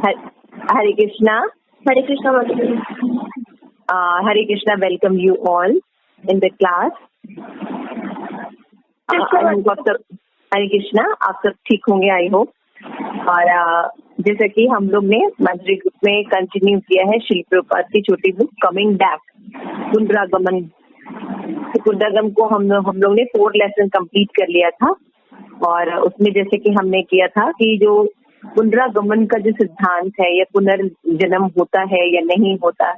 Hare Krishna. Hare Krishna, Mataji. Hare Krishna, welcome you all in the class. हरे कृष्णा, आप सब ठीक होंगे I hope. और जैसा कि हम लोग ने मंजरी ग्रुप में कंटिन्यू किया है शिल प्रभुपाद की छोटी बुक कमिंग बैक, पुनरागमन। पुनरागमन को हम लोग ने 4 लेसन कंप्लीट कर लिया था। और उसमें जैसे कि हमने किया था कि जो पुनरागमन का जो सिद्धांत है या पुनर्जन्म होता है या नहीं होता,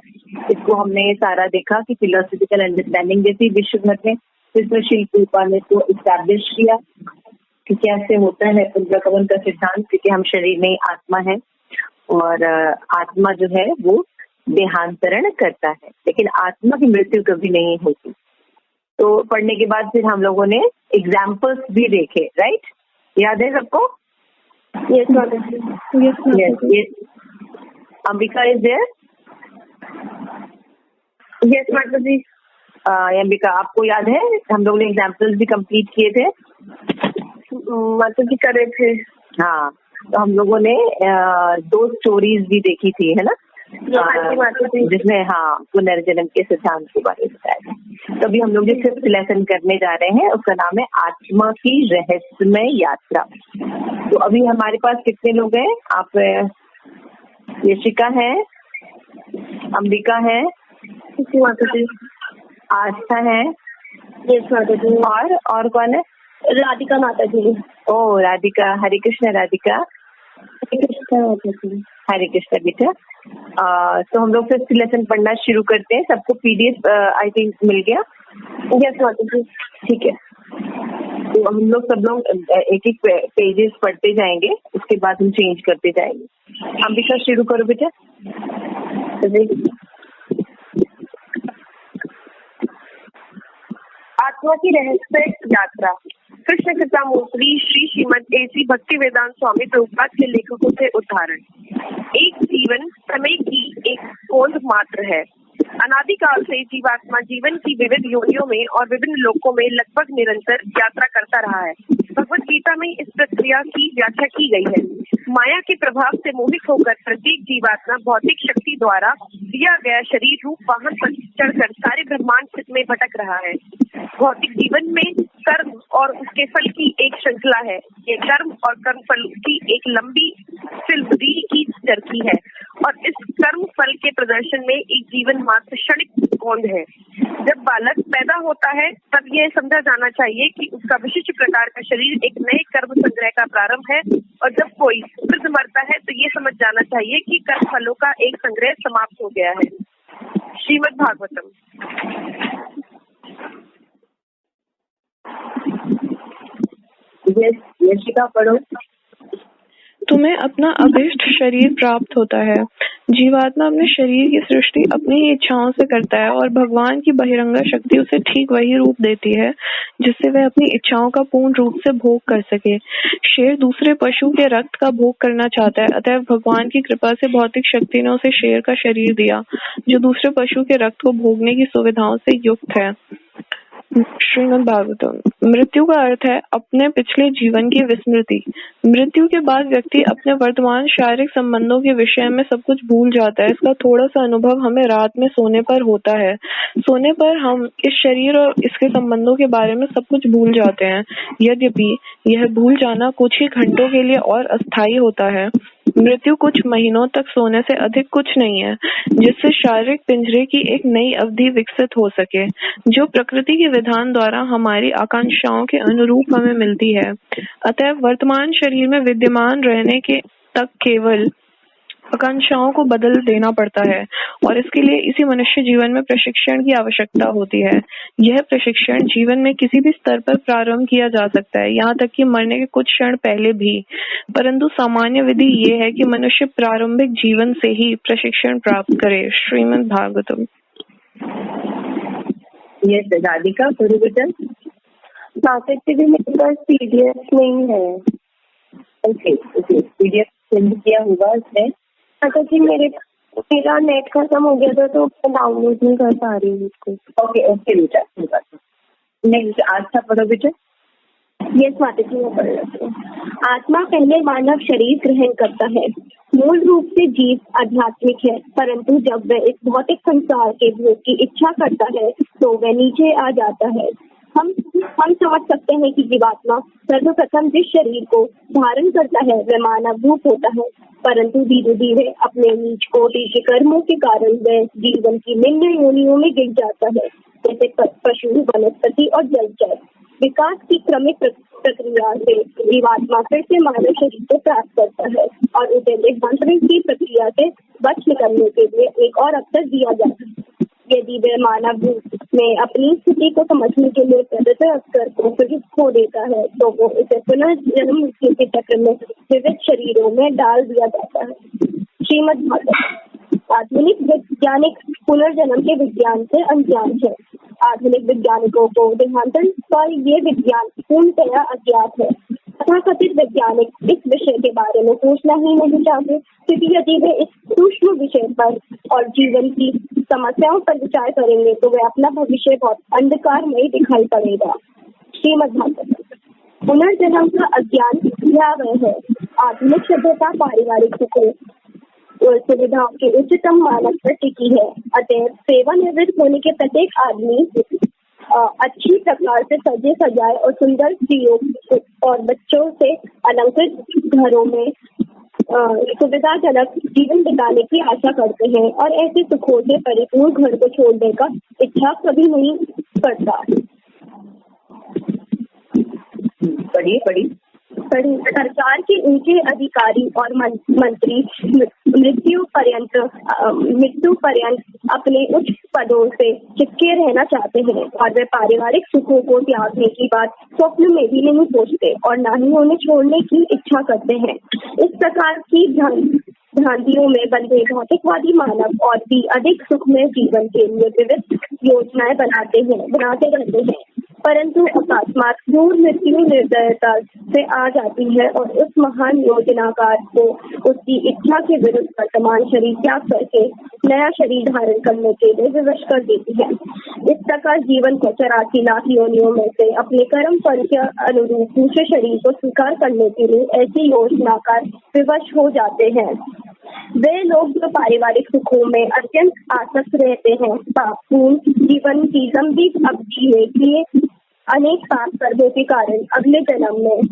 इसको हमने सारा देखा कि फिलोसॉफिकल अंडरस्टैंडिंग जैसी विश्व भर में जिसमें शिल प्रभुपाद ने को इस्टेब्लिश किया कि कैसे होता है पुनरागमन का सिद्धांत, क्योंकि हम शरीर नहीं आत्मा है और आत्मा जो है वो देहांतरण करता है, लेकिन आत्मा की मृत्यु कभी नहीं होती। तो पढ़ने के बाद फिर हम लोगों ने एग्जाम्पल्स भी देखे, राइट? याद है सबको? Yes, Mataji. Yes. Ambika is there? Yes, Mataji. Ambika, आपको याद है हम लोग ने एग्जाम्पल्स भी कंप्लीट किए थे? माताजी कर रहे थे। हाँ, तो हम लोगों ने 2 स्टोरीज भी देखी थी, है ना? जिसमें पुनर्जन्म के सिद्धांत के बारे में बताया था। तो अभी हम लोग जो 5th लेसन करने जा रहे हैं उसका नाम है आत्मा की रहस्यमय यात्रा। तो अभी हमारे पास कितने लोग हैं? आप यशिका है, अंबिका है, आस्था है, और कौन है? राधिका माताजी। ओ राधिका, हरे कृष्ण राधिका। हरे कृष्ण बेटा। तो हम लोग 5th लेसन पढ़ना शुरू करते हैं। सबको PDF आई थिंक मिल गया? यस माताजी। ठीक है, तो हम लोग सब लोग एक पेजेस पढ़ते जाएंगे, उसके बाद हम चेंज करते जाएंगे। अंबिका शुरू करो बेटा। आत्मा की रहस्यमय यात्रा। कृष्ण कृपा मूर्ति श्री श्रीमद AC भक्ति वेदांत स्वामी प्रभुपाद के लेखकों से उदाहरण। एक जीवन समय की एक खोज मात्र है। अनादिकाल से जीवात्मा जीवन की विविध योनियों में और विभिन्न लोकों में लगभग निरंतर यात्रा करता रहा है। भगवद गीता में इस प्रक्रिया की व्याख्या की गई है। माया के प्रभाव से मोहित होकर प्रत्येक जीवात्मा भौतिक शक्ति द्वारा दिया गया शरीर रूप वाहन पर चढ़कर सारे ब्रह्मांड में भटक रहा है। भौतिक जीवन में कर्म और उसके फल की एक श्रृंखला है। ये कर्म और कर्म फल की एक लंबी फिल्म रील की चरखी है और इस कर्म फल के प्रदर्शन में एक जीवन मात्र क्षणिक गोंद है। जब बालक पैदा होता है तब यह समझा जाना चाहिए कि उसका विशिष्ट प्रकार का शरीर एक नए कर्म संग्रह का प्रारंभ है, और जब कोई वृद्ध मरता है तो ये समझ जाना चाहिए कि कर्म फलों का एक संग्रह समाप्त हो गया है। श्रीमद् भागवतम। यशिका पढ़ो। तुम्हें अपना अभिष्ट शरीर प्राप्त होता है। जीवात्मा अपने शरीर की सृष्टि अपनी ही इच्छाओं से करता है और भगवान की बहिरंग शक्ति उसे ठीक वही रूप देती है जिससे वह अपनी इच्छाओं का पूर्ण रूप से भोग कर सके। शेर दूसरे पशु के रक्त का भोग करना चाहता है, अतः भगवान की कृपा से भौतिक शक्ति ने उसे शेर का शरीर दिया जो दूसरे पशु के रक्त को भोगने की सुविधाओं से युक्त है। श्रीमद् भागवतम। मृत्यु का अर्थ है अपने पिछले जीवन की विस्मृति। मृत्यु के बाद व्यक्ति अपने वर्तमान शारीरिक संबंधों के विषय में सब कुछ भूल जाता है। इसका थोड़ा सा अनुभव हमें रात में सोने पर होता है। सोने पर हम इस शरीर और इसके संबंधों के बारे में सब कुछ भूल जाते हैं। यद्यपि यह भूल जाना कुछ ही घंटों के लिए और अस्थायी होता है। मृत्यु कुछ महीनों तक सोने से अधिक कुछ नहीं है, जिससे शारीरिक पिंजरे की एक नई अवधि विकसित हो सके, जो प्रकृति के विधान द्वारा हमारी आकांक्षाओं के अनुरूप हमें मिलती है। अतः वर्तमान शरीर में विद्यमान रहने के तक केवल आकांक्षाओं को बदल देना पड़ता है और इसके लिए इसी मनुष्य जीवन में प्रशिक्षण की आवश्यकता होती है। यह प्रशिक्षण जीवन में किसी भी स्तर पर प्रारंभ किया जा सकता है, यहाँ तक कि मरने के कुछ क्षण पहले भी, परंतु सामान्य विधि ये है कि मनुष्य प्रारंभिक जीवन से ही प्रशिक्षण प्राप्त करे। श्रीमद् भागवतम। ये राधिका माताजी भी मेरे पास PDF नहीं है। ओके, PDF सेंड किया होगा इसमें। अच्छा जी, मेरा नेट खत्म हो गया था तो मैं डाउनलोड नहीं कर पा रही हूँ उसको। ओके बेटा, नेक्स्ट आस्था पढ़ो बेटा। यस माताजी, मैं पढ़ लेती हूँ। आत्मा पहले मानव शरीर ग्रहण करता है। मूल रूप से जीव आध्यात्मिक है, परंतु जब वह इस भौतिक संसार के भोग की इच्छा करता है तो वह नीचे आ जाता है। हम समझ सकते हैं कि जीवात्मा सर्वप्रथम जिस शरीर को धारण करता है वह मानव रूप होता है, परंतु धीरे धीरे अपने नीच कोटि के कर्मों के कारण वह जीवन की निम्न योनियों में गिर जाता है, जैसे पशु, वनस्पति और जलचर। विकास की क्रमिक प्रक्रिया से जीवात्मा फिर से मानव शरीर को प्राप्त करता है और उसे देहांतरण की प्रक्रिया से बच निकलने के लिए एक और अवसर दिया जाता है। यदि वह मानव रूप में अपनी स्थिति को समझने के लिए प्रदत्त अवसर को फिर खो देता है तो वो इसे पुनर्जन्म मृत्यु के चक्र में विविध शरीरों में डाल दिया जाता है। श्रीमद् भागवत। आधुनिक वैज्ञानिक पुनर्जन्म के विज्ञान से अनजान है। आधुनिक वैज्ञानिकों को देहांतरण का ये विज्ञान पूर्णतया अज्ञात है। तथाकथित वैज्ञानिक इस विषय के बारे में सोचना ही नहीं चाहते, क्योंकि यदि वे इस सूक्ष्म विषय पर और जीवन की समस्याओं पर विचार करेंगे तो वे अपना भविष्य बहुत अंधकारमय दिखाई पड़ेगा। श्रीमद् भागवत। पुनर्जन्म का अज्ञान भयावह है। आधुनिक सभ्यता पारिवारिक सुखों और सुविधाओं के उच्चतम मानक पर टिकी है। अतः सेवानिवृत्त होने के प्रत्येक आदमी अच्छी प्रकार से सजे सजाए और सुंदर स्त्रियों और बच्चों से अलंकृत घरों में सुविधाजनक जीवन बिताने की आशा करते हैं और ऐसे सुखों से परिपूर्ण घर को छोड़ने का इच्छा कभी नहीं करता। पढ़िए। सरकार के ऊंचे अधिकारी और मंत्री मृत्यु पर्यंत अपने उच्च पदों से चिपके रहना चाहते हैं और वे पारिवारिक सुखों को त्यागने की बात स्वप्न में भी नहीं सोचते और न ही उन्हें छोड़ने की इच्छा करते हैं। इस प्रकार की भ्रांतियों में बंधे भौतिकवादी मानव और भी अधिक सुखमय जीवन के लिए विविध योजनाएं बनाते रहते हैं, परंतु अकस्मात क्रूर मृत्यु निर्दयता से आ जाती है और उस महान योजनाकार को उसकी इच्छा के विरुद्ध वर्तमान शरीर त्याग करके नया शरीर धारण करने के लिए विवश कर देती है। इस प्रकार जीवन को 84 लाख योनियों में से अपने कर्म फल के अनुरूप दूसरे शरीर को स्वीकार करने के लिए ऐसी योजनाकार विवश हो जाते हैं। वे लोग जो पारिवारिक सुखों में अत्यंत आसक्त रहते हैं, पापपूर्ण जीवन की लंबी अवधि में किए अनेक पाप कर्मों के कारण अगले जन्म में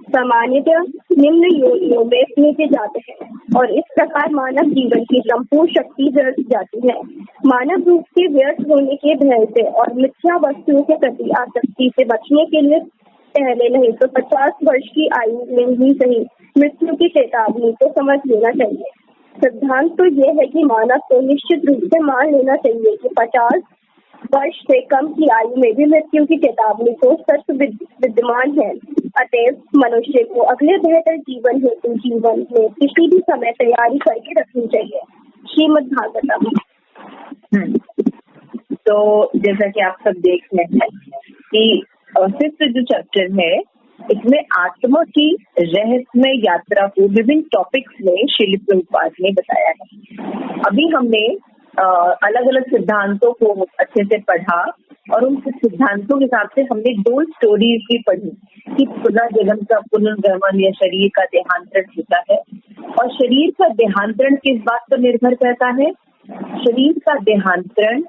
सामान्यतः निम्न योनियों में भेजे जाते हैं और इस प्रकार मानव जीवन की संपूर्ण शक्ति व्यर्थ जाती है। मानव रूप के व्यर्थ होने के भय से और मिथ्या वस्तुओं के प्रति आसक्ति से बचने के लिए पहले नहीं तो 50 वर्ष की आयु में ही सही मृत्यु की चेतावनी को समझ लेना चाहिए। सिद्धांत तो यह है कि मानव को निश्चित रूप से मान लेना चाहिए कि 50 वर्ष से कम की आयु में भी मृत्यु की चेतावनी को सच विद्यमान है। अतएव मनुष्य को अगले बेहतर जीवन हेतु जीवन में किसी भी समय तैयारी करके रखनी चाहिए। श्रीमद् भागवतम। तो जैसा कि आप सब देख रहे हैं कि फिफ्थ जो चैप्टर है इसमें आत्मा की रहस्यमय यात्रा को विभिन्न टॉपिक्स में श्रील प्रभुपाद ने बताया है। अभी हमने अलग अलग सिद्धांतों को अच्छे से पढ़ा और उन सिद्धांतों के हिसाब से हमने 2 स्टोरीज भी पढ़ी कि पुनर्जन्म का पुनर्गमन या शरीर का देहांतरण होता है और शरीर का देहांतरण किस बात पर निर्भर करता है। शरीर का देहांतरण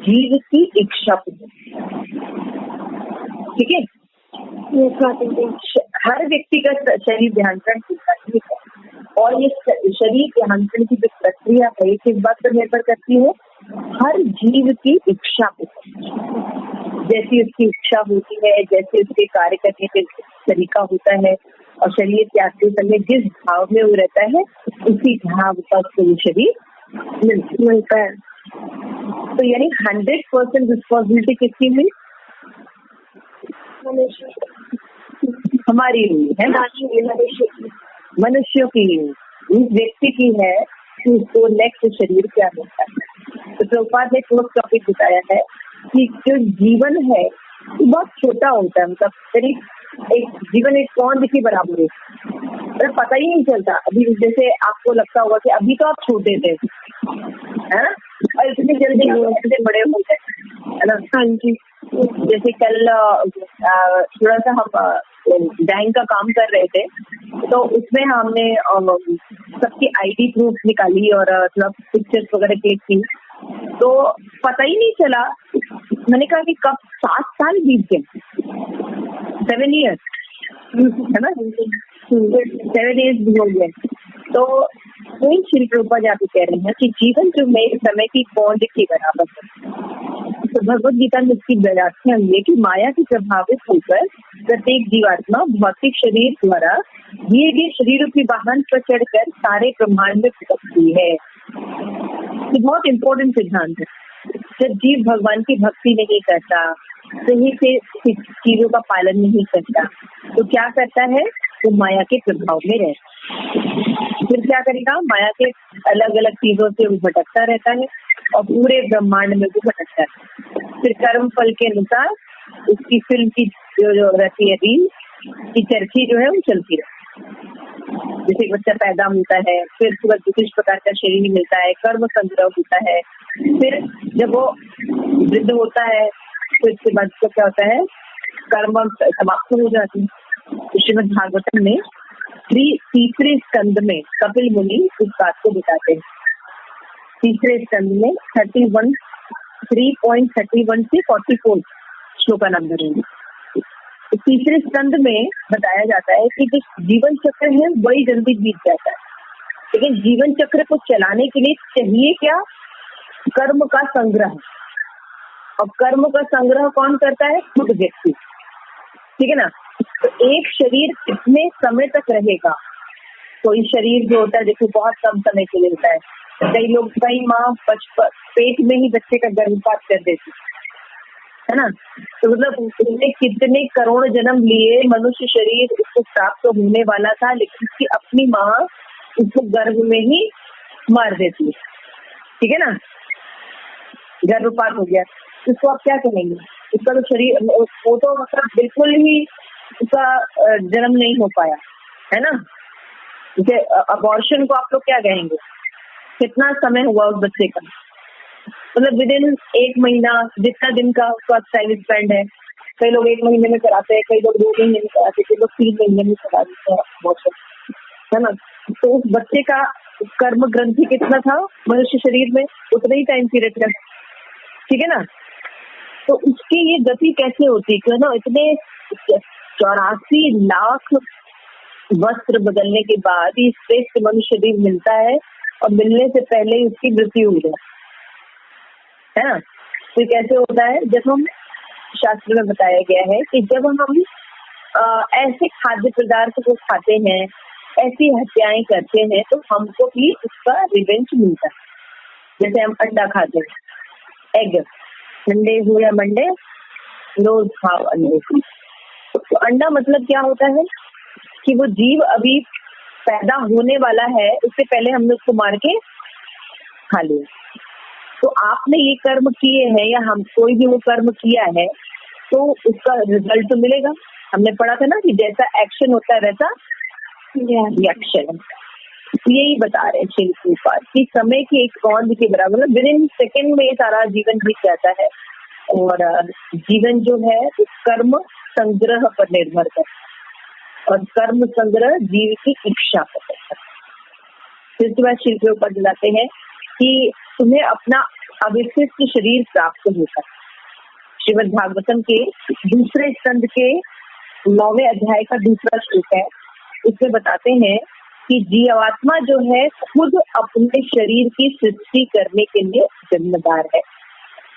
जीव की इच्छा पर, ठीक है। हर व्यक्ति का शरीर देहांतरण होता है और ये शरीर देहांतरण की जो प्रक्रिया है ये किस बात पर निर्भर करती है, हर जीव की इच्छा पर। जैसी उसकी इच्छा होती है, जैसे उसके कार्य करने का तरीका होता है और शरीर त्यागते समय जिस भाव में वो रहता है उसी भाव का उसको शरीर मिलता है। तो यानी 100% रिस्पॉन्सिबिलिटी किसकी हुई, हमारी हुई है, मनुष्यों की, उस व्यक्ति की है कि उसको नेक्स्ट शरीर क्या मिलता है। तो प्रभुपाद ने फोर्थ टॉपिक बताया है कि जो जीवन है बहुत छोटा होता है, मतलब करीब एक जीवन एक कौन के बराबर है, मतलब पता ही नहीं चलता। अभी जैसे आपको लगता होगा कि अभी तो आप छोटे थे, है ना, और इतनी जल्दी ऐसे बड़े हो गए, है ना। हाँ जी। जैसे कल थोड़ा सा हम बैंक का काम कर रहे थे, तो उसमें हमने सबकी आईडी प्रूफ निकाली और थोड़ा पिक्चर्स वगैरह क्लिक की, तो पता ही नहीं चला। मैंने कहा कि कब 7 साल बीत गए, 7 years है ना, 7 years भी हो गए। तो वही श्री प्रभुपाद जी आपको कह रहे हैं कि जीवन जो है समय की बॉन्ड के बराबर है। तो भगवत गीता में इसकी व्याख्या हुई है कि माया से प्रभावित होकर प्रत्येक जीवात्मा भौतिक शरीर द्वारा दिए गए शरीरों की वाहन पर चढ़कर सारे ब्रह्मांड में भटकती है। ये बहुत इंपॉर्टेंट सिद्धांत है। जब जीव भगवान की भक्ति नहीं करता, सही से चीजों का पालन नहीं करता, तो क्या करता है, वो माया के प्रभाव में रहता। फिर क्या करेगा, माया के अलग अलग चीजों से वो भटकता रहता है और पूरे ब्रह्मांड में भी भटकता है। फिर कर्म फल के अनुसार उसकी फिल्म की जो रहती है रील की चरखी जो है वो चलती रहती है। जैसे बच्चा पैदा होता है, फिर किस प्रकार का शरीर मिलता है, कर्म संग्रह होता है, फिर जब वो वृद्ध होता है तो इसके बाद तो क्या होता है, कर्म समाप्त हो जाती है। श्रीमद् भागवतम में तीसरे स्कंद में कपिल मुनि इस बात को बताते हैं। तीसरे स्कंद में 3.31 से 44 श्लोका नंबर है। तीसरे स्कंद में बताया जाता है कि जो जीवन चक्र है बड़ी जल्दी बीत जाता है, लेकिन जीवन चक्र को चलाने के लिए चाहिए क्या, कर्म का संग्रह। और कर्म का संग्रह कौन करता है, खुद व्यक्ति, ठीक है ना। तो एक शरीर कितने समय तक रहेगा, कोई शरीर जो होता है देखो बहुत कम समय के लिए होता है। कई माँ पेट में ही बच्चे का गर्भपात कर देती है ना। तो मतलब उसने कितने करोड़ जन्म लिए, मनुष्य शरीर उसको प्राप्त होने वाला था, लेकिन उसकी अपनी माँ उसको गर्भ में ही मार देती है, ठीक है ना। गर्भपात हो गया, इसको आप क्या कहेंगे, उसका तो शरीर वो तो मतलब बिल्कुल ही उसका जन्म नहीं हो पाया, है ना। जैसे अबॉर्शन को आप लोग क्या कहेंगे, कितना समय हुआ उस बच्चे का, मतलब विद इन 1 महीना, जितना दिन का उसका टाइम स्पेंड है। कई लोग 1 महीने में कराते हैं, कई लोग 2 महीने में कराते हैं, कई लोग 3 महीने में करा देते हैं अबॉर्शन, है ना। तो उस बच्चे का कर्म ग्रंथि कितना था मनुष्य शरीर में, उतना ही टाइम पीरियड का, ठीक है ना। तो उसकी ये गति कैसे होती है ना, इतने 84 लाख वस्त्र बदलने के बाद ही श्रेष्ठ मनुष्य शरीर मिलता है और मिलने से पहले ही उसकी मृत्यु हो जाए, है ना। तो कैसे होता है, जब हम शास्त्र में बताया गया है कि जब हम ऐसे खाद्य पदार्थ को खाते हैं, ऐसी हत्याएं करते हैं, तो हमको भी उसका रिवेंज मिलता है। जैसे हम अंडा खाते हैं, एग, संडे हो या मंडे, रोज खाओ अंडे। तो अंडा मतलब क्या होता है कि वो जीव अभी पैदा होने वाला है, उससे पहले हमने उसको मार के खा लिया। तो आपने ये कर्म किए हैं या हम कोई भी वो कर्म किया है, तो उसका रिजल्ट तो मिलेगा। हमने पढ़ा था ना कि जैसा एक्शन होता है वैसा रिएक्शन। यही बता रहे हैं श्री प्रभुपाद कि समय की एक बॉन्ड के बराबर, विद इन सेकेंड में सारा जीवन बीत जाता है। और जीवन जो है वो कर्म संग्रह पर निर्भर करता है, और कर्म संग्रह जीव की इच्छा पर करता है। फिर उसके बाद श्री प्रभुपाद बताते हैं कि तुम्हें अपना अविशिष्ट शरीर प्राप्त होता है। श्रीमद् भागवतम के दूसरे स्कंद के 9वें अध्याय का दूसरा श्लोक है, इसमें बताते हैं कि जीवात्मा जो है खुद अपने शरीर की सृष्टि करने के लिए जिम्मेदार है।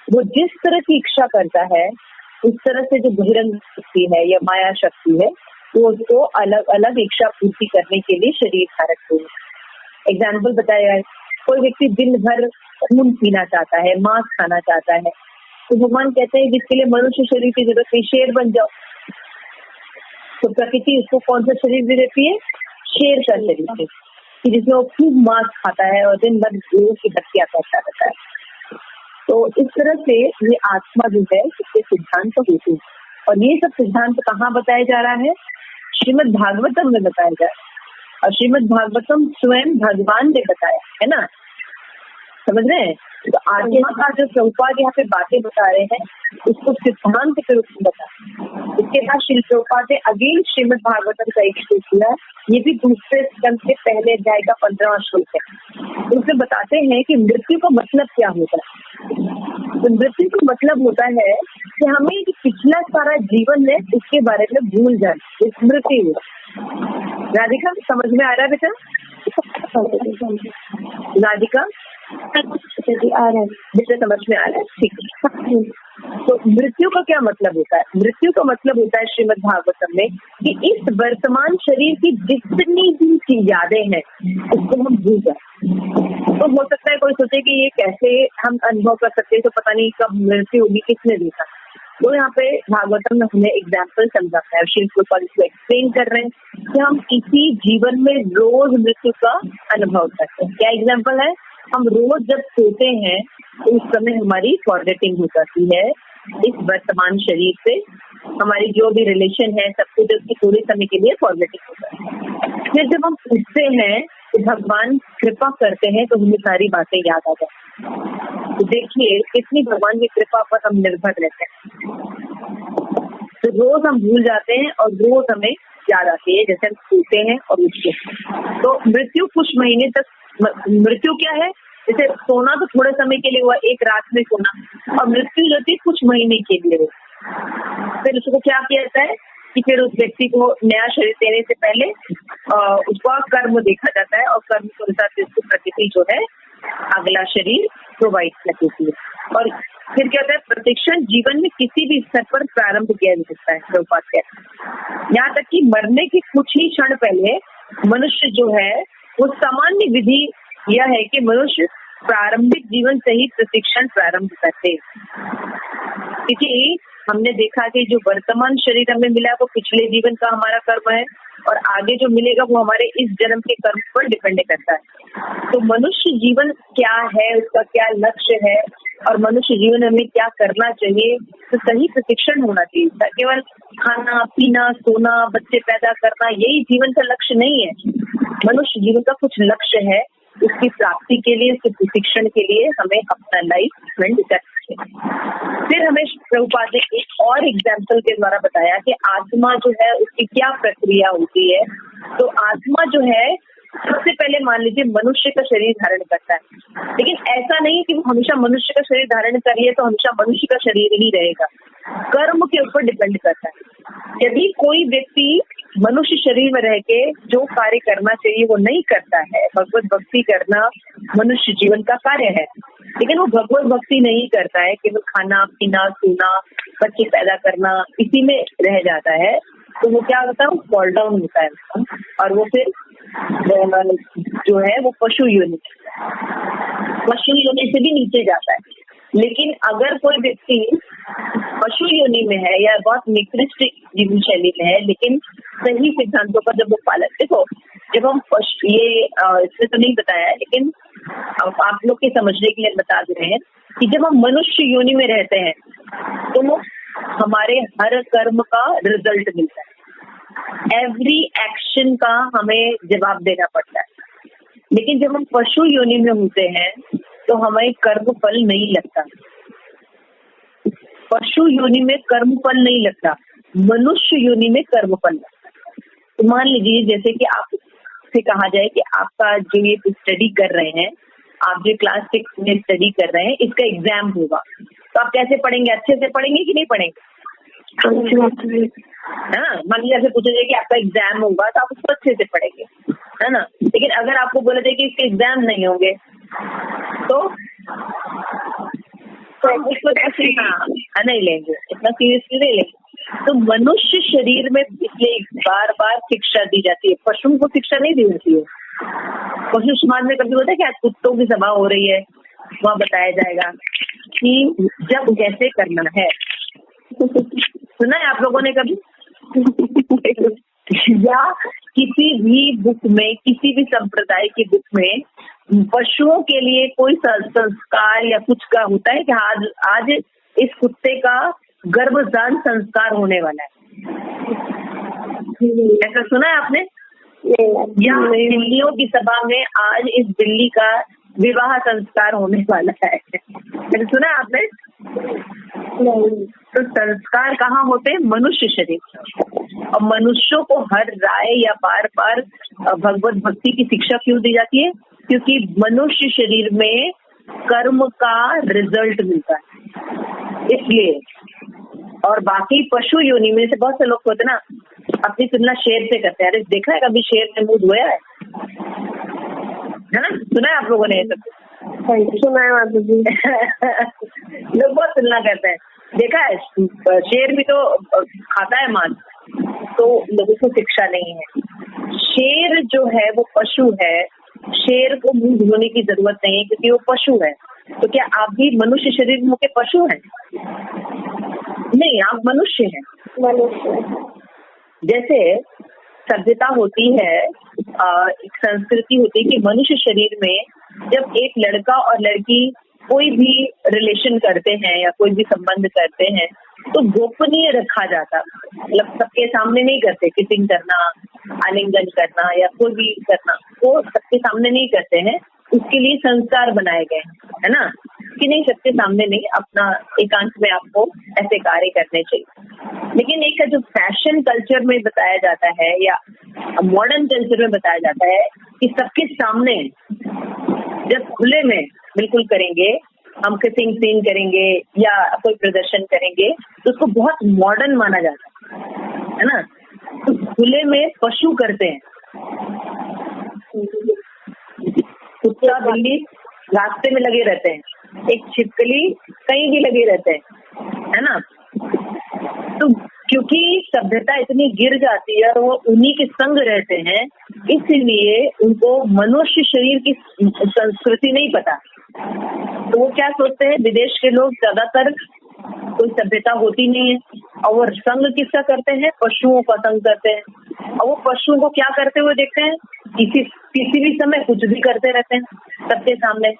वो जिस तरह की इच्छा करता है, उस तरह से जो बहिरंग शक्ति है या माया शक्ति है, वो उसको अलग अलग इच्छा पूर्ति करने के लिए शरीर धारक हो। एग्जाम्पल बताया है, कोई व्यक्ति दिन भर खून पीना चाहता है, मांस खाना चाहता है, तो भगवान कहते हैं जिसके लिए मनुष्य शरीर की जरूरत है, शेर बन जाओ। तो प्रकृति उसको कौन सा शरीर दे देती है, शेर का शरीर है, कि जिसमें वो खूब मांस खाता है और दिन भर लोगों की हत्या करता रहता है। तो इस तरह से ये आत्मा जो है इसके सिद्धांत होते हैं, और ये सब सिद्धांत कहाँ बताया जा रहा है, श्रीमद् भागवतम में बताया जा रहा है। और श्रीमद् भागवतम स्वयं भगवान ने बताया है ना, समझ रहे हैं। तो आत्मा का जो प्रभुपाद यहाँ पे बातें बता रहे हैं उसको सिद्धांत के रूप में बता। इसके बाद श्री प्रभुपाद ने अगेन श्रीमद् भागवतम का एक श्लोक दिया, ये भी दूसरे स्कंद के पहले अध्याय का 15वां श्लोक है। उसमें बताते हैं कि मृत्यु का मतलब क्या होता है। तो मृत्यु का मतलब होता है कि हमें पिछला सारा जीवन है उसके बारे में भूल जाए, स्मृति। राधिका समझ में आ रहा है बेटा? राधिका आ रहा है बेटा, समझ में आ रहा है? ठीक है। तो मृत्यु का क्या मतलब होता है? मृत्यु का मतलब होता है श्रीमद् भागवतम में कि इस वर्तमान शरीर की जितनी भी यादें हैं उसको हम भूल जाए। तो हो सकता है कोई सोचे कि ये कैसे हम अनुभव कर सकते हैं, तो पता नहीं कब मृत्यु होगी, किसने देखा। तो यहाँ पे भागवतम में हमें एग्जाम्पल समझाता है, श्री प्रभुपाद इसको एक्सप्लेन कर रहे हैं कि हम इसी जीवन में रोज मृत्यु का अनुभव करते हैं। क्या एग्जाम्पल है? हम रोज जब सोते हैं तो उस समय हमारी फॉरगेटिंग हो जाती है इस वर्तमान शरीर से, हमारी जो भी रिलेशन है सब कुछ उसकी थोड़े समय के लिए फॉरगेटिंग हो जाती है। फिर जब हम उठते हैं तो भगवान कृपा करते हैं तो हमें सारी बातें याद आ जाती हैं। तो देखिए कितनी भगवान की कृपा पर हम निर्भर रहते हैं। तो रोज हम भूल जाते हैं और रोज हमें याद आती है, जैसे हम सोते हैं और उठते हैं। तो मृत्यु कुछ महीने तक, मृत्यु क्या है? जैसे सोना तो थोड़े समय के लिए हुआ, एक रात में सोना, और मृत्यु जो थी कुछ महीने के लिए हुई। फिर उसको क्या किया जाता है कि फिर उस व्यक्ति को नया शरीर देने से पहले उसका कर्म देखा जाता है और कर्म के अनुसार से उसको प्रकृति जो है अगला शरीर प्रोवाइड करती है। और फिर क्या होता है? प्रतिक्षण जीवन में किसी भी स्तर पर प्रारंभ किया जा सकता है, प्रभुपाद कहते हैं। यहाँ तक कि मरने के कुछ ही क्षण पहले मनुष्य जो है वो सामान्य विधि यह है कि मनुष्य प्रारंभिक जीवन से ही प्रतिक्षण प्रारंभ करते हैं। क्योंकि हमने देखा कि जो वर्तमान शरीर हमें मिला वो पिछले जीवन का हमारा कर्म है और आगे जो मिलेगा वो हमारे इस जन्म के कर्म पर डिपेंड करता है। तो मनुष्य जीवन क्या है, उसका क्या लक्ष्य है और मनुष्य जीवन में क्या करना चाहिए, तो सही प्रशिक्षण होना चाहिए। केवल खाना पीना सोना बच्चे पैदा करना यही जीवन का लक्ष्य नहीं है। मनुष्य जीवन का कुछ लक्ष्य है, उसकी प्राप्ति के लिए, उसके प्रशिक्षण के लिए हमें अपना लाइफ स्पेंड करना चाहिए। फिर हमें प्रभुपाद ने एक और एग्जाम्पल के द्वारा बताया कि आत्मा जो है उसकी क्या प्रक्रिया होती है। तो आत्मा जो है सबसे पहले मान लीजिए मनुष्य का शरीर धारण करता है, लेकिन ऐसा नहीं कि वो हमेशा मनुष्य का शरीर धारण कर लिए तो हमेशा मनुष्य का शरीर ही रहेगा। कर्म के ऊपर डिपेंड करता है। यदि कोई व्यक्ति मनुष्य शरीर में रह के जो कार्य करना चाहिए वो नहीं करता है, भगवत भक्ति करना मनुष्य जीवन का कार्य है, लेकिन वो भगवत भक्ति नहीं करता है, केवल खाना पीना सोना बच्चे पैदा करना इसी में रह जाता है, तो वो क्या होता है? वो फॉल डाउन होता है और वो फिर जो है वो पशु योनि से भी नीचे जाता है। लेकिन अगर कोई व्यक्ति पशु योनि में है या बहुत निकृष्ट जीवन शैली में है लेकिन सही सिद्धांतों का जब वो पालन, देखो जब हम ये इसमें तो नहीं बताया है लेकिन आप लोग के समझने के लिए बता दे रहे हैं कि जब हम मनुष्य योनि में रहते हैं तो हमारे हर कर्म का रिजल्ट मिलता है। एवरी एक्शन का हमें जवाब देना पड़ता है। लेकिन जब हम पशु योनि में होते हैं तो हमें कर्म फल नहीं लगता। पशु योनि में कर्म फल नहीं लगता, मनुष्य योनि में कर्म फल लगता है। तो मान लीजिए जैसे कि आप से कहा जाए कि आपका जो ये स्टडी कर रहे हैं, आप जो क्लास 6 में स्टडी कर रहे हैं, इसका एग्जाम होगा, तो आप कैसे पढ़ेंगे? अच्छे से पढ़ेंगे कि नहीं पढ़ेंगे? हाँ, मान लीजिए ऐसे पूछा जाए कि आपका एग्जाम होगा तो आप उसको अच्छे से पढ़ेंगे, है ना। लेकिन अगर आपको बोला जाए कि इसके एग्जाम नहीं होंगे तो उसको नहीं लेंगे, इतना सीरियसली नहीं लेंगे। तो मनुष्य शरीर में इसलिए बार बार शिक्षा दी जाती है, पशुओं को शिक्षा नहीं दी जाती है। पशु समाज में कभी होता है कि आज कुत्तों की सभा हो रही है, वहाँ बताया जाएगा कि जब कैसे करना है। सुना है आप लोगों ने कभी? या किसी भी बुक में, किसी भी संप्रदाय की बुक में पशुओं के लिए कोई संस्कार या कुछ का होता है कि आज इस कुत्ते का गर्भधान संस्कार होने वाला है, ऐसा सुना है आपने? या बिल्लियों की सभा में आज इस बिल्ली का विवाह संस्कार होने वाला है। मैंने सुना है आपने? तो संस्कार कहाँ होते हैं? मनुष्य शरीर। और मनुष्यों को हर राय या बार बार भगवत भक्ति की शिक्षा क्यों दी जाती है? क्योंकि मनुष्य शरीर में कर्म का रिजल्ट मिलता है, इसलिए। और बाकी पशु योनि में से बहुत से लोग होते ना, अपनी तुलना शेर से करते हैं। अरे देखा है कभी शेर ने मुंह धोया है ना? सुना है आप लोगों ने? सुना है माता जी। लोग बहुत तुलना करते हैं। देखा है, शेर भी तो खाता है मांस, तो लोगों को शिक्षा नहीं है। शेर जो है वो पशु है, शेर को मुंह धोने की जरूरत नहीं है क्योंकि वो पशु है। तो क्या आप भी मनुष्य शरीर में होके पशु हैं? नहीं, आप मनुष्य हैं। जैसे सभ्यता होती है, एक संस्कृति होती है कि मनुष्य शरीर में जब एक लड़का और लड़की कोई भी रिलेशन करते हैं या कोई भी संबंध करते हैं तो गोपनीय रखा जाता, मतलब सबके सामने नहीं करते। किसिंग करना, आलिंगन करना या कोई भी करना, वो सबके सामने नहीं करते हैं। उसके लिए संस्कार बनाए गए है ना, कि नहीं सबके सामने नहीं, अपना एकांत में आपको ऐसे कार्य करने चाहिए। लेकिन एक जो फैशन कल्चर में बताया जाता है या मॉडर्न कल्चर में बताया जाता है कि सबके सामने जब खुले में बिल्कुल करेंगे, हम किसिंग सीन करेंगे या कोई प्रदर्शन करेंगे तो उसको बहुत मॉडर्न माना जाता है ना। तो खुले में पशु करते हैं, कुत्ता बिल्ली रास्ते में लगे रहते हैं, एक छिपकली कहीं भी लगे रहते हैं, है ना। तो क्योंकि सभ्यता इतनी गिर जाती है और वो उन्हीं के संग रहते हैं, इसलिए उनको मनुष्य शरीर की संस्कृति नहीं पता। तो वो क्या सोचते हैं, विदेश के लोग ज्यादातर कोई सभ्यता होती नहीं है और वो संग किसका करते हैं? पशुओं का संग करते हैं। और वो पशुओं को क्या करते हुए देखते हैं? किसी भी समय कुछ भी करते रहते हैं सबके सामने।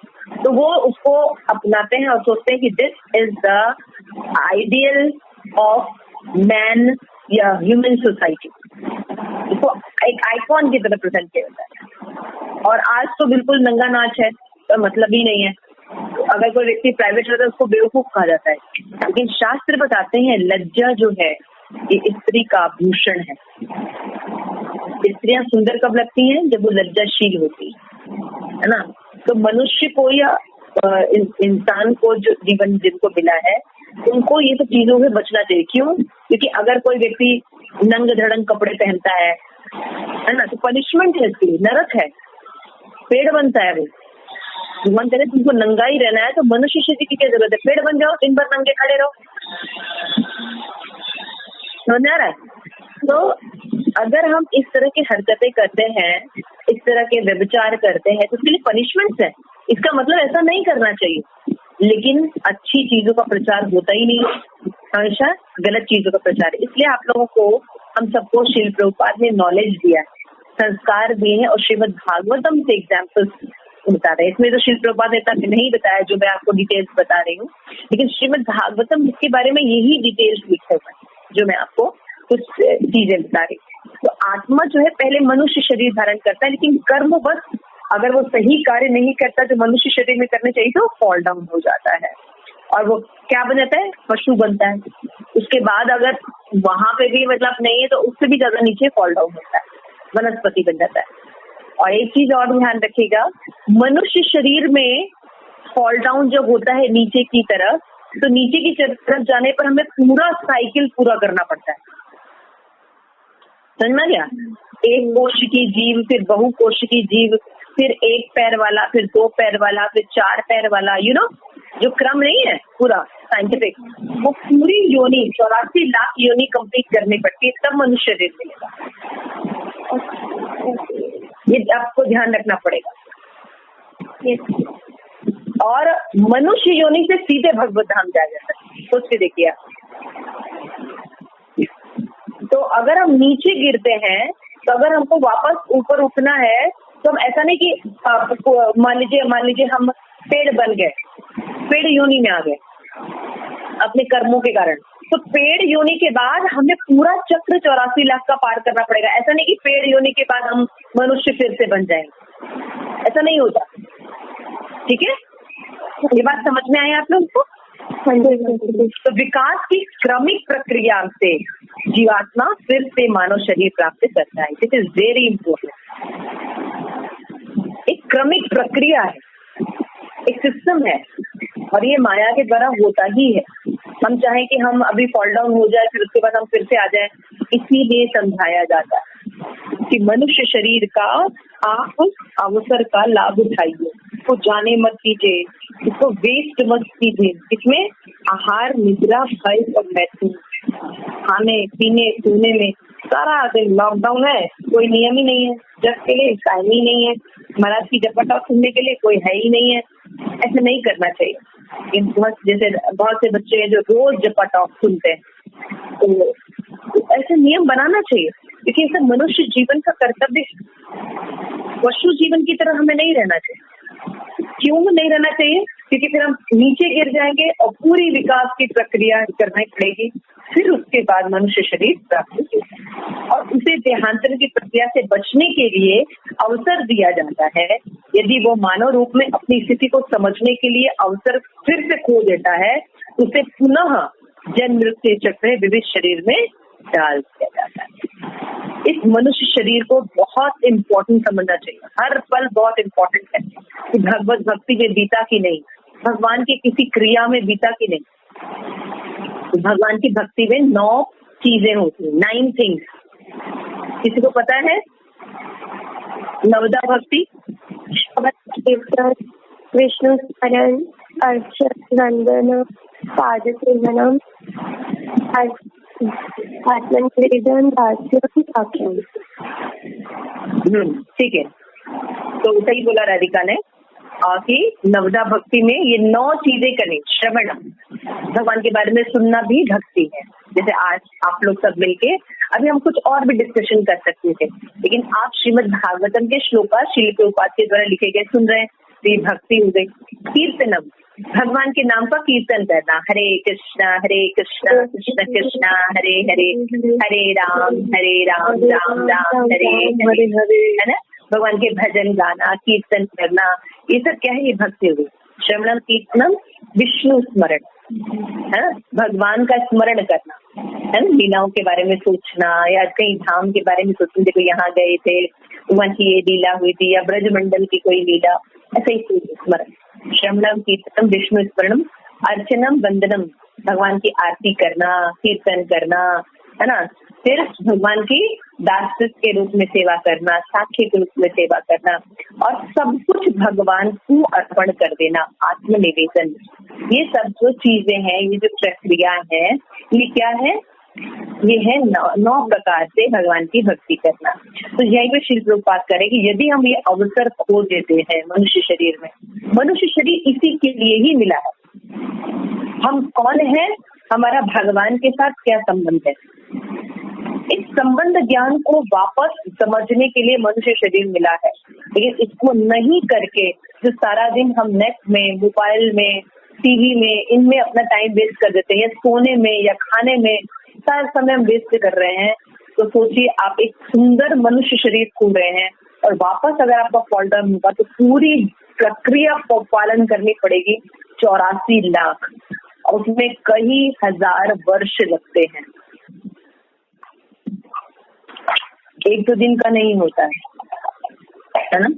तो वो उसको अपनाते हैं और सोचते हैं कि this is the ideal of man या ह्यूमन सोसाइटी। इसको एक आइकॉन की तरह प्रेजेंट किया जाता है। और आज तो बिल्कुल नंगा नाच है, तो मतलब ही नहीं है। अगर कोई व्यक्ति प्राइवेट रहता है उसको बेवकूफ कहा जाता है। लेकिन शास्त्र बताते हैं लज्जा जो है ये स्त्री का आभूषण है। स्त्रियां सुंदर कब लगती हैं? जब वो लज्जाशील होती है ना। तो मनुष्य को या इंसान को जो जीवन जिनको मिला है उनको ये सब चीजों से बचना चाहिए। क्यों? क्योंकि अगर कोई व्यक्ति नंग धड़ंग कपड़े पहनता है ना, तो पनिशमेंट है, इसकी नरक है, पेड़ बनता है। वो भगवान कहते तुमको नंगा ही रहना है तो मनुष्य शरीर की क्या जरूरत है? पेड़ बन जाओ, दिन भर नंगे खड़े रहो। समझ आ रहा है? तो अगर हम इस तरह की हरकतें करते हैं, इस तरह के व्यभिचार करते हैं, तो उसके लिए पनिशमेंट है। इसका मतलब ऐसा नहीं करना चाहिए, लेकिन अच्छी चीजों का प्रचार होता ही नहीं, हमेशा गलत चीजों का प्रचार। इसलिए आप लोगों को, हम सबको श्रील प्रभुपाद ने नॉलेज दिया है, संस्कार दिए हैं और श्रीमद् भागवतम से एग्जाम्पल्स बता रहे हैं। इसमें तो श्रील प्रभुपाद ने तक नहीं बताया जो मैं आपको डिटेल्स बता रही हूँ, लेकिन श्रीमद् भागवतम इसके बारे में यही डिटेल्स लिखा हुआ है जो मैं आपको कुछ चीजें बता रही हूँ। तो आत्मा जो है पहले मनुष्य शरीर धारण करता है, लेकिन कर्म बस अगर वो सही कार्य नहीं करता जो मनुष्य शरीर में करने चाहिए तो फॉल डाउन हो जाता है और वो क्या बन जाता है? पशु बनता है। उसके बाद अगर वहां पे भी मतलब नहीं है तो उससे भी ज्यादा नीचे फॉल डाउन होता है, वनस्पति बन जाता है। और एक चीज और ध्यान रखिएगा, मनुष्य शरीर में फॉल डाउन जब होता है नीचे की तरफ, तो नीचे की तरफ जाने पर हमें पूरा साइकिल पूरा करना पड़ता है। समझ में गया? एक कोश की जीव, फिर बहु कोश की जीव, फिर एक पैर वाला, फिर दो पैर वाला, फिर चार पैर वाला, यू नो, जो क्रम नहीं है पूरा साइंटिफिक, वो पूरी योनि 84 लाख योनि कंप्लीट करनी पड़ती है तब मनुष्य शरीर मिलेगा। ये आपको ध्यान रखना पड़ेगा। और मनुष्य योनि से सीधे भगवत धाम जाया जाता है। सोच के देखिए। तो अगर हम नीचे गिरते हैं, तो अगर हमको वापस ऊपर उठना है तो हम ऐसा नहीं कि मान लीजिए हम पेड़ बन गए, पेड़ योनि में आ गए अपने कर्मों के कारण, तो पेड़ योनि के बाद हमें पूरा चक्र 84 लाख का पार करना पड़ेगा। ऐसा नहीं कि पेड़ योनि के बाद हम मनुष्य फिर से बन जाएंगे, ऐसा नहीं होता। ठीक है, ये बात समझ में आई आप लोग को? तो विकास की क्रमिक प्रक्रिया से जीवात्मा फिर से मानव शरीर प्राप्त करता है। This is very important. एक क्रमिक प्रक्रिया है, एक सिस्टम है, और ये माया के द्वारा होता ही है। हम चाहे कि हम अभी फॉल डाउन हो जाए, फिर उसके बाद हम फिर से आ जाए, इसीलिए समझाया जाता है कि मनुष्य शरीर का आप अवसर का लाभ उठाइए, इसको जाने मत कीजिए, इसको वेस्ट मत कीजिए। इसमें आहार, निद्रा, भय और मैथुन, खाने पीने सोने में सारा दिन लॉकडाउन है, कोई नियम ही नहीं है, जब के लिए टाइम ही नहीं है, महाराज की जपटा सुनने के लिए कोई है ही नहीं है। ऐसा नहीं करना चाहिए। जैसे बहुत से बच्चे हैं जो रोज जपटा सुनते हैं, तो ऐसे नियम बनाना चाहिए, क्योंकि ये सब मनुष्य जीवन का कर्तव्य है। पशु जीवन की तरह हमें नहीं रहना चाहिए। क्यों नहीं रहना चाहिए? क्योंकि फिर हम नीचे गिर जाएंगे और पूरी विकास की प्रक्रिया करनी पड़ेगी, फिर उसके बाद मनुष्य शरीर प्राप्त होगा। और उसे देहांतरण की प्रक्रिया से बचने के लिए अवसर दिया जाता है। यदि वो मानव रूप में अपनी स्थिति को समझने के लिए अवसर फिर से खो देता है, उसे पुनः जन्म मृत्यु चक्र में विविध शरीर में डाल दिया जाता है। इस मनुष्य शरीर को बहुत इम्पोर्टेंट समझना चाहिए, हर पल बहुत इम्पोर्टेंट है कि भगवत भक्ति में बीता की नहीं, भगवान की किसी क्रिया में बीता की नहीं। भगवान की भक्ति में 9 चीजें होती हैं, 9 थिंग्स। किसी को पता है? नवदा भक्ति, विष्णु स्मरण, अर्चन, वंदन, पाद सेवनम, आत्मनिवेदन, दास्यम, आख्यान। ठीक है, तो सही बोला राधिका ने कि नवदा भक्ति में ये 9 चीजें करें। श्रवण, भगवान के बारे में सुनना भी भक्ति है। जैसे आज आप लोग सब मिलके, अभी हम कुछ और भी डिस्कशन कर सकते थे, लेकिन आप श्रीमद् भागवतम के श्लोका श्रील प्रभुपाद के द्वारा लिखे गए सुन रहे हैं, तो ये भक्ति हो गई। कीर्तनम, भगवान के नाम का कीर्तन करना, हरे कृष्णा कृष्ण कृष्ण हरे हरे, हरे राम राम राम हरे हरे, है ना? भगवान के भजन गाना, कीर्तन करना, ये सब क्या है? ये भक्ति हो गई। श्रवणम, कीर्तनम, विष्णु स्मरण, है ना, भगवान का स्मरण करना, है ना, लीलाओं के बारे में सोचना, या कहीं धाम के बारे में सोचना, देखो यहाँ गए थे, वहाँ की ये लीला हुई थी, या ब्रजमंडल की कोई लीला, ऐसे ही स्मरण। श्रवणम, कीर्तनम, विष्णु स्मरणम, अर्चनम, वंदनम, भगवान की आरती करना, कीर्तन करना, है ना, फिर भगवान की दास के रूप में सेवा करना, साक्षी के रूप में सेवा करना, और सब कुछ भगवान को अर्पण कर देना, आत्मनिवेदन। ये सब जो चीजें हैं, ये जो प्रक्रिया है, ये क्या है? ये है 9 प्रकार से भगवान की भक्ति करना। तो यही पे श्री प्रभुपाद करें कि यदि हम ये अवसर खो देते हैं मनुष्य शरीर में, मनुष्य शरीर इसी के लिए ही मिला है। हम कौन है, हमारा भगवान के साथ क्या संबंध है, इस संबंध ज्ञान को वापस समझने के लिए मनुष्य शरीर मिला है। लेकिन इसको नहीं करके जो सारा दिन हम नेट में, मोबाइल में, टीवी में, इनमें अपना टाइम वेस्ट कर देते हैं, सोने में या खाने में सारा समय हम वेस्ट कर रहे हैं, तो सोचिए आप एक सुंदर मनुष्य शरीर खो रहे हैं, और वापस अगर आपका फॉल डाउन होगा तो पूरी प्रक्रिया को पालन करनी पड़ेगी 84 लाख, और उसमें कई हजार वर्ष लगते हैं। 1-2 दिन का नहीं होता है ना?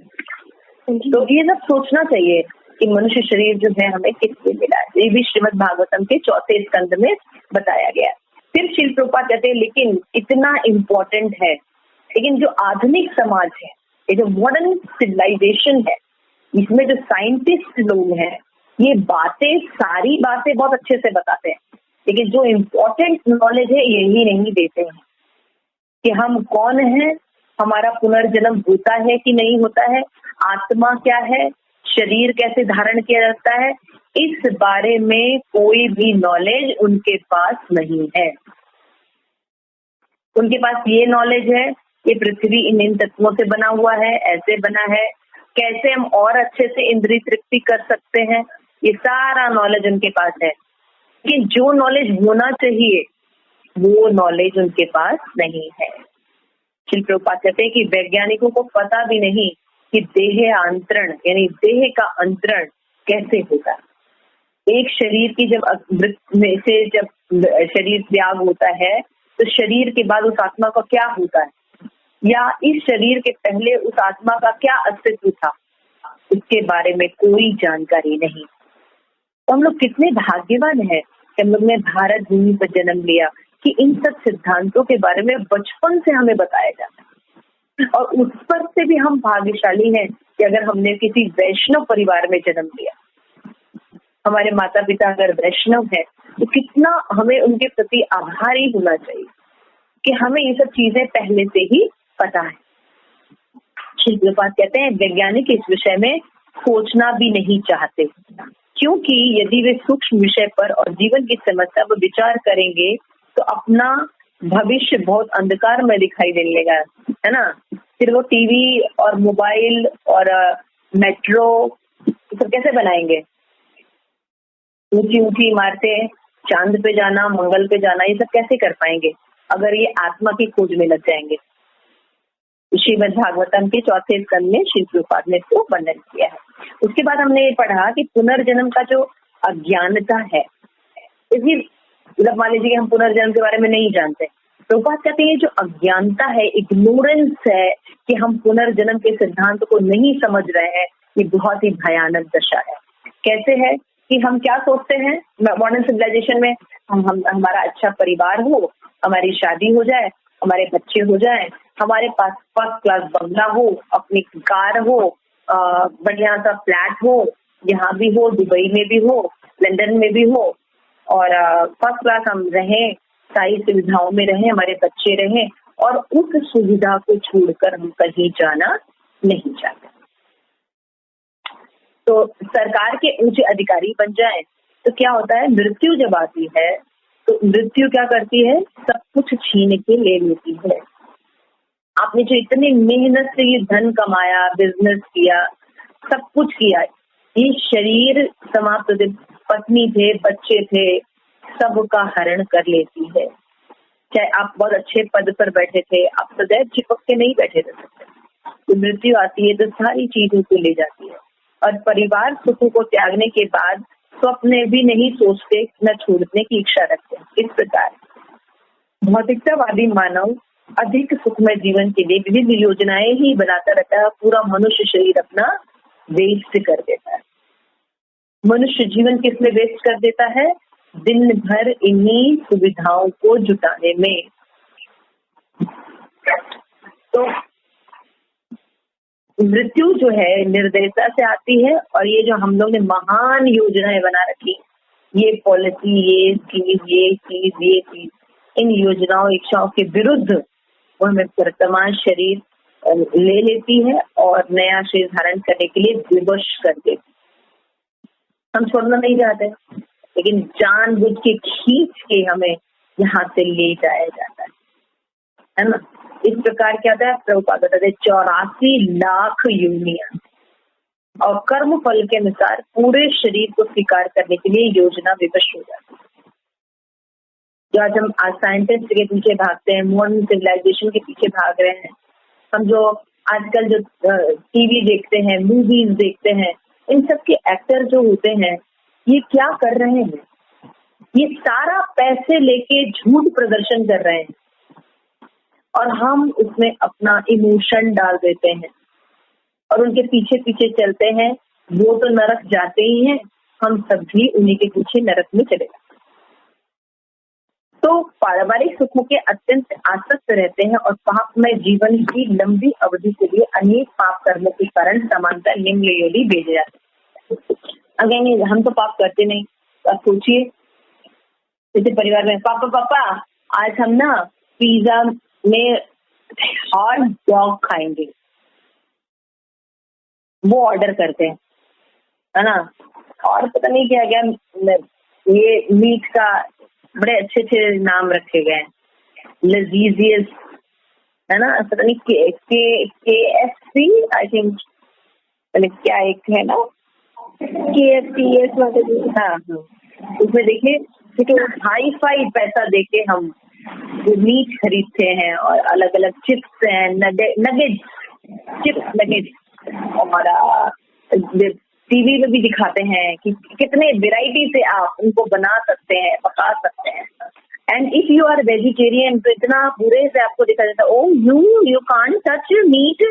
तो ये सब सोचना चाहिए कि मनुष्य शरीर जो है हमें किस लिए मिला है। ये भी श्रीमद् भागवतम के 4 स्कंद में बताया गया। फिर श्रील प्रभुपाद कहते हैं लेकिन इतना इम्पोर्टेंट है, लेकिन जो आधुनिक समाज है, ये जो मॉडर्न सिविलाइजेशन है, इसमें जो साइंटिस्ट लोग हैं, ये बातें, सारी बातें बहुत अच्छे से बताते हैं, लेकिन जो इम्पोर्टेंट नॉलेज है यही नहीं देते हैं कि हम कौन है, हमारा पुनर्जन्म होता है कि नहीं होता है, आत्मा क्या है, शरीर कैसे धारण किया जाता है, इस बारे में कोई भी नॉलेज उनके पास नहीं है। उनके पास ये नॉलेज है कि पृथ्वी इन तत्वों से बना हुआ है, ऐसे बना है, कैसे हम और अच्छे से इंद्रिय तृप्ति कर सकते हैं, ये सारा नॉलेज उनके पास है। लेकिन जो नॉलेज होना चाहिए वो नॉलेज उनके पास नहीं है। श्री प्रभुपाद कहते हैं कि वैज्ञानिकों को पता भी नहीं कि देह अंतरण यानी देह का अंतरण कैसे होगा। एक शरीर की जब में से जब शरीर त्याग होता है तो शरीर के बाद उस आत्मा का क्या होता है, या इस शरीर के पहले उस आत्मा का क्या अस्तित्व था, इसके बारे में कोई जानकारी नहीं। तो हम लोग कितने भाग्यवान हैं कि हम लोग ने भारत भूमि पर जन्म लिया कि इन सब सिद्धांतों के बारे में बचपन से हमें बताया जाता है। और उस पर से भी हम भाग्यशाली हैं कि अगर हमने किसी वैष्णव परिवार में जन्म लिया, हमारे माता पिता अगर वैष्णव है तो कितना हमें उनके प्रति आभारी होना चाहिए कि हमें ये सब चीजें पहले से ही पता है। श्री प्रभुपाद कहते हैं वैज्ञानिक इस विषय में सोचना भी नहीं चाहते, क्योंकि यदि वे सूक्ष्म विषय पर और जीवन की समस्या पर विचार करेंगे तो अपना भविष्य बहुत अंधकार में दिखाई देने लगा, है ना। फिर वो टीवी और मोबाइल और मेट्रो सब कैसे बनाएंगे, ऊंची ऊंची इमारतें, चांद पे जाना, मंगल पे जाना, ये सब कैसे कर पाएंगे अगर ये आत्मा की खोज में लग जाएंगे। श्रीमद् भागवतम के 4 स्कंद में श्री प्रभुपाद ने इसको वर्णन किया है। उसके बाद हमने ये पढ़ा कि पुनर्जन्म का जो अज्ञानता है, इसी मतलब मान लीजिए हम पुनर्जन्म के बारे में नहीं जानते, प्रभुपाद कहते हैं जो अज्ञानता है, इग्नोरेंस है कि हम पुनर्जन्म के सिद्धांत को नहीं समझ रहे हैं, ये बहुत ही भयानक दशा है। कैसे है कि हम क्या सोचते हैं मॉडर्न सिविलाइजेशन में, हम हमारा अच्छा परिवार हो, हमारी शादी हो जाए, हमारे बच्चे हो जाए, हमारे पास फर्स्ट क्लास बंगला हो, अपनी कार हो, बढ़िया सा फ्लैट हो, यहाँ भी हो, दुबई में भी हो, लंदन में भी हो, और फर्स्ट क्लास हम रहें, सारी सुविधाओं में रहें, हमारे बच्चे रहें, और उस सुविधा को छोड़कर हम कहीं जाना नहीं चाहते। तो सरकार के ऊंचे अधिकारी बन जाएं तो क्या होता है, मृत्यु जब आती है तो मृत्यु क्या करती है, सब कुछ छीन के ले लेती है। आपने जो इतनी मेहनत से ये धन कमाया, बिजनेस किया, सब कुछ किया, ये शरीर समाप्त, पत्नी थे, बच्चे थे, सबका हरण कर लेती है। चाहे आप बहुत अच्छे पद पर बैठे थे, आप सदैव चिपक के नहीं बैठे रह सकते, तो मृत्यु आती है तो सारी चीजों को ले जाती है। और परिवार सुखों को त्यागने के बाद स्वप्न भी नहीं सोचते, न छोड़ने की इच्छा रखते। इस प्रकार भौतिकतावादी मानव अधिक सुखमय जीवन के लिए विभिन्न योजनाएं ही बनाता रहता है, पूरा मनुष्य शरीर अपना वेस्ट कर देता है। मनुष्य जीवन किस में वेस्ट कर देता है, दिन भर इन्हीं सुविधाओं को जुटाने में। तो मृत्यु जो है निर्दयता से आती है, और ये जो हम लोग ने महान योजनाएं बना रखी, ये पॉलिसी, ये चीज, इन योजनाओं इच्छाओं के विरुद्ध वो हमें वर्तमान शरीर ले लेती है और नया शरीर धारण करने के लिए विवश कर देती। हम छोड़ना नहीं चाहते, लेकिन जानबूझ के खींच के हमें यहाँ से ले जाया जाता है ना। इस प्रकार क्या होता है, प्रभुपाद बताते हैं 84 लाख योनियां, और कर्म फल के अनुसार पूरे शरीर को स्वीकार करने के लिए योजना विवश हो जाती है। जो आज हम साइंटिस्ट के पीछे भागते हैं, मॉडर्न सिविलाइजेशन के पीछे भाग रहे हैं, हम जो आजकल जो टीवी देखते हैं, मूवीज देखते हैं, इन सब के एक्टर जो होते हैं, ये क्या कर रहे हैं, ये सारा पैसे लेके झूठ प्रदर्शन कर रहे हैं, और हम उसमें अपना इमोशन डाल देते हैं और उनके पीछे पीछे चलते हैं। वो तो नरक जाते ही हैं, हम सब भी उन्हीं के पीछे नरक में चले जाते हैं। तो पारिवारिक सुखों के अत्यंत आसक्त रहते हैं और पापमय जीवन की लंबी अवधि के लिए अनेक पाप कर्मों के कारण समानता निम्न योनि भेजे जाते हैं। अगर हम तो पाप करते नहीं, तो आप सोचिए, जैसे परिवार में पापा आज हम ना पिज्जा में हॉट डॉग खाएंगे, वो ऑर्डर करते हैं, है ना। और पता नहीं क्या क्या ये मीट का बड़े अच्छे अच्छे नाम रखे गए, लजीजियस, है ना, पता नहीं KFC आई थिंक, क्या एक है ना KFC, हाँ, उसमें देखिए तो हाई फाई पैसा देके हम वो मीट खरीदते हैं, और अलग अलग चिप्स हैं, नगेट्स, चिप्स नगेट्स, और टीवी में भी दिखाते हैं कि कितने वेराइटी से आप उनको बना सकते हैं, पका सकते हैं। And if you are vegetarian तो इतना बुरे से आपको दिखा जाता है, oh you can't touch meat,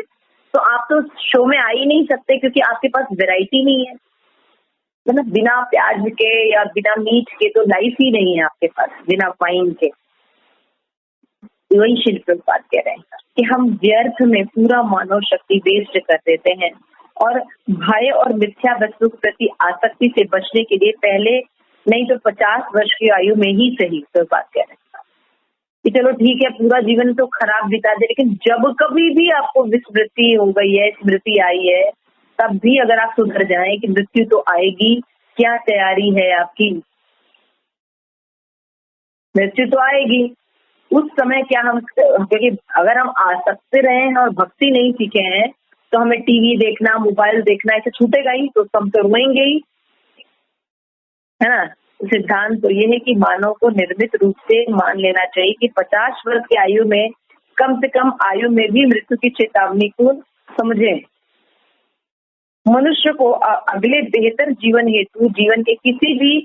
तो आप तो शो में आ ही नहीं सकते क्योंकि आपके पास वैरायटी नहीं है। मतलब बिना प्याज के या बिना मीट के तो लाइफ ही नहीं है आपके पास, बिना वाइन के। वही शिल प्रभुपाद कह रहे हैं कि हम व्यर्थ में पूरा मानव शक्ति वेस्ट कर देते हैं, और भय और मिथ्या वस्तु के प्रति आसक्ति से बचने के लिए पहले नहीं तो 50 वर्ष की आयु में ही सही प्रभुपाद कह रहे हैं कि चलो ठीक है पूरा जीवन तो खराब बिता दे, लेकिन जब कभी भी आपको विस्मृति हो गई है, स्मृति आई है, तब भी अगर आप सुधर जाएं कि मृत्यु तो आएगी, क्या तैयारी है आपकी? मृत्यु तो आएगी, उस समय क्या हम, क्योंकि अगर हम आसक्त रहे हैं और भक्ति नहीं सीखे हैं तो हमें टीवी देखना, मोबाइल देखना ऐसे छूटेगा ही, तो हम तो रोएंगे ही, है ना। सिद्धांत तो ये है कि मानव को निर्मित रूप से मान लेना चाहिए कि 50 वर्ष की आयु में कम से कम आयु में भी मृत्यु की चेतावनी को समझे। मनुष्य को अगले बेहतर जीवन हेतु जीवन के किसी भी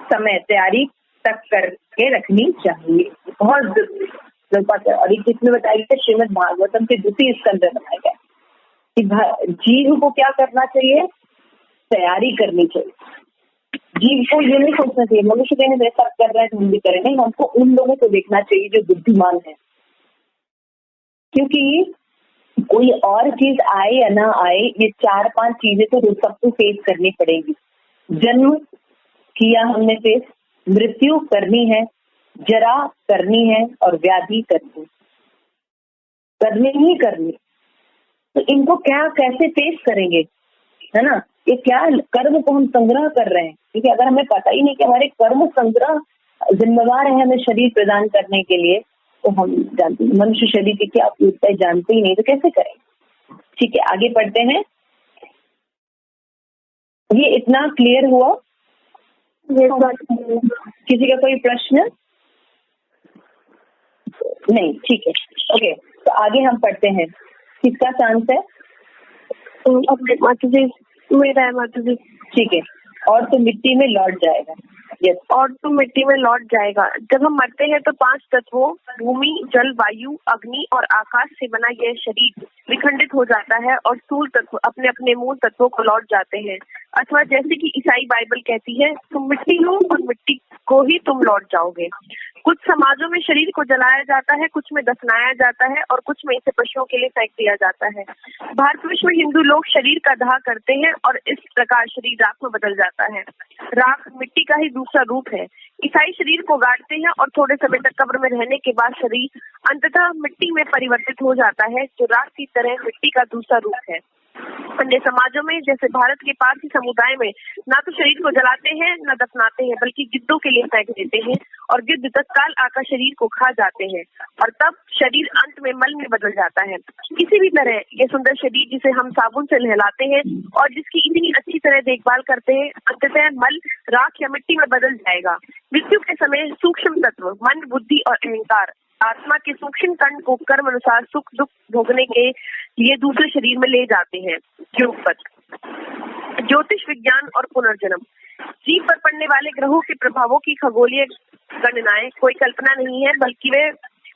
समय तैयारी तक करके रखनी चाहिए। बहुत जरूरी। और इसमें बताया गया श्रीमद् भागवतम के 2 स्कंद में बताया गया कि जीव को क्या करना चाहिए, तैयारी करनी चाहिए। जीव को ये नहीं सोचना चाहिए मनुष्य कहने से सब कर रहा है तो हम भी करें, नहीं, हमको उन लोगों को देखना चाहिए जो बुद्धिमान है, क्योंकि कोई और चीज आए या ना आए, ये 4-5 चीजें तो सबको फेस करनी पड़ेगी। जन्म किया हमने फेस, मृत्यु करनी है, जरा करनी है, और व्याधि करनी ही करनी। तो इनको क्या कैसे फेस करेंगे, है ना। ये क्या कर्म को हम संग्रह कर रहे हैं, क्योंकि अगर हमें पता ही नहीं कि हमारे कर्म संग्रह जिम्मेवार है हमें शरीर प्रदान करने के लिए, तो हम जानते मनुष्य शरीर की क्या उपयोगिता है जानते ही नहीं, तो कैसे करें। ठीक है, आगे पढ़ते हैं। ये इतना क्लियर हुआ? किसी का कोई प्रश्न नहीं? ठीक है, ओके, तो आगे हम पढ़ते हैं। किसका चांस है? माता जी, मेरा है माता जी। ठीक है। और तो मिट्टी में लौट जाएगा। यस, और तो मिट्टी में लौट जाएगा। जब हम मरते हैं तो 5 तत्वों भूमि, जल, वायु, अग्नि और आकाश से बना यह शरीर विखंडित हो जाता है और स्थूल तत्व अपने अपने मूल तत्वों को लौट जाते हैं। अथवा जैसे कि ईसाई बाइबल कहती है, तुम मिट्टी हो और मिट्टी को ही तुम लौट जाओगे। कुछ समाजों में शरीर को जलाया जाता है, कुछ में दफनाया जाता है और कुछ में इसे पशुओं के लिए फेंक दिया जाता है। भारतवर्ष में हिंदू लोग शरीर का दाह करते हैं और इस प्रकार शरीर राख में बदल जाता है। राख मिट्टी का ही दूसरा रूप है। ईसाई शरीर को गाड़ते हैं और थोड़े समय तक कब्र में रहने के बाद शरीर अंततः मिट्टी में परिवर्तित हो जाता है, जो राख की तरह मिट्टी का दूसरा रूप है। अन्य समाजों में जैसे भारत के पारसी समुदाय में ना तो शरीर को जलाते हैं न दफनाते हैं, बल्कि गिद्धों के लिए फेंक देते हैं और गिद्ध तत्काल आकर शरीर को खा जाते हैं और तब शरीर अंत में मल में बदल जाता है। किसी भी तरह ये सुंदर शरीर जिसे हम साबुन से नहलाते हैं और जिसकी इतनी अच्छी तरह देखभाल करते हैं, अंततः मल, राख या मिट्टी में बदल जाएगा। मृत्यु के समय सूक्ष्म तत्व मन, बुद्धि और अहंकार आत्मा के सूक्ष्म कण को कर्म अनुसार सुख दुख भोगने के लिए दूसरे शरीर में ले जाते हैं। ज्योतिष विज्ञान और पुनर्जन्म। जीव पर पड़ने वाले ग्रहों के प्रभावों की खगोलीय गणनाएं कोई कल्पना नहीं है, बल्कि वे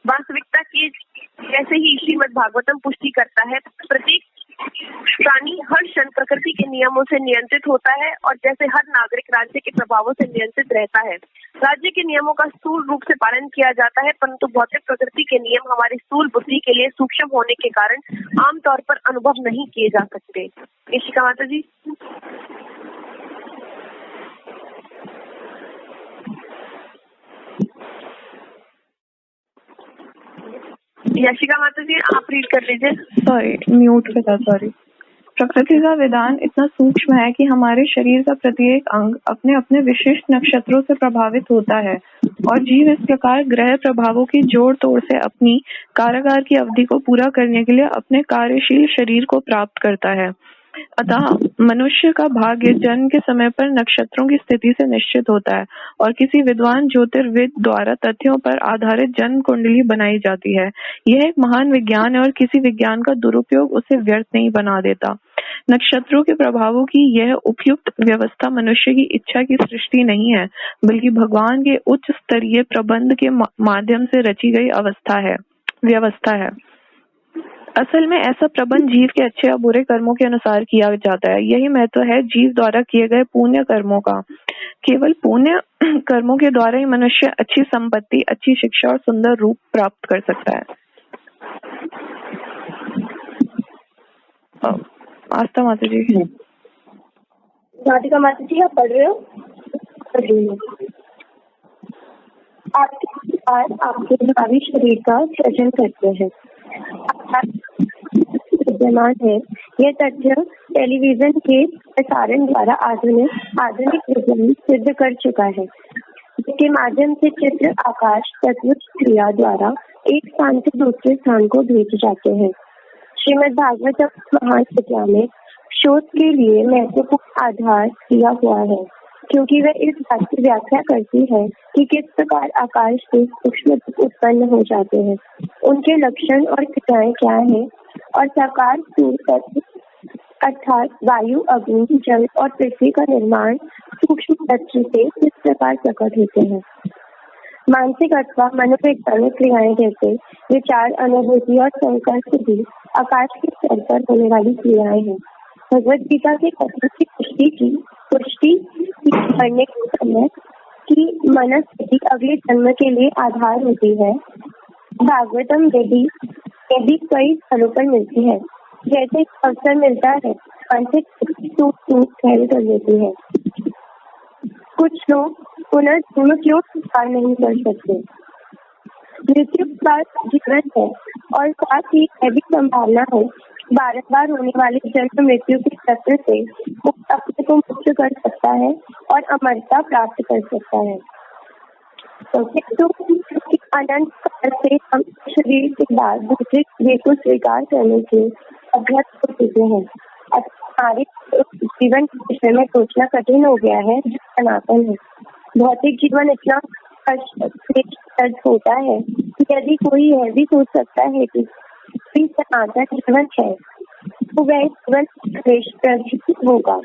वास्तविकता की जैसे ही श्रीमद् भागवतम पुष्टि करता है। प्रत्येक प्राणी हर क्षण प्रकृति के नियमों से नियंत्रित होता है और जैसे हर नागरिक राज्य के प्रभावों से नियंत्रित रहता है। राज्य के नियमों का स्थूल रूप से पालन किया जाता है, परंतु भौतिक प्रकृति के नियम हमारी स्थूल बुद्धि के लिए सूक्ष्म होने के कारण आमतौर पर अनुभव नहीं किए जा सकते। यशिका माता जी। यशिका माता जी, आप रीड कर लीजिए। सॉरी, म्यूट पे था, सॉरी। प्रकृति का विधान इतना सूक्ष्म है कि हमारे शरीर का प्रत्येक अंग अपने अपने विशिष्ट नक्षत्रों से प्रभावित होता है और जीव इस प्रकार ग्रह प्रभावों की जोड़ तोड़ से अपनी कारागार की अवधि को पूरा करने के लिए अपने कार्यशील शरीर को प्राप्त करता है। अतः मनुष्य का भाग्य जन्म के समय पर नक्षत्रों की स्थिति से निश्चित होता है और किसी विद्वान ज्योतिर्विद द्वारा तथ्यों पर आधारित जन्म कुंडली बनाई जाती है। यह एक महान विज्ञान है और किसी विज्ञान का दुरुपयोग उसे व्यर्थ नहीं बना देता। नक्षत्रों के प्रभावों की यह उपयुक्त व्यवस्था मनुष्य की इच्छा की सृष्टि नहीं है, बल्कि भगवान के उच्च स्तरीय प्रबंध के माध्यम से रची गई व्यवस्था है। असल में ऐसा प्रबंध जीव के अच्छे या बुरे कर्मों के अनुसार किया जाता है। यही महत्व है जीव द्वारा किए गए पुण्य कर्मों का। केवल पुण्य कर्मों के द्वारा ही मनुष्य अच्छी संपत्ति, अच्छी शिक्षा और सुंदर रूप प्राप्त कर सकता है। आस्था माता जी। राधिका माता जी, आप पढ़ रहे हो? आपके विचार आपके भावी शरीर का सृजन करते हैं। विद्यमान है यह तथ्य टेलीविजन के प्रसारण द्वारा आधुनिक विज्ञान सिद्ध कर चुका है, जिसके माध्यम से चित्र आकाश तत्व क्रिया द्वारा एक स्थान से दूसरे स्थान को भेजे जाते हैं। श्रीमद् भागवत महान विद्या में शोध के लिए महत्वपूर्ण आधार दिया हुआ है, क्योंकि वह इस बात की व्याख्या करती है कि किस प्रकार आकाश से सूक्ष्म उत्पन्न हो जाते हैं, उनके लक्षण और क्रियाएं क्या हैं, और साकार स्थूल तत्व अर्थात वायु, अग्नि, जल और पृथ्वी का निर्माण सूक्ष्म तत्व से किस प्रकार प्रकट होते हैं। मानसिक अथवा मनोवैज्ञानिक क्रियाएं जैसे विचार, अनुभूति और संकल्प भी आकाश के स्तर पर होने वाली क्रियाएं हैं। भगवद गीता के कथन की पुष्टि करने के समय की मनस्थिति अगले जन्म के लिए आधार होती है। भागवतम में भी कई स्थलों पर मिलती है। जैसे अवसर मिलता है मानसिक टूट कर लेती है। कुछ लोग पुनर्जन्म क्यों स्वीकार नहीं कर सकते? मृत्यु के बाद जीवन है और साथ ही यह भी संभावना है बार बार होने वाले जन्म मृत्यु के चक्र से अपने को मुक्त कर सकता है और अमरता प्राप्त कर सकता है। तो अनंत काल से हम शरीर के बाद दूसरे शरीर को स्वीकार करने के अभ्यस्त हो चुके हैं। हमारे जीवन के विषय में सोचना कठिन हो गया है जो सनातन है। भौतिक जीवन इतना कष्ट होता है कि यदि कोई यह भी सोच सकता है कि सनातन जीवन है तो वह जीवन श्रेष्ठ होगा।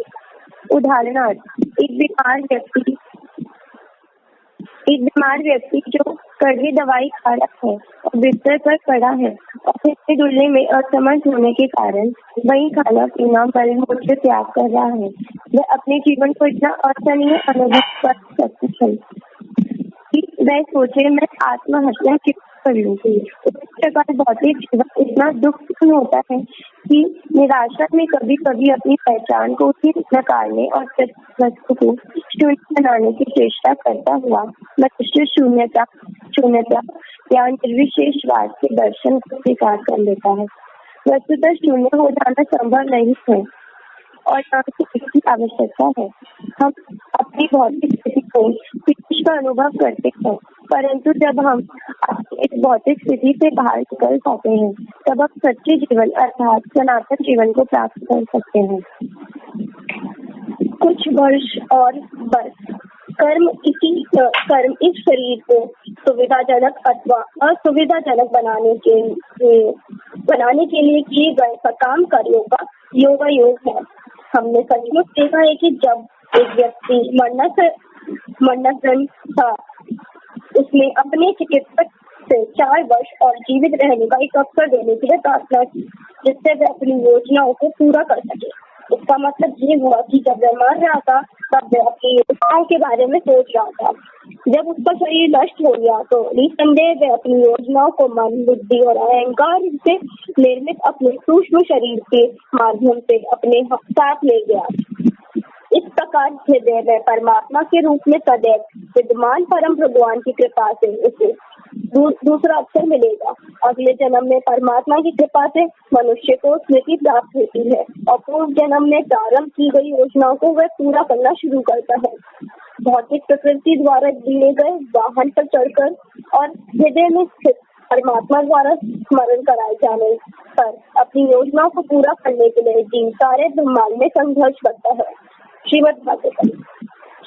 उदाहरणार्थ एक बीमार व्यक्ति जो कड़वी दवाई खा रहा है और बिस्तर पर पड़ा है और फिर डुलने में असमर्थ होने के कारण वही खाना पीना मलमूत्र त्याग कर रहा है, वह अपने जीवन को इतना असहनीय अनुभव कर सकती है कि वह सोचे मैं आत्महत्या क्यों कर लूंगी। इस प्रकार भौतिक जीवन इतना दुखपूर्ण होता है कि निराशा में कभी कभी अपनी पहचान को ही नकारने और वस्तु को शून्य बनाने की चेष्टा करता हुआ मनुष्य शून्यता या निर्विशेषवाद के दर्शन को स्वीकार कर लेता है। वस्तुतः शून्य हो जाना संभव नहीं है और इसकी आवश्यकता है। हम अपनी भौतिक स्थिति को पीछे का अनुभव करते हैं, परंतु जब हम इस भौतिक स्थिति से बाहर निकल पाते हैं तब हम सच्चे जीवन अर्थात सनातन जीवन को प्राप्त कर सकते हैं। कुछ वर्ष और बस कर्म इस शरीर को सुविधाजनक अथवा असुविधाजनक बनाने के लिए किए गए काम कार्यों का योग है। हमने सचमुच देखा है कि जब एक व्यक्ति मरणासन था, उसने अपने चिकित्सक से 4 वर्ष और जीवित रहने का एक अवसर देने के लिए प्रार्थना की, जिससे वह अपनी योजनाओं को पूरा कर सके। इसका मतलब ये हुआ कि जब वह मर रहा था तब वह अपनी योजनाओं के बारे में सोच रहा था। जब उसका शरीर नष्ट हो गया तो निसंदेह वह अपनी योजनाओं को मन, बुद्धि और अहंकार से निर्मित अपने सूक्ष्म शरीर के माध्यम से अपने साथ ले गया। इस प्रकार हृदय में परमात्मा के रूप में सदैव विद्यमान परम भगवान की कृपा से उसे दूसरा अवसर मिलेगा। अगले जन्म में परमात्मा की कृपा से मनुष्य को स्मृति प्राप्त होती है और पूर्व जन्म में प्रारंभ की गई योजनाओं को वह पूरा करना शुरू करता है। भौतिक प्रकृति द्वारा दिए गए वाहन पर चढ़कर और हृदय में स्थित परमात्मा द्वारा स्मरण कराए जाने पर अपनी योजनाओं को पूरा करने के लिए जीव सारे ब्रह्मांड में संघर्ष करता है। श्रीमद् भागवतम।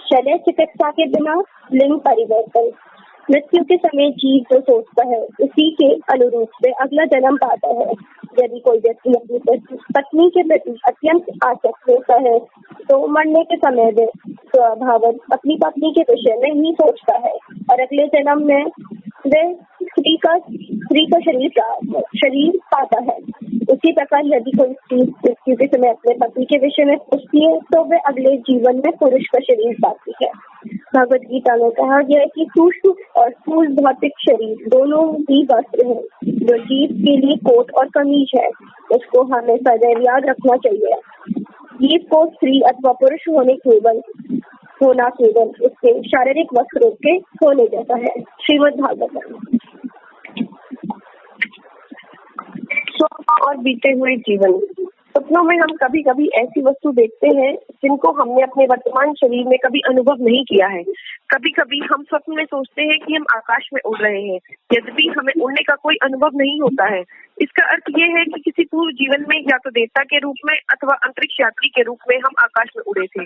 शल्य चिकित्सा के बिना लिंग परिवर्तन। मृत्यु के समय जीव जो सोचता है उसी के अनुरूप से अगला जन्म पाता है। यदि कोई व्यक्ति अपनी पत्नी के प्रति अत्यंत आसक्त होता है तो मरने के समय वे स्वभावतः अपनी पत्नी के विषय में ही सोचता है और अगले जन्म में वे स्त्री का शरीर पाता है। उसी प्रकार यदि कोई स्त्री मृत्यु के समय अपने पति के विषय में सोचती है तो वे अगले जीवन में पुरुष का शरीर पाती है। भगवत गीता में कहा गया है कि सूक्ष्म और स्थूल भौतिक शरीर दोनों ही वस्त्र है। जो जीव के लिए कोट और कमीज है उसको हमें सदैव याद रखना चाहिए। जीव को स्त्री अथवा पुरुष होना केवल उसके शारीरिक वस्त्रों के होने जैसा है। श्रीमद् भागवतम। और बीते हुए जीवन। सपनों में हम कभी कभी ऐसी वस्तु देखते हैं जिनको हमने अपने वर्तमान शरीर में कभी अनुभव नहीं किया है। कभी कभी हम स्वप्न में सोचते हैं कि हम आकाश में उड़ रहे हैं, यद्यपि हमें उड़ने का कोई अनुभव नहीं होता है। इसका अर्थ ये है कि किसी पूर्व जीवन में या तो देवता के रूप में अथवा अंतरिक्ष यात्री के रूप में हम आकाश में उड़े थे।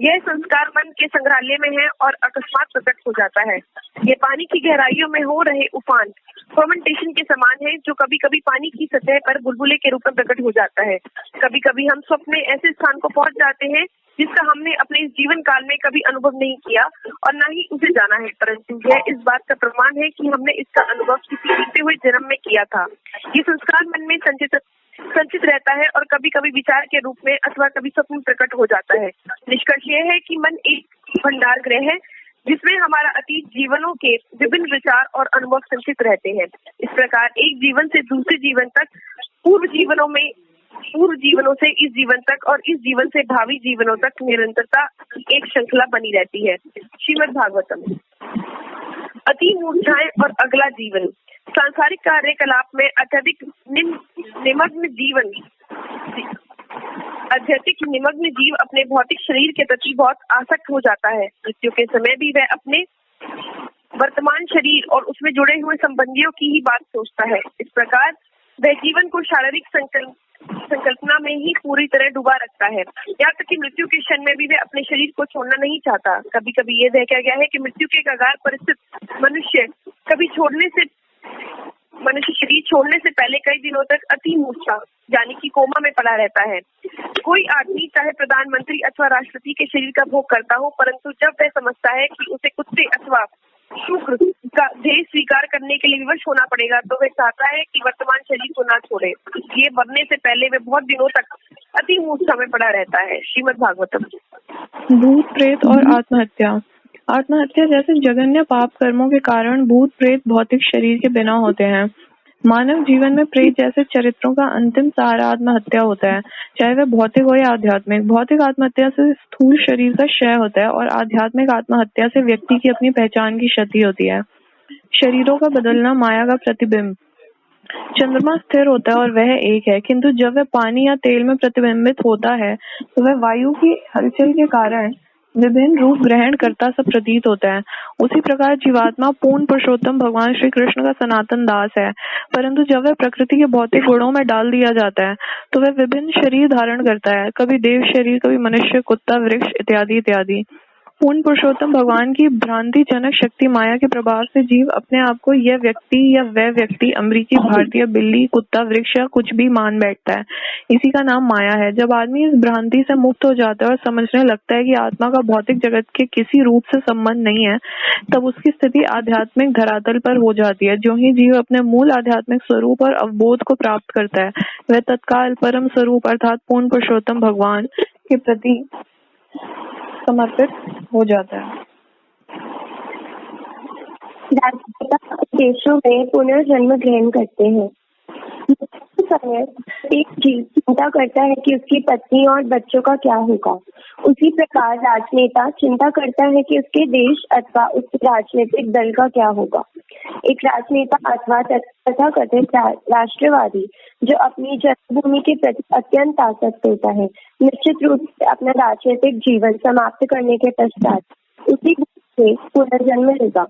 यह संस्कार मन के संग्रहालय में है और अकस्मात प्रकट हो जाता है। ये पानी की गहराइयों में हो रहे उफान फर्मेंटेशन के समान है, जो कभी कभी पानी की सतह पर बुलबुले के रूप में प्रकट हो जाता है। कभी कभी हम स्वप्न में ऐसे स्थान को पहुंच जाते हैं जिसका हमने अपने इस जीवन काल में कभी अनुभव नहीं किया और न ही उसे जाना है, परंतु यह इस बात का प्रमाण है कि हमने इसका अनुभव किसी बीते हुए जन्म में किया था। ये संस्कार मन में संचित रहता है और कभी कभी विचार के रूप में अथवा कभी स्वप्न प्रकट हो जाता है। निष्कर्ष यह है कि मन एक भंडार गृह है जिसमें हमारा अतीत जीवनों के विभिन्न विचार और अनुभव संचित रहते हैं। इस प्रकार एक जीवन से दूसरे जीवन तक, पूर्व जीवनों से इस जीवन तक और इस जीवन से भावी जीवनों तक निरंतरता एक श्रृंखला बनी रहती है। श्रीमद् भागवतम। अति मूर्छाएं और अगला जीवन। सांसारिक कार्यकलाप में अत्यधिक निमग्न जीव अपने भौतिक शरीर के प्रति बहुत आसक्त हो जाता है। मृत्यु के समय भी वह अपने वर्तमान शरीर और उसमें जुड़े हुए संबंधियों की ही बात सोचता है। इस प्रकार वह जीवन को शारीरिक संकल्पना में ही पूरी तरह डुबा रखता है। यहाँ तक कि मृत्यु के क्षण में भी वह अपने शरीर को छोड़ना नहीं चाहता। कभी कभी ये देखा गया है कि मृत्यु के कगार पर स्थित मनुष्य शरीर छोड़ने से पहले कई दिनों तक अति मूर्छा यानी कि कोमा में पड़ा रहता है। कोई आदमी चाहे प्रधानमंत्री अथवा राष्ट्रपति के शरीर का भोग करता हो, परंतु जब वह समझता है कि उसे कुत्ते अथवा शुक्र का देह स्वीकार करने के लिए विवश होना पड़ेगा, तो वह चाहता है कि वर्तमान शरीर को ना छोड़े। ये मरने से पहले वह बहुत दिनों तक अति मूर्छा में पड़ा रहता है। श्रीमद् भागवतम। भूत प्रेत और आत्महत्या। आत्महत्या जैसे जघन्य पाप कर्मों के कारण भूत प्रेत भौतिक शरीर के बिना होते हैं। मानव जीवन में प्रेत जैसे चरित्रों का अंतिम सहारा आत्महत्या होता है, चाहे वह भौतिक हो या आध्यात्मिक। भौतिक आत्महत्या से स्थूल शरीर का क्षय होता है और आध्यात्मिक आत्महत्या से व्यक्ति की अपनी पहचान की क्षति होती है। शरीरों का बदलना माया का प्रतिबिंब। चंद्रमा स्थिर होता है और वह एक है, किंतु जब वह पानी या तेल में प्रतिबिंबित होता है तो वह वायु की हलचल के कारण विभिन्न रूप ग्रहण करता सब प्रतीत होता है। उसी प्रकार जीवात्मा पूर्ण पुरुषोत्तम भगवान श्री कृष्ण का सनातन दास है, परंतु जब वह प्रकृति के भौतिक गुणों में डाल दिया जाता है तो वह विभिन्न शरीर धारण करता है, कभी देव शरीर, कभी मनुष्य, कुत्ता, वृक्ष इत्यादि इत्यादि। पूर्ण पुरुषोत्तम भगवान की भ्रांति जनक शक्ति माया के प्रभाव से जीव अपने आप को यह व्यक्ति या वह व्यक्ति, अमरीकी, भारतीय, बिल्ली, कुत्ता, वृक्ष या कुछ भी मान बैठता है। इसी का नाम माया है। जब आदमी इस भ्रांति से मुक्त हो जाता है और समझने लगता है कि आत्मा का भौतिक जगत के किसी रूप से संबंध नहीं है, तब उसकी स्थिति आध्यात्मिक धरातल पर हो जाती है। जो ही जीव अपने मूल आध्यात्मिक स्वरूप और अवबोध को प्राप्त करता है, वह तत्काल परम स्वरूप अर्थात पूर्ण पुरुषोत्तम भगवान के प्रति समर्पित हो जाता है। देशों में पुनर्जन्म ग्रहण करते हैं। समय एक जीव चिंता करता है कि उसकी पत्नी और बच्चों का क्या होगा। उसी प्रकार राजनेता चिंता करता है कि उसके देश अथवा उस राजनीतिक दल का क्या होगा। एक राजनेता अथवा तथाकथित राष्ट्रवादी जो अपनी जन्मभूमि के प्रति अत्यंत आसक्त होता है, निश्चित रूप से अपना राजनीतिक जीवन समाप्त करने के पश्चात उसी से पुनर्जन्म लेगा।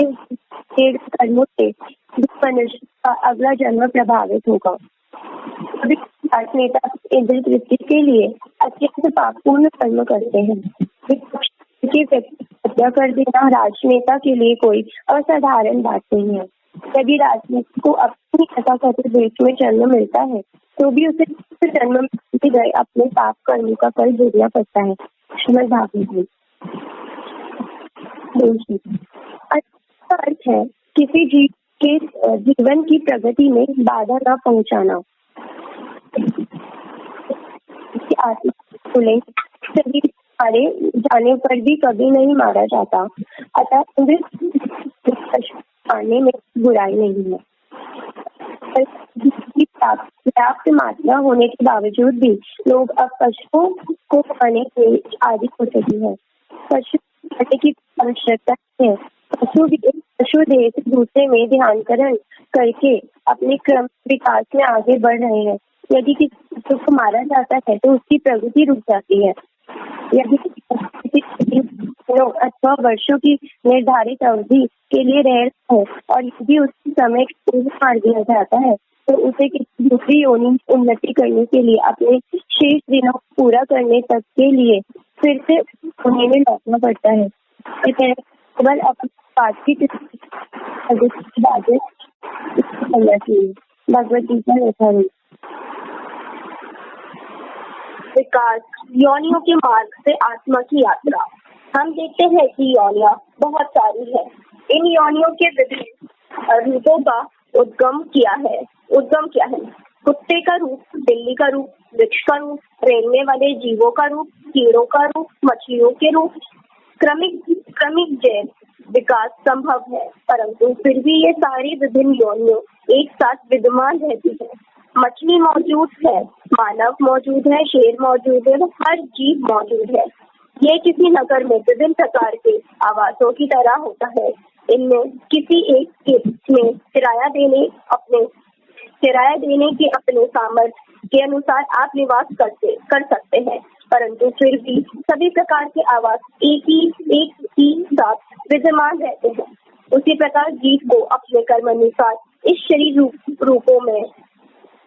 इन कर्मों से मनुष्य का अगला जन्म प्रभावित होगा। राजनेता इंद्र दृष्टि के लिए अत्यंत पापपूर्ण कर्म करते हैं। व्यक्ति हत्या कर देना राजनेता के लिए कोई असाधारण बात नहीं है। यदि राजनीति को अपनी तथाकथित देश में जन्म मिलता है तो भी उसे जन्म में गए अपने पाप कर्मों का फल भोगना पड़ता है। श्रीमद् भागवत का अर्थ है किसी जीव के जीवन की प्रगति में बाधा न पहुंचाना। आत्मा शरीर मारे जाने पर भी कभी नहीं मारा जाता, अतः मारने में बुराई नहीं है। पर्याप्त मात्रा होने के बावजूद भी लोग अब पशुओं को खाने के आदि हो चुके हैं। पशु खाने की आवश्यकता है। पशु देह से दूसरे में ध्यानकरण करके अपने क्रम विकास में आगे बढ़ रहे हैं। यदि किसी पशु को मारा जाता है तो उसकी प्रगति रुक जाती है। यदि अथवा वर्षों की निर्धारित अवधि के लिए रह रहा है और यदि उसके समय मार दिया जाता है तो उसे किसी दूसरी योनि उन्नति करने के लिए अपने शेष दिनों को पूरा करने तक के लिए फिर से उन्हें में लौटना पड़ता है। केवल अपनी बात की करना चाहिए। भगवद गीता लिखा है। विकास, योनियों के मार्ग से आत्मा की यात्रा। हम देखते हैं कि योनियां बहुत सारी है। इन योनियों के विभिन्न रूपों का उद्गम क्या है? कुत्ते का रूप, बिल्ली का रूप, वृक्ष का रूप, रेंगने वाले जीवों का रूप, कीड़ों का रूप, मछलियों के रूप। क्रमिक जैव विकास संभव है, परंतु फिर भी ये सारी विभिन्न योनियों एक साथ विद्यमान रहती है। मछली मौजूद है, मानव मौजूद है, शेर मौजूद है, हर जीव मौजूद है। ये किसी नगर में विभिन्न प्रकार के आवासों की तरह होता है। इनमें किसी एक में किराया देने के अपने सामर्थ्य के अनुसार आप निवास कर सकते हैं, परंतु फिर भी सभी प्रकार के आवास एक ही साथ विद्यमान रहते हैं। उसी प्रकार जीव को अपने कर्मानुसार इस शरीर रूपों में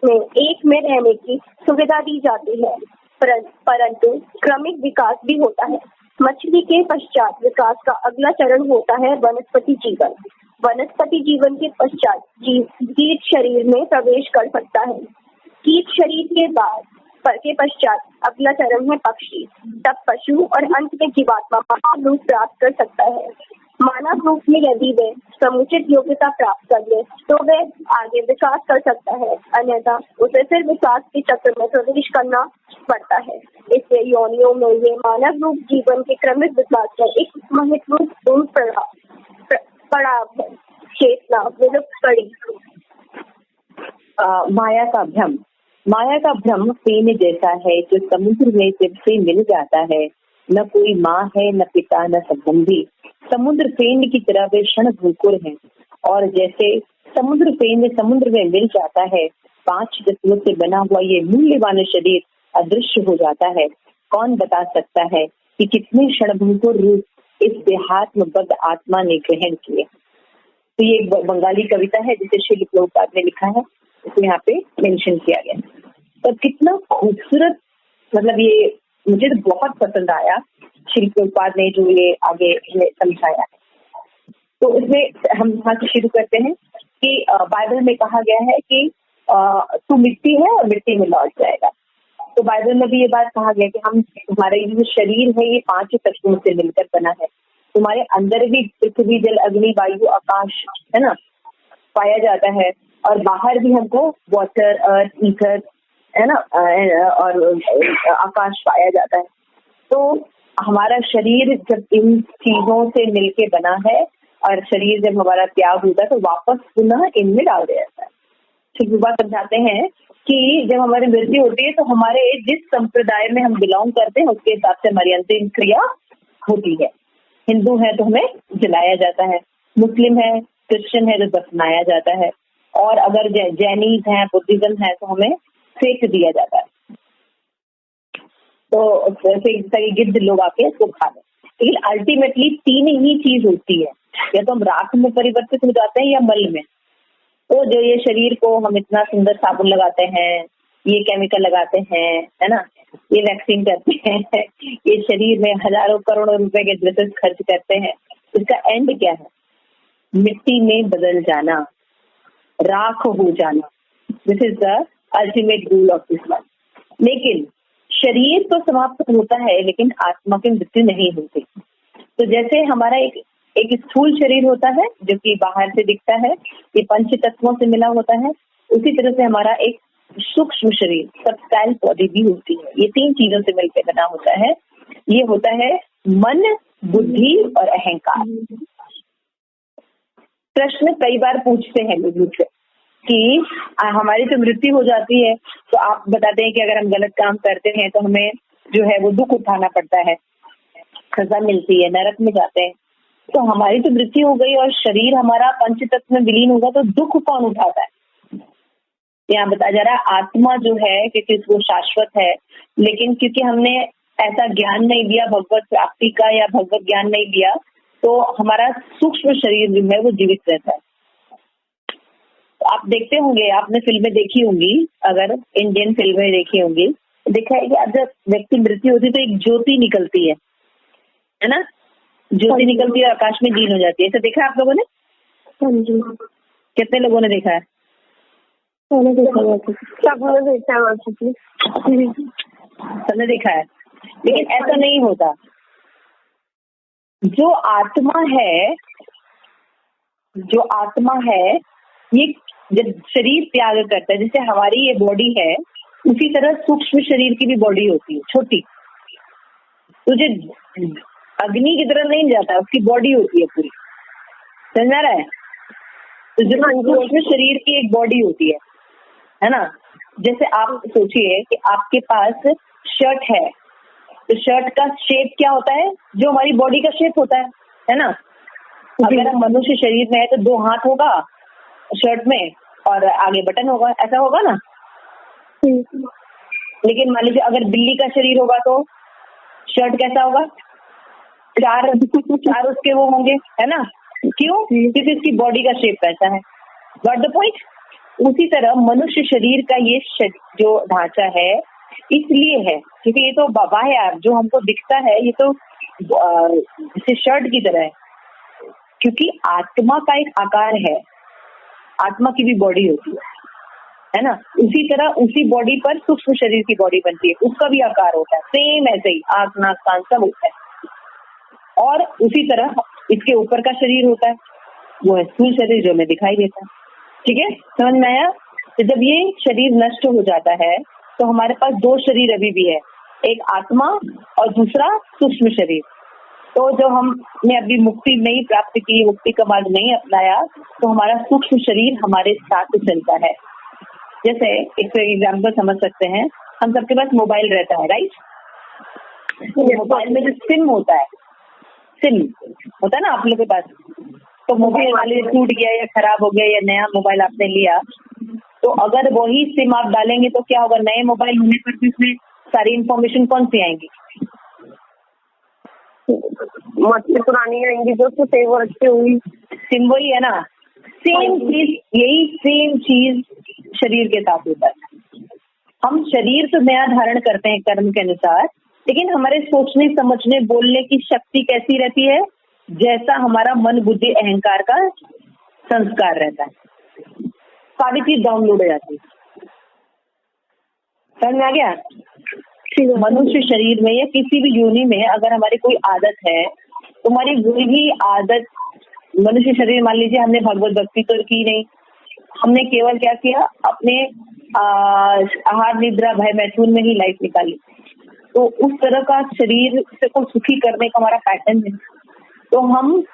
एक में रहने की सुविधा दी जाती है, परंतु क्रमिक विकास भी होता है। मछली के पश्चात विकास का अगला चरण होता है वनस्पति जीवन। वनस्पति जीवन के पश्चात जीव कीट शरीर में प्रवेश कर सकता है। कीट शरीर के पश्चात अगला चरण है पक्षी, तब पशु और अंत में जीवात्मा मानव रूप प्राप्त कर सकता है। मानव रूप में यदि वे समुचित योग्यता प्राप्त कर ले तो वे आगे विकास कर सकता है, अन्यथा उसे फिर विकास के चक्र में प्रवेश करना पड़ता है। इसलिए योनियों में ये मानव रूप जीवन के क्रमिक विकास का एक महत्वपूर्ण पड़ाव है। चेतना विलुप्त कड़ी। माया का भ्रम पेन जैसा है जो समुद्र में जब से मिल जाता है। न कोई माँ है, न पिता, न संबंधी। समुद्र फेन की तरह वे क्षण भंगुर हैं, और जैसे समुद्र में मिल जाता है, 5 तत्वों से बना हुआ ये मूल्यवान शरीर अदृश्य हो जाता है। कौन बता सकता है कि कितने क्षण भंगुर रूप इस देहात्मबद्ध आत्मा ने ग्रहण किए। तो ये एक बंगाली कविता है जिसे श्री प्रभुपाद ने लिखा है, इसको यहाँ पे मेंशन किया गया। तो कितना खूबसूरत, मतलब ये मुझे तो बहुत पसंद आया श्री प्रभुपाद ने जो ये आगे समझाया है। तो इसमें हम यहाँ से शुरू करते हैं कि बाइबल में कहा गया है कि तू मिट्टी है और मिट्टी में लौट जाएगा। तो बाइबल में भी ये बात कहा गया कि हमारा ये जो शरीर है ये 5 तत्वों से मिलकर बना है। तुम्हारे अंदर भी पृथ्वी, जल, अग्नि, वायु, आकाश है ना पाया जाता है, और बाहर भी हमको वाटर, अर्थ, ईथर है ना और आकाश पाया जाता है। तो हमारा शरीर जब इन चीजों से मिलके बना है, और शरीर जब हमारा त्याग होता है तो वापस पुनः इनमें डाल दिया जाता है। ठीक बात समझाते हैं कि जब हमारी मृत्यु होती है तो हमारे जिस संप्रदाय में हम बिलोंग करते हैं उसके हिसाब से हमारी अंतिम क्रिया होती है। हिंदू है तो हमें जलाया जाता है, मुस्लिम है, क्रिश्चियन है तो दफनाया जाता है, और अगर जैनीज है, बुद्धिज्म है तो हमें फेंक दिया जाता है। तो कई गिद्ध लोग आके इसको खा लें। लेकिन अल्टीमेटली 3 ही चीज होती है, या तो हम राख में परिवर्तित हो जाते हैं या मल में। तो जो ये शरीर को हम इतना सुंदर साबुन लगाते हैं, ये केमिकल लगाते हैं, है ना, ये वैक्सीन करते हैं, ये शरीर में हजारों करोड़ों रुपए के ड्रेसेस खर्च करते हैं, इसका एंड क्या है? मिट्टी में बदल जाना। राख हो जाना। This is the ultimate goal of this life. लेकिन शरीर तो समाप्त होता है, लेकिन आत्मा की मृत्यु नहीं होती। तो जैसे हमारा एक स्थूल शरीर होता है जो कि बाहर से दिखता है, ये पंच तत्वों से मिला होता है, उसी तरह से हमारा एक सूक्ष्म शरीर सबटाइल बॉडी भी होती है। ये 3 चीजों से मिलकर बना होता है। ये होता है मन, बुद्धि और अहंकार। प्रश्न कई बार पूछते हैं लोग मुझसे कि हमारी तो मृत्यु हो जाती है, तो आप बताते हैं कि अगर हम गलत काम करते हैं तो हमें जो है वो दुख उठाना पड़ता है, सजा मिलती है, नरक में जाते हैं। तो हमारी तो मृत्यु हो गई और शरीर हमारा पंच तत्व में विलीन होगा, तो दुख कौन उठाता है? यहाँ बताया जा रहा है आत्मा जो है क्योंकि वो शाश्वत है, लेकिन क्योंकि हमने ऐसा ज्ञान नहीं दिया भगवत प्राप्ति का या भगवत ज्ञान नहीं दिया, तो हमारा सूक्ष्म शरीर जो है वो जीवित रहता है। तो आप देखते होंगे, आपने फिल्में देखी होंगी, अगर इंडियन फिल्में देखी होंगी, देखा है कि जब व्यक्ति मृत्यु होती है तो एक ज्योति निकलती है ना? ज्योति निकलती है, आकाश में लीन हो जाती है। ऐसा देखा है आप लोगों ने? हाँ जी। कितने लोगों ने देखा है? सबने देखा है। लेकिन ऐसा नहीं होता। जो आत्मा है ये जब शरीर त्याग करता है, जैसे हमारी ये बॉडी है, उसी तरह सूक्ष्म शरीर की भी बॉडी होती है छोटी। तो जो अग्नि की तरह नहीं जाता, उसकी बॉडी होती है पूरी, समझ आ रहा है? तो जो सूक्ष्म शरीर की एक बॉडी होती है ना? जैसे आप सोचिए कि आपके पास शर्ट है, तो शर्ट का शेप क्या होता है? जो हमारी बॉडी का शेप होता है ना? अगर हम मनुष्य शरीर में है तो 2 हाथ होगा शर्ट में और आगे बटन होगा, ऐसा होगा ना? लेकिन मान लीजिए अगर बिल्ली का शरीर होगा तो शर्ट कैसा होगा? 4 उसके वो होंगे, है ना? क्यों? क्योंकि इसकी बॉडी का शेप ऐसा है। Got the point? उसी तरह मनुष्य शरीर का ये जो ढांचा है इसलिए है क्योंकि ये तो बाह्य जो हमको दिखता है, ये तो जैसे शर्ट की तरह है, क्योंकि आत्मा का एक आकार है, आत्मा की भी बॉडी होती है ना? उसी तरह उसी बॉडी पर सूक्ष्म शरीर की बॉडी बनती है, उसका भी आकार होता है, सेम ऐसे ही आंख, नाक, कान सब होता है। और उसी तरह इसके ऊपर का शरीर होता है, वो है स्थूल शरीर जो हमें दिखाई देता है। ठीक है, समझ में आया? तो जब ये शरीर नष्ट हो जाता है तो हमारे पास 2 शरीर अभी भी है, एक आत्मा और दूसरा सूक्ष्म शरीर। तो जो हमने अभी मुक्ति नहीं प्राप्त की, मुक्ति का मार्ग नहीं अपनाया, तो हमारा सूक्ष्म शरीर हमारे साथ चलता है। जैसे एक एग्जाम्पल समझ सकते हैं, हम सबके पास मोबाइल रहता है, राइट? मोबाइल में जो सिम होता है, सिम होता है ना आप लोग के पास, तो मोबाइल वाले टूट गया या खराब हो गया या नया मोबाइल आपने लिया, तो अगर वही सिम आप डालेंगे तो क्या होगा? नए मोबाइल होने पर भी इसमें सारी इंफॉर्मेशन कौन सी आएंगी? मुझसे पुरानी आएंगी जो सेव रखी हुई सिम, वही है ना? सेम चीज, यही सेम चीज शरीर के साथ होता है। हम शरीर तो नया धारण करते हैं कर्म के अनुसार, लेकिन हमारे सोचने, समझने, बोलने की शक्ति कैसी रहती है? जैसा हमारा मन, बुद्धि, अहंकार का संस्कार रहता है, सारी चीज डाउनलोड हो जाती है। समझ में आ गया? मनुष्य शरीर में या किसी भी योनि में अगर हमारी कोई आदत है, तो हमारी वही आदत मनुष्य शरीर, मान लीजिए हमने भगवत भक्ति तो की नहीं, हमने केवल क्या किया? अपने आहार, निद्रा, भय, मैथुन में ही लाइफ निकाली, तो उस तरह का शरीर से को सुखी करने का हमारा पैटर्न है। तो हम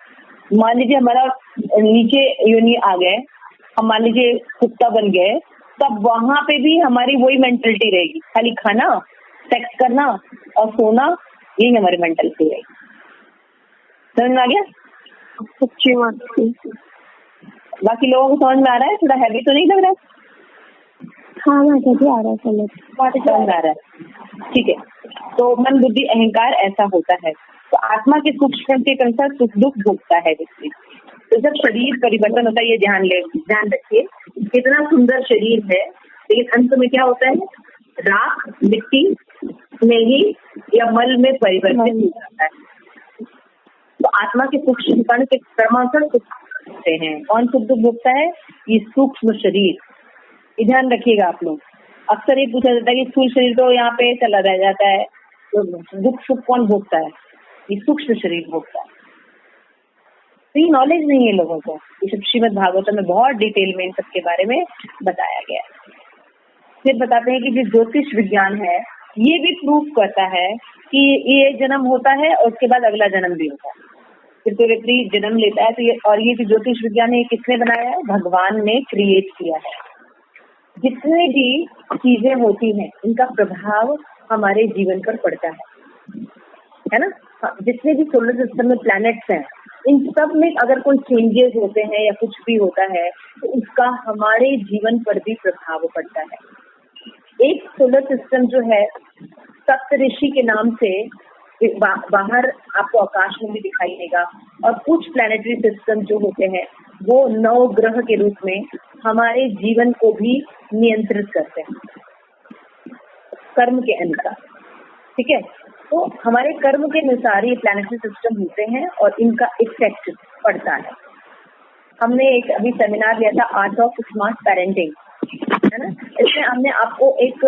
मान लीजिए हमारा नीचे योनि आ गए, हम मान लीजिए कुत्ता बन गए, तब वहां पे भी हमारी वही मेंटलिटी रहेगी, खाली खाना, सेक्स करना और सोना, यही हमारी मेंटलिटी रहेगी। समझ में आ गया? अच्छी बात। बाकी लोगों को समझ में आ रहा है? थोड़ा हैवी तो नहीं लग रहा है? हाँ माता जी, आ रहा है समझ में आ रहा है। ठीक है, तो मन, बुद्धि, अहंकार ऐसा होता है। तो आत्मा के सूक्ष्म के अनुसार सुख दुख भोगता है व्यक्ति। तो जब शरीर परिवर्तन होता है, ये ध्यान रखिए, कितना सुंदर शरीर है, लेकिन अंत में क्या होता है? राख, मिट्टी में ही या मल में परिवर्तित हो जाता है। तो आत्मा के सूक्ष्म कण के क्रमांकन भोगते हैं। कौन सुख दुख भोगता है? ये सूक्ष्म शरीर। ये ध्यान रखिएगा आप लोग। अक्सर ये पूछा जाता है कि स्थूल शरीर तो यहाँ पे चला रह जाता है, तो दुख सुख कौन भोगता है? ये सूक्ष्म शरीर भोगता है। तो ये नॉलेज नहीं है लोगों को। ये सब श्रीमद् भागवतम में बहुत डिटेल में इन सब के बारे में बताया गया है। फिर बताते हैं कि जो ज्योतिष विज्ञान है ये भी प्रूफ करता है कि ये जन्म होता है और उसके बाद अगला जन्म भी होता है, फिर कोई व्यक्ति जन्म लेता है। तो ये और ये जो ज्योतिष विज्ञान है किसने बनाया है? भगवान ने क्रिएट किया है। जितने भी चीजें होती हैं इनका प्रभाव हमारे जीवन पर पड़ता है ना। जितने भी सोलर सिस्टम में प्लैनेट्स हैं इन सब में अगर कोई चेंजेस होते हैं या कुछ भी होता है तो उसका हमारे जीवन पर भी प्रभाव पड़ता है। एक सोलर सिस्टम जो है सप्तऋषि के नाम से बाहर आपको आकाश में भी दिखाई देगा, और कुछ प्लैनेटरी सिस्टम जो होते हैं वो 9 ग्रह के रूप में हमारे जीवन को भी नियंत्रित करते हैं कर्म के अनुसार। ठीक है, तो हमारे कर्म के अनुसार ये प्लैनेटरी सिस्टम होते हैं और इनका इफेक्ट पड़ता है। हमने एक अभी सेमिनार लिया था आर्ट ऑफ स्मार्ट पेरेंटिंग, है ना। इसमें हमने आपको एक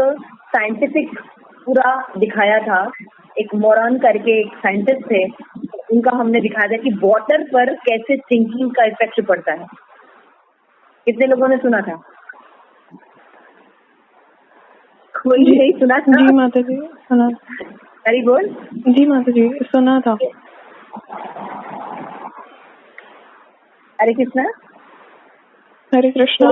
साइंटिफिक पूरा दिखाया था। एक मोरन करके एक साइंटिस्ट थे, उनका हमने दिखाया था कि वाटर पर कैसे थिंकिंग का इफेक्ट पड़ता है। कितने लोगों ने सुना था? कोई नहीं सुना था? जी माता जी सुना। हरी बोल। जी माता जी सुना था। हरे कृष्णा। हरे कृष्णा।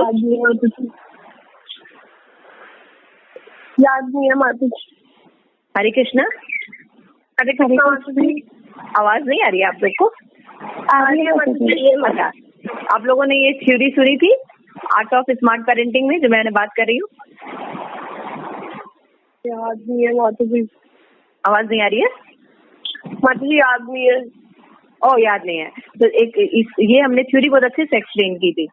याद नहीं है माता जी। हरे कृष्णा। हरे कृष्णा। आवाज नहीं आ रही है आप लोग को? आ रही है माता जी। अच्छा, आप लोगों ने ये थ्योरी सुनी थी आर्ट ऑफ स्मार्ट पेरेंटिंग में जो मैंने बात कर रही हूँ? याद नहीं है माता जी। आवाज नहीं आ रही है माता जी? याद नहीं है। ओ याद नहीं है तो ये हमने थ्योरी बहुत अच्छे से एक्सप्लेन की थी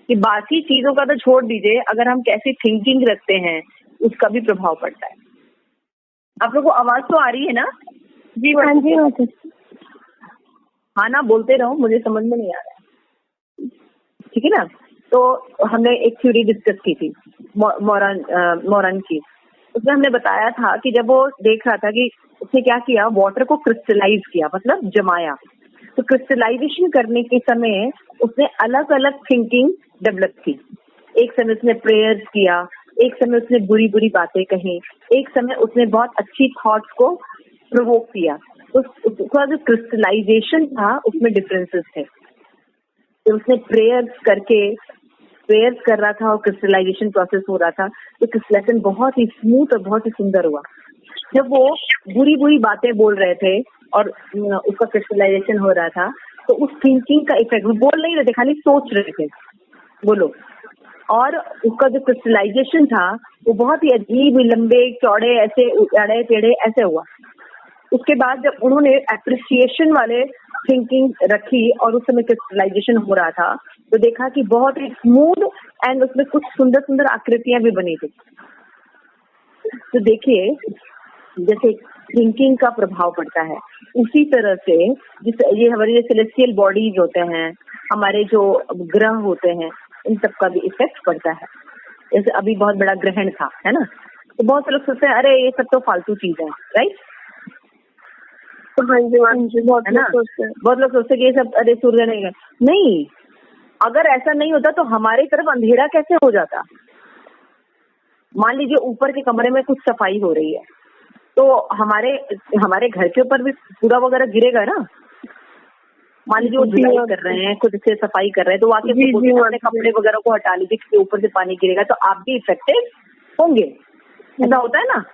कि बाकी चीजों का तो छोड़ दीजिए, अगर हम कैसी थिंकिंग रखते हैं उसका भी प्रभाव पड़ता है। आप लोगों को आवाज तो आ रही है ना? जी हाँ जी माता जी। हाँ ना, बोलते रहो, मुझे समझ में नहीं आ रहा है। ठीक है ना। तो हमने एक थ्योरी डिस्कस की थी मोरन की। उसमें हमने बताया था कि जब वो देख रहा था कि उसने क्या किया, वाटर को क्रिस्टलाइज किया, मतलब जमाया। तो क्रिस्टलाइजेशन करने के समय उसने अलग अलग थिंकिंग डेवलप की। एक समय उसने प्रेयर्स किया, एक समय उसने बुरी बुरी बातें कही, एक समय उसने बहुत अच्छी थॉट्स को प्रोवोक किया। उसका जो क्रिस्टलाइजेशन था उसमें डिफरेंसेस थे। तो उसने प्रेयर्स कर रहा था और क्रिस्टलाइजेशन प्रोसेस हो रहा था। तो क्रिस्टलाइजेशन बहुत ही स्मूथ और बहुत ही सुंदर हुआ। जब वो बुरी बुरी बातें बोल रहे थे और उसका क्रिस्टलाइजेशन हो रहा था तो उस थिंकिंग का इफेक्ट, वो बोल नहीं रहे थे, खाली सोच रहे थे, बोलो। और उसका जो क्रिस्टलाइजेशन था वो बहुत ही अजीब, लंबे चौड़े, ऐसे अड़े टेढ़े ऐसे हुआ। उसके बाद जब उन्होंने एप्रिसिएशन वाले थिंकिंग रखी और उस समय क्रिस्टलाइजेशन हो रहा था तो देखा कि बहुत ही स्मूथ एंड उसमें कुछ सुंदर सुंदर आकृतियां भी बनी थी। तो देखिए, जैसे थिंकिंग का प्रभाव पड़ता है उसी तरह से ये हमारे सेलेस्टियल बॉडीज होते हैं, हमारे जो ग्रह होते हैं, इन सब का भी इफेक्ट पड़ता है। जैसे अभी बहुत बड़ा ग्रहण था, है ना। तो बहुत से लोग सोचते हैं अरे ये सब तो फालतू चीज है, राइट? हाँ जी, बहुत लोग सोचते हैं कि ये सब अरे सूर्य नहीं। अगर ऐसा नहीं होता तो हमारे तरफ अंधेरा कैसे हो जाता? मान लीजिए ऊपर के कमरे में कुछ सफाई हो रही है तो हमारे घर के ऊपर भी कूड़ा वगैरह गिरेगा ना। मान लीजिए वो धुलाई कर रहे हैं, खुद से सफाई कर रहे हैं, तो आके अपने कपड़े वगैरह को हटा लीजिए, उसके ऊपर से पानी गिरेगा तो आप भी इफेक्टेड होंगे। ऐसा होता है ना।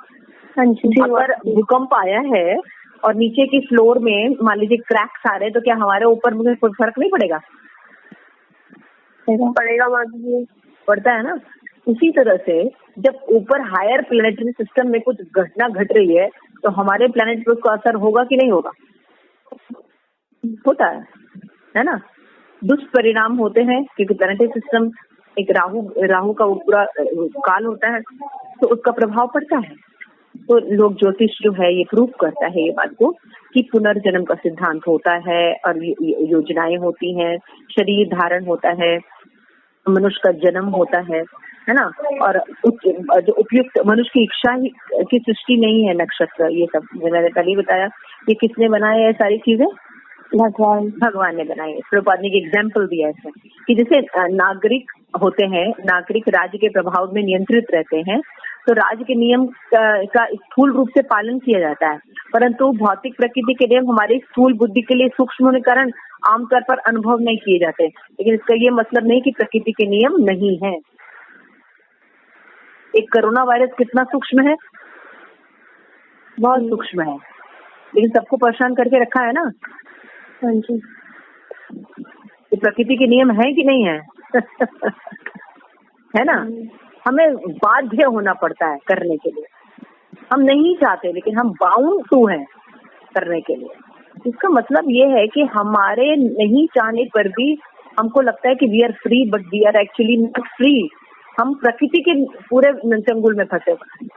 हाँ जी। अगर भूकंप आया है और नीचे की फ्लोर में मान लीजिए क्रैक्स आ रहे हैं तो क्या हमारे ऊपर में कोई फर्क नहीं पड़ेगा? पड़ेगा माता जी, पड़ता है ना। उसी तरह से जब ऊपर हायर प्लैनेटरी सिस्टम में कुछ घटना घट रही है तो हमारे प्लैनेट पर उसका असर होगा कि नहीं होगा? होता है ना। दुष्परिणाम होते हैं क्योंकि प्लैनेटरी सिस्टम एक राहु का पूरा काल होता है तो उसका प्रभाव पड़ता है। तो लोग ज्योतिष जो है ये प्रूव करता है ये बात को कि पुनर्जन्म का सिद्धांत होता है और योजनाएं होती हैं, शरीर धारण होता है, मनुष्य का जन्म होता है ना। और जो उपयुक्त मनुष्य की इच्छा ही की सृष्टि नहीं है नक्षत्र, ये सब मैंने पहले ही बताया। ये किसने बनाया है सारी चीजें? भगवान ने बनाई है। प्रभुपाद ने एक एग्जाम्पल दिया है कि जैसे नागरिक होते हैं, नागरिक राज्य के प्रभाव में नियंत्रित रहते हैं, तो राज्य के नियम का स्थूल रूप से पालन किया जाता है, परंतु भौतिक प्रकृति के नियम हमारी स्थूल बुद्धि के लिए सूक्ष्म होने के कारण आमतौर पर अनुभव नहीं किए जाते। लेकिन इसका ये मतलब नहीं कि प्रकृति के नियम नहीं है। एक कोरोना वायरस कितना सूक्ष्म है, बहुत सूक्ष्म है, लेकिन सबको परेशान करके रखा है ना। हाँ जी, ये प्रकृति के नियम है कि नहीं है? है ना। हमें बाध्य होना पड़ता है करने के लिए, हम नहीं चाहते लेकिन हम बाउंड टू हैं करने के लिए। इसका मतलब ये है कि हमारे नहीं चाहने पर भी हमको लगता है कि we are free, but we are actually not free. हम प्रकृति के पूरे चंगुल में फंसे हुए हैं।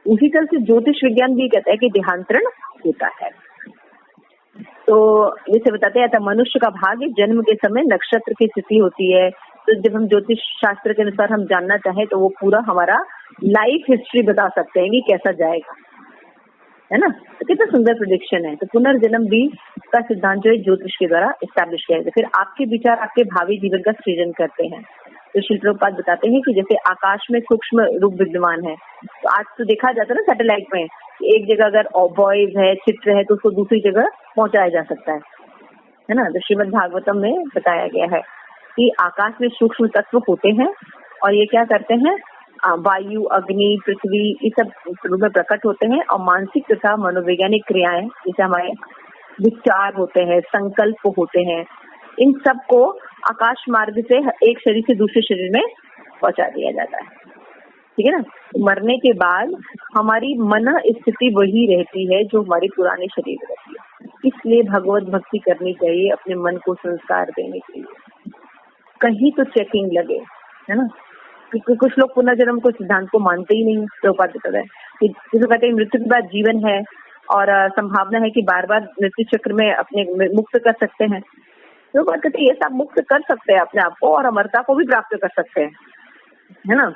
उसी तरह से ज्योतिष विज्ञान भी कहता है कि देहांतरण होता है। तो जैसे बताते हैं मनुष्य का भाग्य जन्म के समय नक्षत्र की स्थिति होती है। तो जब हम ज्योतिष शास्त्र के अनुसार हम जानना चाहें तो वो पूरा हमारा लाइफ हिस्ट्री बता सकते हैं कि कैसा जाएगा, है ना। तो कितना सुंदर प्रेडिक्शन है। तो पुनर्जन्म भी का सिद्धांत जो है ज्योतिष के द्वारा एस्टैब्लिश किया जाता है। फिर आपके विचार आपके भावी जीवन का सृजन करते हैं। तो शिल प्रभुपाद बताते हैं कि जैसे आकाश में सूक्ष्म रूप विद्यमान है, तो आज तो देखा जाता है ना सैटेलाइट में, एक जगह अगर बॉयज है, चित्र है, तो उसको दूसरी जगह पहुंचाया जा सकता है ना। तो श्रीमद् भागवतम में बताया गया है कि आकाश में सूक्ष्म तत्व होते हैं और ये क्या करते हैं, वायु, अग्नि, पृथ्वी, ये सब रूप में प्रकट होते हैं। और मानसिक तथा मनोवैज्ञानिक क्रियाएं जैसे हमारे विचार होते हैं, संकल्प होते हैं, इन सब को आकाश मार्ग से एक शरीर से दूसरे शरीर में पहुंचा दिया जाता है, ठीक है ना। मरने के बाद हमारी मन स्थिति वही रहती है जो हमारी पुराने शरीर में रहती है। इसलिए भगवत भक्ति करनी चाहिए, अपने मन को संस्कार देने के लिए। कहीं तो चेकिंग लगे, है ना। क्योंकि कुछ लोग पुनर्जन्म को सिद्धांत को मानते ही नहीं। प्रभुपाद कहते हैं जिसे कहते हैं मृत्यु के बाद जीवन है और संभावना है कि बार बार मृत्यु चक्र में अपने मुक्त कर सकते हैं। तो बात कहते हैं ये सब मुक्त कर सकते हैं अपने आप को और अमरता को भी प्राप्त कर सकते हैं, है ना।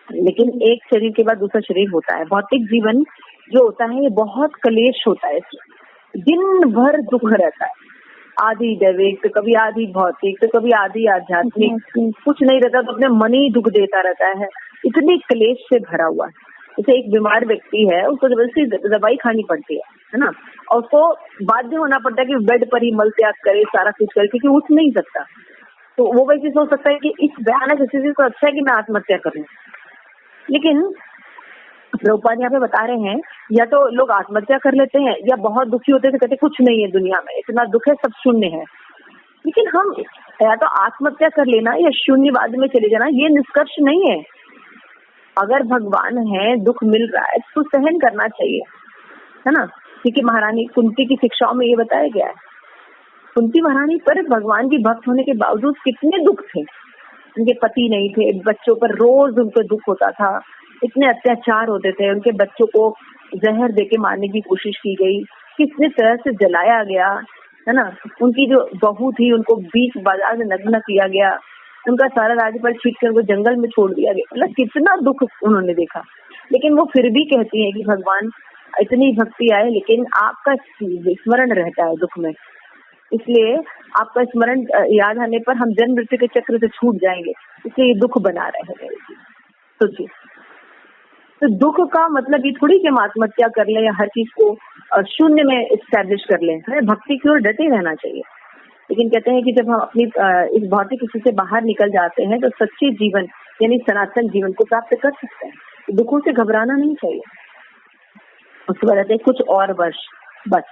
लेकिन एक शरीर के बाद दूसरा शरीर होता है। भौतिक जीवन जो होता है ये बहुत क्लेश होता है, दिन भर दुख रहता है, आधी दैविक तो कभी आधी भौतिक तो कभी आधी आध्यात्मिक, कुछ नहीं रहता तो अपने मन ही दुख देता रहता है, इतने क्लेश से भरा हुआ है। जैसे एक बीमार व्यक्ति है, उसको जबरदस्ती दवाई खानी पड़ती है ना, और उसको बाध्य होना पड़ता है कि बेड पर ही मल त्याग करे, सारा कुछ करे, क्योंकि उठ नहीं सकता। तो वो वैसे सोच सकता है कि इस भयानक स्थिति को अच्छा है कि मैं आत्महत्या कर लूं। लेकिन प्रभुपाद यहाँ पे बता रहे हैं या तो लोग आत्महत्या कर लेते हैं या बहुत दुखी होते हैं तो कहते कुछ नहीं है दुनिया में, इतना दुख है, सब शून्य है। लेकिन हम या तो आत्महत्या कर लेना या शून्यवाद में चले जाना, ये निष्कर्ष नहीं है। अगर भगवान है, दुख मिल रहा है तो सहन करना चाहिए, है ना। क्योंकि महारानी कुंती की शिक्षाओं में ये बताया गया है। कुंती महारानी पर भगवान की भक्त होने के बावजूद कितने दुख थे। उनके पति नहीं थे, बच्चों पर रोज उनको दुख होता था, इतने अत्याचार होते थे, उनके बच्चों को जहर देके मारने की कोशिश की गई, कितने तरह से जलाया गया, है ना। उनकी जो बहू थी उनको बीच बाजार में नग्न किया गया, उनका सारा राज्य पर छीट कर उनको जंगल में छोड़ दिया गया। मतलब कितना दुख उन्होंने देखा। लेकिन वो फिर भी कहती है कि भगवान इतनी भक्ति आए, लेकिन आपका स्मरण रहता है दुख में, इसलिए आपका स्मरण याद आने पर हम जन्म मृत्यु के चक्र से छूट जाएंगे, इसलिए दुख बना रहे। सोचिए, तो दुख का मतलब ये थोड़ी कि हम आत्महत्या कर लें या हर चीज को शून्य में एस्टैब्लिश कर लें। हमें भक्ति की ओर डटे रहना चाहिए। लेकिन कहते हैं कि जब हम अपनी इस भौतिक स्थिति से बाहर निकल जाते हैं तो सच्चे जीवन यानी सनातन जीवन को प्राप्त कर सकते हैं। दुखों से घबराना नहीं चाहिए। उसके बाद कहते हैं कुछ और वर्ष बस।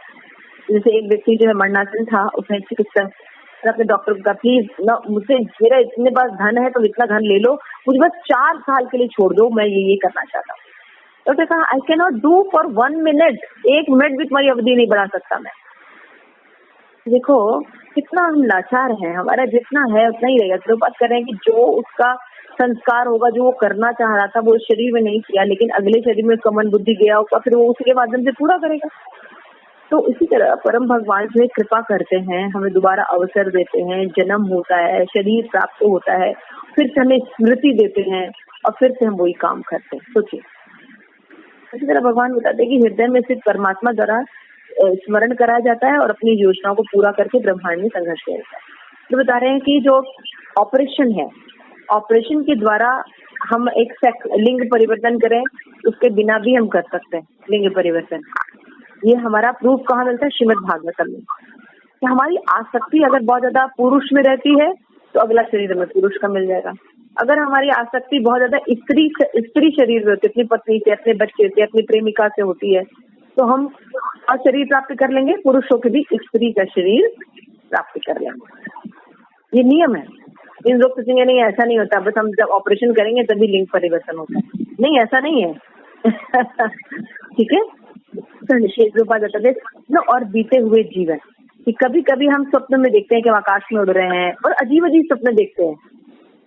जैसे एक व्यक्ति जो है मरणासन था, उसने चिकित्सा अपने डॉक्टर को कहा प्लीज ना, मुझसे मेरा इतने पास धन है तो इतना धन ले लो, मुझे बस 4 साल के लिए छोड़ दो, मैं ये करना चाहता हूँ। तो उसने कहा I can not do for 1 minute, 1 minute भी तुम्हारी अवधि नहीं बढ़ा सकता मैं। देखो कितना हम लाचार हैं, हमारा जितना है उतना ही रहेगा। तो बात कर रहे हैं कि जो उसका संस्कार होगा जो वो करना चाह रहा था वो शरीर में नहीं किया, लेकिन अगले शरीर में उसका मन बुद्धि गया होगा, फिर वो उसके माध्यम से पूरा करेगा। तो इसी तरह परम भगवान से कृपा करते हैं, हमें दोबारा अवसर देते हैं, जन्म होता है, शरीर प्राप्त होता है, फिर से हमें स्मृति देते हैं और फिर से हम वही काम करते हैं। सोचिए, इसी तरह भगवान बताते हैं कि हृदय में सिर्फ परमात्मा द्वारा स्मरण कराया जाता है और अपनी योजनाओं को पूरा करके ब्रह्मांड में संघर्ष किया जाता है। तो बता रहे हैं कि जो ऑपरेशन है, ऑपरेशन के द्वारा हम एक लिंग परिवर्तन करें, उसके बिना भी हम कर सकते हैं लिंग परिवर्तन। ये हमारा प्रूफ कहाँ मिलता है? श्रीमद् भागवतम में। कि हमारी आसक्ति अगर बहुत ज्यादा पुरुष में रहती है तो अगला शरीर हमें पुरुष का मिल जाएगा। अगर हमारी आसक्ति बहुत ज्यादा स्त्री शरीर में होती है, अपनी पत्नी से, अपने बच्चे से, अपनी प्रेमिका से होती है, तो हम और शरीर प्राप्त कर लेंगे, पुरुषों के भी स्त्री का शरीर प्राप्त कर लेंगे। ये नियम है। इन लोग सोचेंगे नहीं ऐसा नहीं होता, बस हम जब ऑपरेशन करेंगे तभी लिंग परिवर्तन होता है। नहीं, ऐसा नहीं है। ठीक है, और बीते हुए जीवन कि कभी कभी हम स्वप्न में देखते हैं कि हम आकाश में उड़ रहे हैं और अजीब अजीब सपने देखते हैं,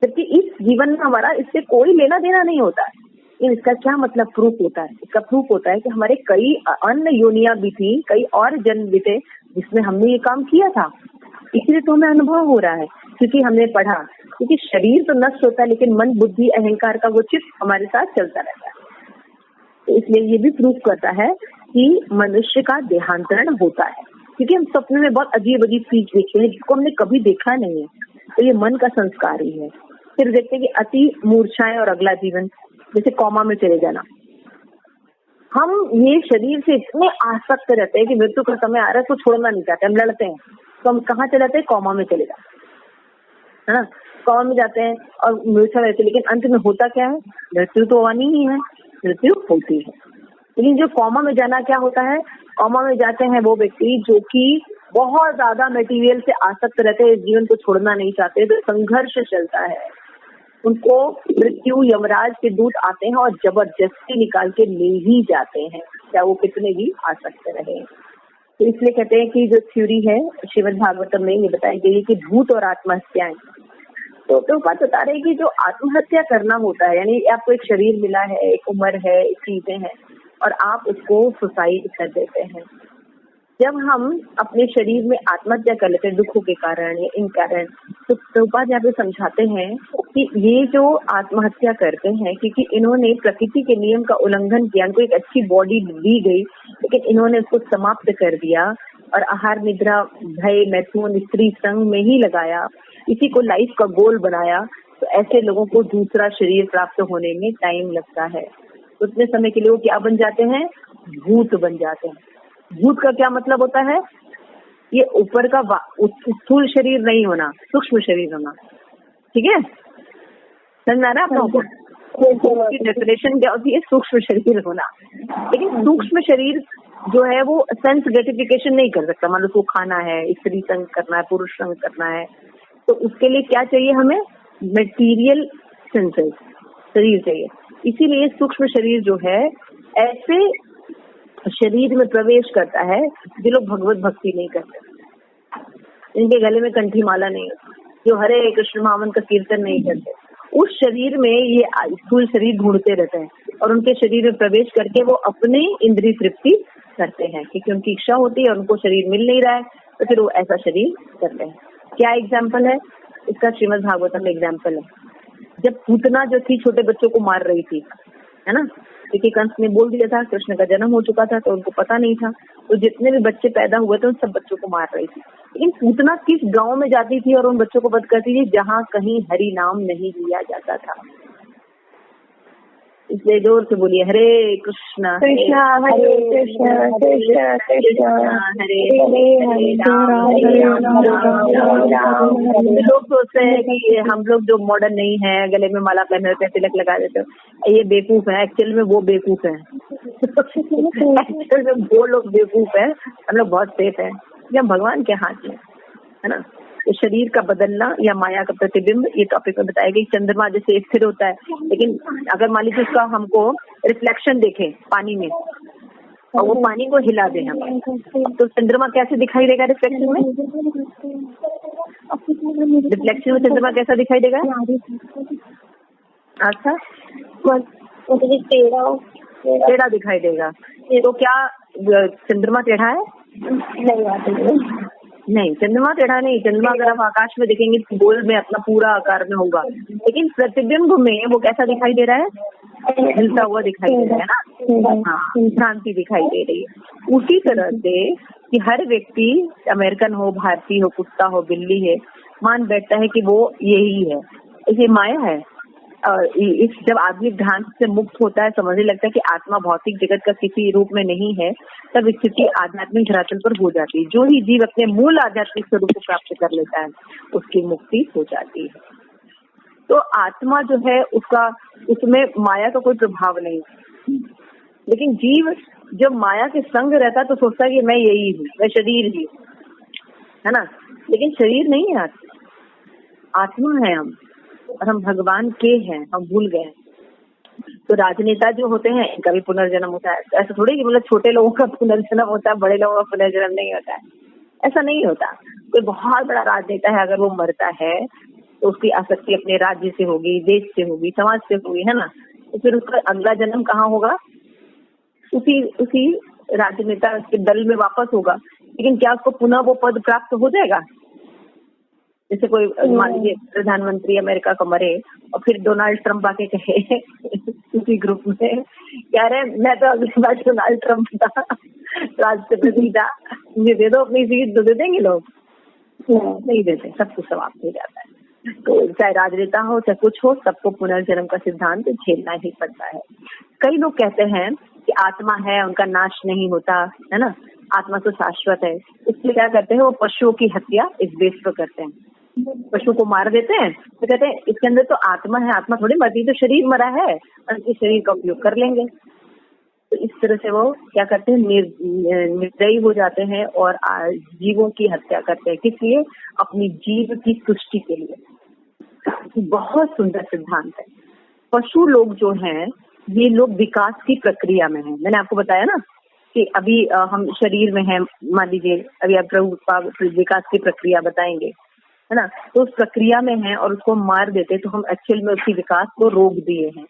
जबकि इस जीवन में हमारा इससे कोई लेना देना नहीं होता है। इसका क्या मतलब प्रूफ होता है? इसका प्रूफ होता है कि हमारे कई अन्य योनियां भी थी, कई और जन्म भी थे जिसमें हमने ये काम किया था, इसलिए तो हमें अनुभव हो रहा है, क्योंकि हमने पढ़ा। क्योंकि शरीर तो नष्ट होता है लेकिन मन, बुद्धि, अहंकार का वो चित्त हमारे साथ चलता रहता है। तो इसलिए ये भी प्रूफ करता है कि मनुष्य का देहांतरण होता है, क्योंकि हम सपने में बहुत अजीब अजीब चीज देखते हैं जिसको हमने कभी देखा नहीं है। तो ये मन का संस्कार ही है। फिर देखते हैं कि अति मूर्छाएं और अगला जीवन, जैसे कॉमा में चले जाना। हम ये शरीर से इतने आसक्त रहते हैं कि मृत्यु का समय आ रहा है तो छोड़ना नहीं चाहते, हम लड़ते हैं, तो हम कहाँ चले जाते हैं? कॉमा में चले जाते हैं, है ना। कॉमा में जाते हैं और मूर्छा रहती है, लेकिन अंत में होता क्या है? मृत्यु तो आनी ही है, मृत्यु होती है। लेकिन जो कॉमा में जाना क्या होता है? कॉमा में जाते हैं वो व्यक्ति जो कि बहुत ज्यादा मटेरियल से आसक्त रहते हैं, जीवन को छोड़ना नहीं चाहते, तो संघर्ष चलता है। उनको मृत्यु यमराज के दूत आते हैं और जबरदस्ती निकाल के ले ही जाते हैं, क्या वो कितने भी आसक्त रहे। तो इसलिए कहते हैं कि जो थ्योरी है श्रीमद् भागवतम में ये बताई गई है कि भूत और आत्महत्याएं। तो बात बता रहे हैं कि जो आत्महत्या करना होता है, यानी आपको एक शरीर मिला है, एक उम्र है, एक चीजें हैं और आप उसको सुसाइड कर देते हैं। जब हम अपने शरीर में आत्महत्या कर लेते हैं दुखों के कारण या इन कारण, तो प्रभुपाद यहाँ पे समझाते हैं कि ये जो आत्महत्या करते हैं क्योंकि इन्होंने प्रकृति के नियम का उल्लंघन किया। इनको एक अच्छी बॉडी दी गई लेकिन इन्होंने उसको समाप्त कर दिया और आहार, निद्रा, भय, मैथुन, स्त्री संग में ही लगाया, इसी को लाइफ का गोल बनाया। तो ऐसे लोगों को दूसरा शरीर प्राप्त होने में टाइम लगता है। उतने समय के लिए वो क्या बन जाते हैं? भूत बन जाते हैं। भूत का क्या मतलब होता है? ये ऊपर का स्थूल शरीर नहीं होना, सूक्ष्म शरीर होना। ठीक है, समझ आ रहा है आपको? डेफिनेशन क्या होती है? सूक्ष्म शरीर होना। लेकिन सूक्ष्म शरीर जो है वो सेंस ग्रेटिफिकेशन नहीं कर सकता। मान लो उसको खाना है, स्त्री संग करना है, पुरुष संग करना है, तो उसके लिए क्या चाहिए? हमें मटेरियल सेंसेस शरीर चाहिए। इसीलिए सूक्ष्म शरीर जो है ऐसे शरीर में प्रवेश करता है जो लोग भगवत भक्ति नहीं करते, इनके गले में कंठी माला नहीं होती, जो हरे कृष्ण महामंत्र का कीर्तन नहीं करते, उस शरीर में ये स्थूल शरीर ढूंढते रहते हैं और उनके शरीर में प्रवेश करके वो अपनी इंद्रिय तृप्ति करते हैं, क्योंकि उनकी इच्छा होती है और उनको शरीर मिल नहीं रहा है, तो फिर वो ऐसा शरीर करते हैं। क्या एग्जाम्पल है इसका? श्रीमद् भागवतम में एग्जाम्पल है। जब पूतना जो थी छोटे बच्चों को मार रही थी, है ना, क्योंकि कंस ने बोल दिया था कृष्ण का जन्म हो चुका था, तो उनको पता नहीं था, तो जितने भी बच्चे पैदा हुए थे उन सब बच्चों को मार रही थी। लेकिन पूतना किस गांव में जाती थी और उन बच्चों को वध करती थी? जहाँ कहीं हरि नाम नहीं लिया जाता था। इसलिए जोर से बोलिए हरे कृष्णा कृष्णा हरे कृष्णा कृष्णा कृष्णा हरे हरे राम। लोग सोचते हैं कि हम लोग जो मॉडर्न नहीं है, गले में माला पहन देते हैं, तिलक लगा देते हैं, ये बेवकूफ है। एक्चुअल में वो बेवकूफ है। एक्चुअल में वो लोग बेवकूफ है, हम लोग बहुत सेफ है। ये भगवान के हाथ में है ना। तो शरीर का बदलना या माया का प्रतिबिंब, ये टॉपिक में बताया गया। चंद्रमा जैसे स्थिर होता है, लेकिन अगर मान लीजिए उसका हमको रिफ्लेक्शन देखें पानी में और वो पानी को हिला दे हम, तो चंद्रमा कैसे दिखाई देगा रिफ्लेक्शन में? रिफ्लेक्शन में चंद्रमा कैसा दिखाई देगा? अच्छा, मुझे टेढ़ा दिखाई देगा। तो क्या चंद्रमा टेढ़ा है? नहीं आती है। नहीं, चंद्रमा टेढ़ा नहीं। चंद्रमा अगर आप आकाश में देखेंगे तो गोल में अपना पूरा आकार में होगा, लेकिन प्रतिबिंब में वो कैसा दिखाई दे रहा है? हिलता हुआ दिखाई दे रहा है ना। हाँ, भ्रांति दिखाई दे रही है। उसी तरह से कि हर व्यक्ति, अमेरिकन हो, भारतीय हो, कुत्ता हो, बिल्ली है, मान बैठता है कि वो यही है, ये माया है। इस जब आदमी भ्रांति से मुक्त होता है, समझने लगता है कि आत्मा भौतिक जगत का किसी रूप में नहीं है, तब स्थिति आध्यात्मिक धरातल पर हो जाती है। जो ही जीव अपने मूल आध्यात्मिक स्वरूप को प्राप्त कर लेता है, उसकी मुक्ति हो जाती है। तो आत्मा जो है उसका, उसमें माया का कोई प्रभाव नहीं, लेकिन जीव जब माया के संग रहता है तो सोचता है कि मैं यही हूँ, मैं शरीर ही, है ना। लेकिन शरीर नहीं है, आत्मा है हम, और हम भगवान के हैं, हम भूल गए। तो राजनेता जो होते हैं इनका भी पुनर्जन्म होता है। ऐसा थोड़ी कि मतलब छोटे लोगों का पुनर्जन्म होता है, बड़े लोगों का पुनर्जन्म नहीं होता है, ऐसा नहीं होता। कोई बहुत बड़ा राजनेता है, अगर वो मरता है तो उसकी आसक्ति अपने राज्य से होगी, देश से होगी, समाज से होगी, है ना। तो फिर उसका अगला जन्म कहाँ होगा? उसी राजनेता के दल में वापस होगा। लेकिन क्या उसको पुनः वो पद प्राप्त हो जाएगा? जैसे कोई मान लीजिए प्रधानमंत्री अमेरिका का मरे और फिर डोनाल्ड ट्रंप आके कहे उसी ग्रुप में, कह रहे मैं तो अगली बार डोनाल्ड ट्रंप था, राष्ट्रपति था, मुझे दे दो अपनी सीट, तो दे देंगे लोग? नहीं देते, सब कुछ समाप्त हो जाता है। तो चाहे राजनेता हो चाहे कुछ हो, सबको पुनर्जन्म का सिद्धांत झेलना ही पड़ता है। कई लोग कहते हैं कि आत्मा है, उनका नाश नहीं होता, है ना, आत्मा तो शाश्वत है। इसलिए क्या करते हैं, वो पशुओं की हत्या इस बेस पर करते हैं, पशु को मार देते हैं, तो कहते हैं इसके अंदर तो आत्मा है, आत्मा थोड़ी मरती, तो शरीर मरा है, उनके शरीर का उपयोग कर लेंगे। तो इस तरह से वो क्या करते हैं, निर्दयी हो जाते हैं और जीवों की हत्या करते हैं। किस लिए? अपनी जीव की तुष्टि के लिए। बहुत सुंदर सिद्धांत है। पशु लोग जो हैं, ये लोग विकास की प्रक्रिया में हैं। मैंने आपको बताया ना कि अभी हम शरीर में हैं, मान लीजिए अभी आप प्रभु विकास की प्रक्रिया बताएंगे, है ना, तो उस प्रक्रिया में है और उसको मार देते तो हम एक्चुअल में उसकी विकास को रोक दिए हैं,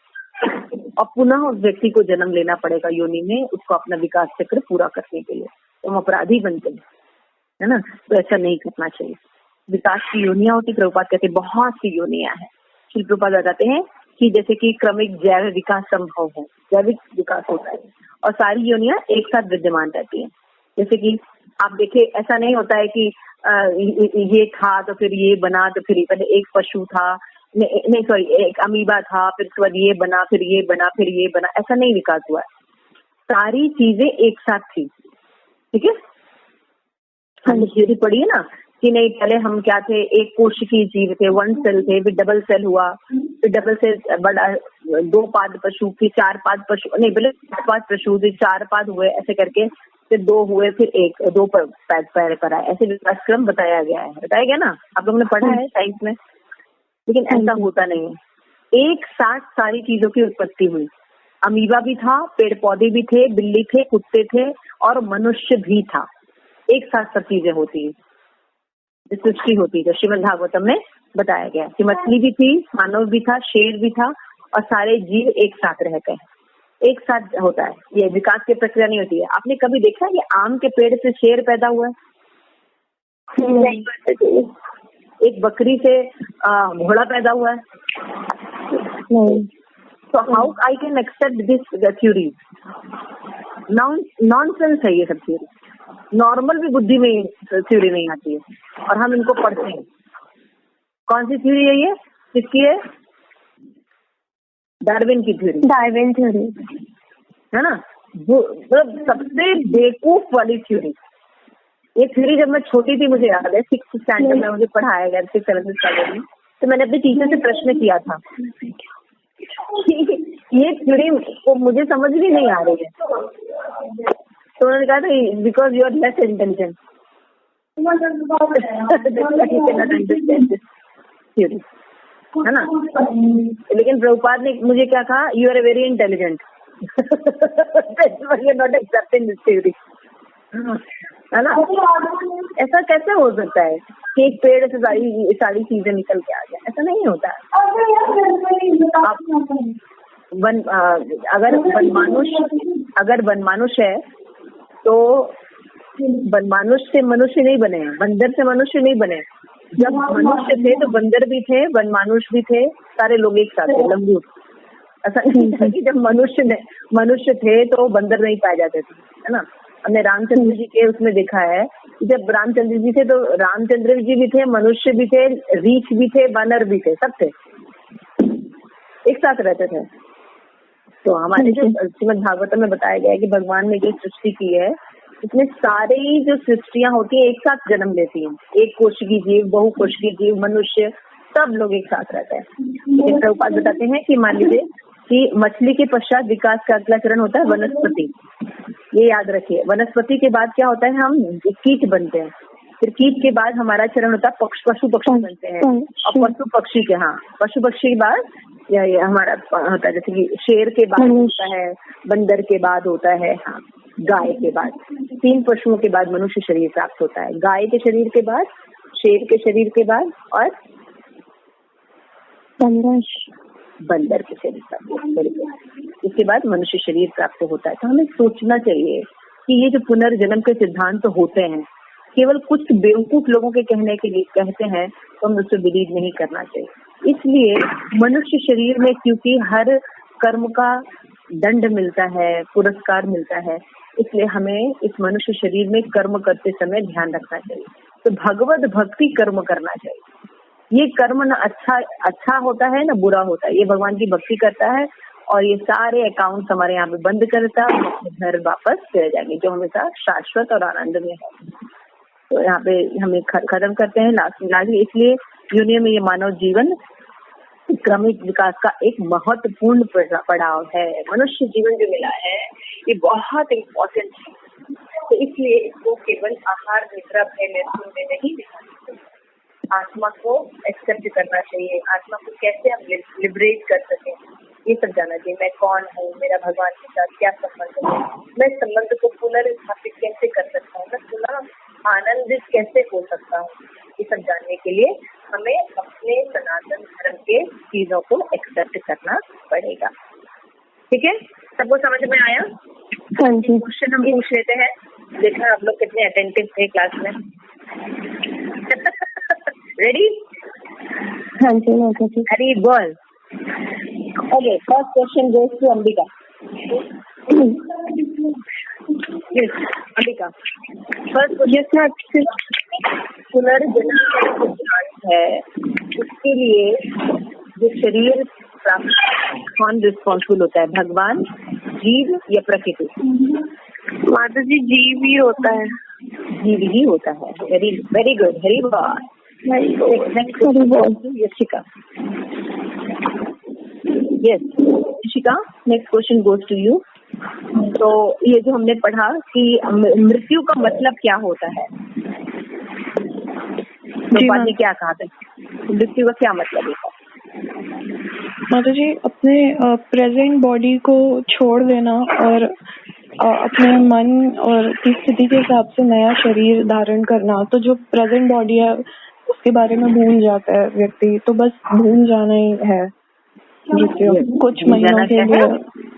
और पुनः उस व्यक्ति को जन्म लेना पड़ेगा योनि में, उसको अपना विकास चक्र पूरा करने के लिए। तो हम अपराधी बनते हैं, है ना। तो ऐसा नहीं करना चाहिए। विकास की योनियां होती, प्रभुपाद कहते हैं बहुत सी योनियां हैं। श्री प्रभुपाद बताते हैं कि जैसे कि क्रमिक जैव विकास संभव है, जैविक विकास होता है, और सारी योनियां एक साथ विद्यमान रहती हैं। जैसे कि आप देखिए, ऐसा नहीं होता है कि ये था तो फिर ये बना, तो फिर पहले एक पशु था, नहीं सॉरी, एक अमीबा था, फिर उसके बाद ये बना, फिर ये बना, फिर ये बना, ऐसा नहीं विकास हुआ है। सारी चीजें एक साथ थी, ठीक है। हमने थ्योरी पढ़ी है ना कि नहीं, पहले हम क्या थे, एक कोशिकीय जीव थे, वन सेल थे, फिर डबल सेल हुआ, फिर डबल सेल बड़ा, दो पाद पशु, फिर चार पाद पशु, नहीं पहले पाद पशु, फिर चार पाद हुए, ऐसे करके फिर दो हुए, फिर एक, दो पैर पर आए, ऐसे विकास क्रम बताया गया है। बताया गया ना, आप लोगों ने पढ़ा है साइंस में। लेकिन ऐसा होता नहीं है, एक साथ सारी चीजों की उत्पत्ति हुई। अमीबा भी था, पेड़ पौधे भी थे, बिल्ली थे, कुत्ते थे, और मनुष्य भी था। एक साथ सब चीजें होती है, सृष्टि होती है। श्रीमद् भागवतम में बताया गया कि मछली भी थी, मानव भी था, शेर भी था, और सारे जीव एक साथ रहते हैं, एक साथ होता है। ये विकास की प्रक्रिया नहीं होती है। आपने कभी देखा कि आम के पेड़ से शेर पैदा हुआ है? एक बकरी से घोड़ा पैदा हुआ है? तो how I can accept this theory? Nonsense है ये सब थ्योरी। नॉर्मल भी बुद्धि में थ्योरी नहीं आती है, और हम इनको पढ़ते हैं। कौन सी थ्योरी है ये? किसकी है? डार्विन की थ्योरी। डार्विन थ्योरी, है ना, वो सबसे बेवकूफ वाली थ्योरी। ये थ्योरी जब मैं छोटी थी, मुझे याद है 6th स्टैंडर्ड में मुझे पढ़ाया गया, 6th 7th स्टैंडर्ड में, तो मैंने अपने टीचर से प्रश्न किया था ये थ्योरी को मुझे समझ भी नहीं आ रही है। तो उन्होंने कहा था because you are less intelligent theory, है ना। लेकिन प्रभुपाद ने मुझे क्या कहा, you are a very intelligent, you are not accepting this theory, है ना। ऐसा कैसे हो सकता है कि एक पेड़ से सारी चीजें निकल के आ जाए? ऐसा नहीं होता है। अगर वनमानुष है तो वनमानुष से मनुष्य नहीं बने, बंदर से मनुष्य नहीं बने। जब मनुष्य थे तो बंदर भी थे, वनमानुष भी थे, सारे लोग एक साथ थे, लंगूर। ऐसा नहीं था कि जब मनुष्य थे तो बंदर नहीं पाए जाते थे, है ना। हमने रामचंद्र जी के उसमें देखा है कि जब रामचंद्र जी थे तो रामचंद्र जी भी थे, मनुष्य भी थे, रीछ भी थे, वानर भी थे, सब थे, एक साथ रहते थे। तो हमारे जो श्रीमद् भागवतम में बताया गया है कि भगवान ने जो सृष्टि की है इसमें सारी जो सृष्टियां होती है एक साथ जन्म लेती हैं। एक कोशिकी जीव, बहुकोशिकी जीव, मनुष्य, सब लोग एक साथ रहते हैं। लेकिन प्रभुपाद बताते हैं कि मान लीजिए कि मछली के पश्चात विकास का अगला चरण होता है वनस्पति। ये याद रखिए, वनस्पति के बाद क्या होता है, हम कीट बनते हैं। फिर कीट के बाद हमारा चरण होता है पशु पक्षी बनते हैं। और पशु पक्षी के बाद ये हमारा होता है, जैसे कि शेर के बाद होता है, बंदर के बाद होता है, हाँ, गाय के बाद। 3 पशुओं के बाद मनुष्य शरीर प्राप्त होता है। गाय के शरीर के बाद, शेर के शरीर के बाद और बंदर के शरीर प्राप्त, इसके बाद मनुष्य शरीर प्राप्त होता है। तो हमें सोचना चाहिए कि ये जो पुनर्जन्म के सिद्धांत होते हैं केवल कुछ बेवकूफ लोगों के कहने के लिए कहते हैं, तो हम उससे बिलीव नहीं करना चाहिए। इसलिए मनुष्य शरीर में क्योंकि हर कर्म का दंड मिलता है, पुरस्कार मिलता है, इसलिए हमें इस मनुष्य शरीर में कर्म करते समय ध्यान रखना चाहिए। तो भगवत भक्ति कर्म करना चाहिए। ये कर्म न अच्छा होता है न बुरा होता है, ये भगवान की भक्ति करता है और ये सारे अकाउंट हमारे यहाँ पे बंद करता है, अपने घर वापस चले जाएंगे जो हमेशा शाश्वत और आनंद में है। तो यहाँ पे हमें खत्म करते हैं लास्ट। इसलिए यूनियन में ये मानव जीवन क्रमिक विकास का एक महत्वपूर्ण पड़ाव है। मनुष्य जीवन जो मिला है ये बहुत इम्पोर्टेंट है। तो इसलिए इसको केवल आहार निद्रा भय मैथुन में नहीं देखना, आत्मा को एक्सेप्ट करना चाहिए। आत्मा को कैसे हम लिबरेट कर सकें ये सब जाना चाहिए। मैं कौन हूँ, मेरा भगवान के साथ क्या संबंध है, मैं संबंध को पुनर्स्थापित कैसे कर सकता हूँ, मैं पुनः आनंदित कैसे हो सकता हूँ, ये सब जानने के लिए हमें अपने सनातन धर्म के चीजों को एक्सेप्ट करना पड़ेगा। ठीक है, सबको समझ में आया? हाँ जी। क्वेश्चन हम पूछ लेते हैं, देखना आप लोग कितने अटेंटिव थे क्लास में। रेडी? हाँ जी। हरी बोल। Okay, first question goes to Ambika. Yes Ambika, first question पुनर्जन्म का सिद्धांत है, उसके लिए जो शरीर प्राप्त कौन रिस्पॉन्सिबल होता है, भगवान, जीव या प्रकृति? माता जी जीव ही होता है। जीव ही होता है। वेरी गुड, हरी बोल। Yashika, yes Yashika, next question goes to you. तो ये जो हमने पढ़ा कि मृत्यु का मतलब क्या होता है, तो बाद में क्या कहा था, मृत्यु का क्या मतलब है? माता जी अपने प्रेजेंट बॉडी को छोड़ देना और अपने मन और की स्थिति के हिसाब से नया शरीर धारण करना। तो जो प्रेजेंट बॉडी है उसके बारे में भूल जाता है व्यक्ति, तो बस भूल जाना ही है मृत्यु, कुछ महीनों के लिए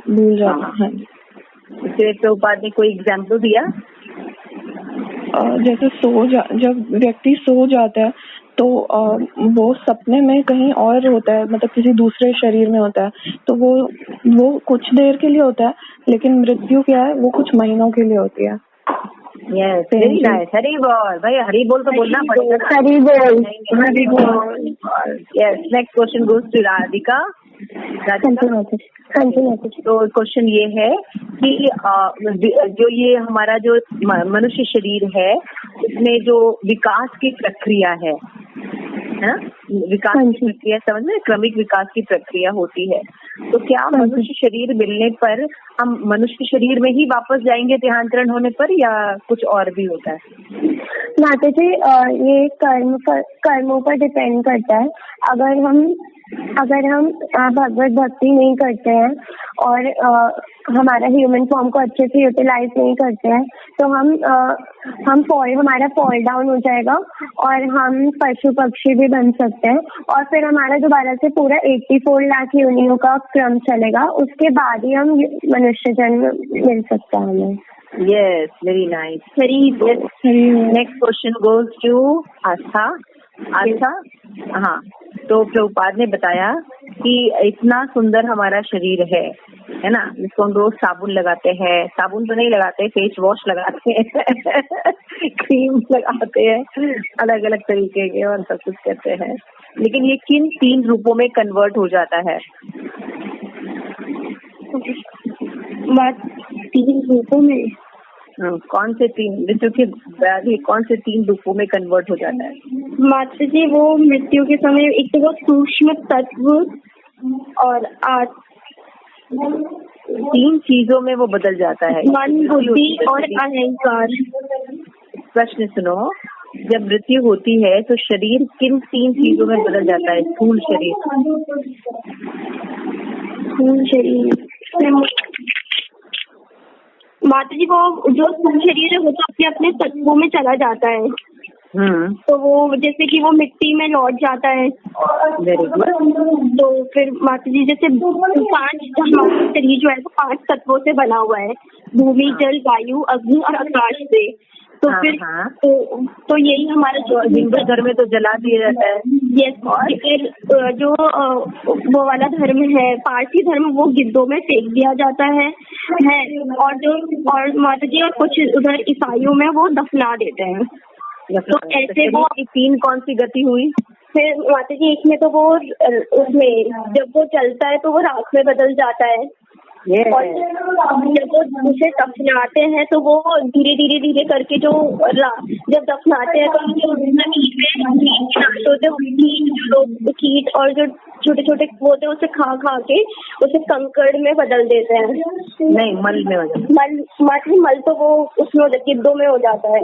भूल जाना। हाँ जी। इसके प्रभुपाद ने कोई एग्जाम्पल दिया? जैसे जब व्यक्ति सो जाता है तो वो सपने में कहीं और होता है, मतलब किसी दूसरे शरीर में होता है, तो वो कुछ देर के लिए होता है, लेकिन मृत्यु क्या है वो कुछ महीनों के लिए होती है। यस, वेरी नाइस, हरी बोल। भाई हरी बोल तो बोलना पड़ेगा। हरी बोल। Yes, next question goes to Radhika. तो क्वेश्चन ये है कि जो ये हमारा जो मनुष्य शरीर है इसमें जो विकास की प्रक्रिया है ना, विकास की प्रक्रिया समझ में, क्रमिक विकास की प्रक्रिया होती है। तो क्या मनुष्य शरीर मिलने पर हम मनुष्य शरीर में ही वापस जाएंगे देहांतरण होने पर, या कुछ और भी होता है? माता जी ये कर्मों पर डिपेंड करता है। अगर हम भगवत भक्ति नहीं करते हैं और हमारा ह्यूमन फॉर्म को अच्छे से यूटिलाइज नहीं करते हैं तो हमारा फॉल डाउन हो जाएगा और हम पशु पक्षी भी बन सकते हैं और फिर हमारा दोबारा से पूरा 84 लाख योनियों का क्रम चलेगा, उसके बाद ही हम मनुष्य जन्म मिल सकता है हमें। Yes, very nice. Yes. Next question goes to आस्था। आस्था, हाँ, तो प्रभुपाद ने बताया कि इतना सुंदर हमारा शरीर है ना, जिसको हम रोज साबुन लगाते हैं, साबुन तो नहीं लगाते, फेस वॉश लगाते हैं क्रीम लगाते हैं, अलग अलग तरीके के और सब कुछ करते हैं, लेकिन ये किन 3 रूपों में कन्वर्ट हो जाता है? 3 रूपों में कौन से 3 मृत्यु के बाद कौन से 3 रूपों में कन्वर्ट हो जाता है? माता जी वो मृत्यु के समय एक तो वो सूक्ष्म तत्व और 3 चीजों में वो बदल जाता है, मन, बुद्धि और अहंकार। प्रश्न सुनो, जब मृत्यु होती है तो शरीर किन 3 चीजों में बदल जाता है? स्थूल शरीर, माता जी वो जो स्थूल शरीर है वो तो अपने अपने तत्वों में चला जाता है, तो वो जैसे कि वो मिट्टी में लौट जाता है। Very good. तो फिर माता जी जैसे 5 हमारा शरीर जो है वो 5 तत्वों से बना हुआ है, भूमि, जल, वायु, अग्नि और आकाश से। तो फिर तो यही हमारा जो हिंदू धर्म में तो जला दिया जाता है। यस, और फिर जो वो वाला धर्म है पारसी धर्म, वो गिद्धों में फेंक दिया जाता है और माता जी और कुछ उधर ईसाइयों में वो दफना देते हैं। तो ऐसे वो 3 कौन सी गति हुई? फिर माता जी एक में तो वो उसमें जब वो चलता है तो वो राख में बदल जाता है, और जब वो उसे दफनाते हैं तो वो धीरे करके जो जब दफनाते हैं तो जो कीट और जो छोटे छोटे वो थे उसे खा के उसे कंकड़ में बदल देते हैं। नहीं, मल में मल तो वो उसमें गिद्धों में हो जाता है।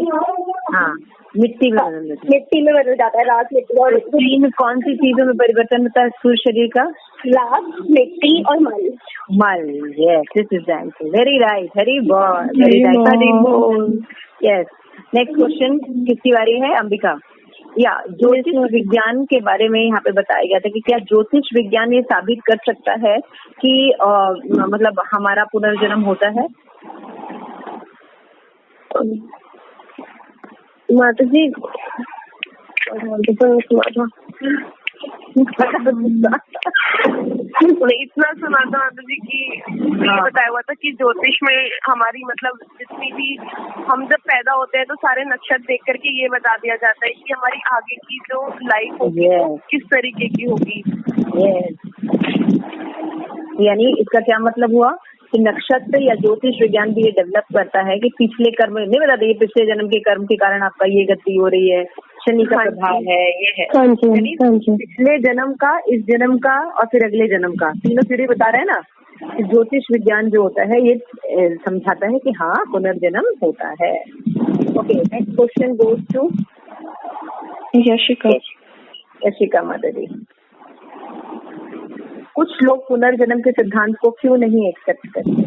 हाँ, मिट्टी में बदल जाता है, राख, मिट्टी। और 3 कौन सी चीजों में परिवर्तन होता है स्थूल शरीर का? राख, मिट्टी और मल। Yes, this is the answer. Very right, Hari बोल। यस, नेक्स्ट क्वेश्चन किसकी बारी है? अंबिका। या ज्योतिष विज्ञान के बारे में यहाँ पे बताया गया था कि क्या ज्योतिष विज्ञान ये साबित कर सकता है कि मतलब हमारा पुनर्जन्म होता है? माता जी इतना सुना था माता जी की ये बताया हुआ था कि ज्योतिष में हमारी मतलब जितनी भी हम जब पैदा होते हैं तो सारे नक्षत्र देख करके ये बता दिया जाता है कि हमारी आगे की जो लाइफ होगी वो किस तरीके की होगी। यानी इसका क्या मतलब हुआ कि नक्षत्र या ज्योतिष विज्ञान भी ये डेवलप करता है कि पिछले कर्म नहीं बताते, ये पिछले जन्म के कर्म के कारण आपका ये गति हो रही है, शनि का प्रभाव है, ये है, पिछले जन्म का, इस जन्म का और फिर अगले जन्म का, तीनों सीढ़ी बता रहे हैं ना। ज्योतिष विज्ञान जो होता है ये समझाता है कि हाँ पुनर्जन्म होता है। Okay, next question goes to Yashika माता जी। कुछ लोग पुनर्जन्म के सिद्धांत को क्यों नहीं एक्सेप्ट करते?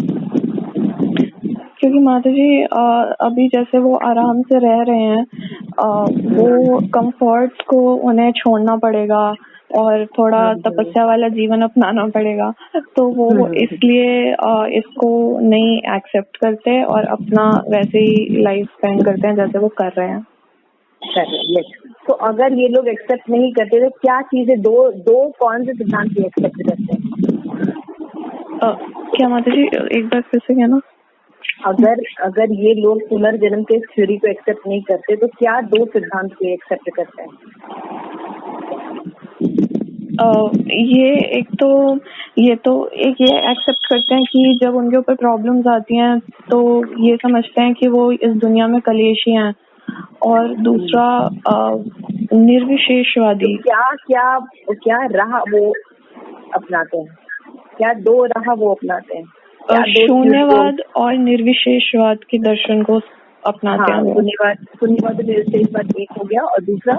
क्योंकि माता जी अभी जैसे वो आराम से रह रहे हैं, वो कंफर्ट्स को उन्हें छोड़ना पड़ेगा और थोड़ा तपस्या वाला जीवन अपनाना पड़ेगा, तो वो इसलिए इसको नहीं एक्सेप्ट करते और अपना वैसे ही लाइफ स्पेंड करते हैं जैसे वो कर रहे हैं। तो अगर ये लोग एक्सेप्ट नहीं करते तो क्या चीजें दो कौन से सिद्धांत एक्सेप्ट करते हैं? क्या माता जी एक बार फिर से कहना। अगर ये लोग पुनर्जन्म के थ्योरी को एक्सेप्ट नहीं करते तो क्या 2 सिद्धांत को एक्सेप्ट करते हैं? ये एक्सेप्ट करते हैं कि जब उनके ऊपर प्रॉब्लम्स आती हैं तो ये समझते हैं कि वो इस दुनिया में कलेशी हैं, और दूसरा निर्विशेषवादी। क्या राह वो अपनाते हैं? क्या 2 राह वो अपनाते हैं? शून्यवाद और निर्विशेषवाद के दर्शन को अपनाते हैं। शून्यवाद निर्विशेषवाद एक हो गया, और दूसरा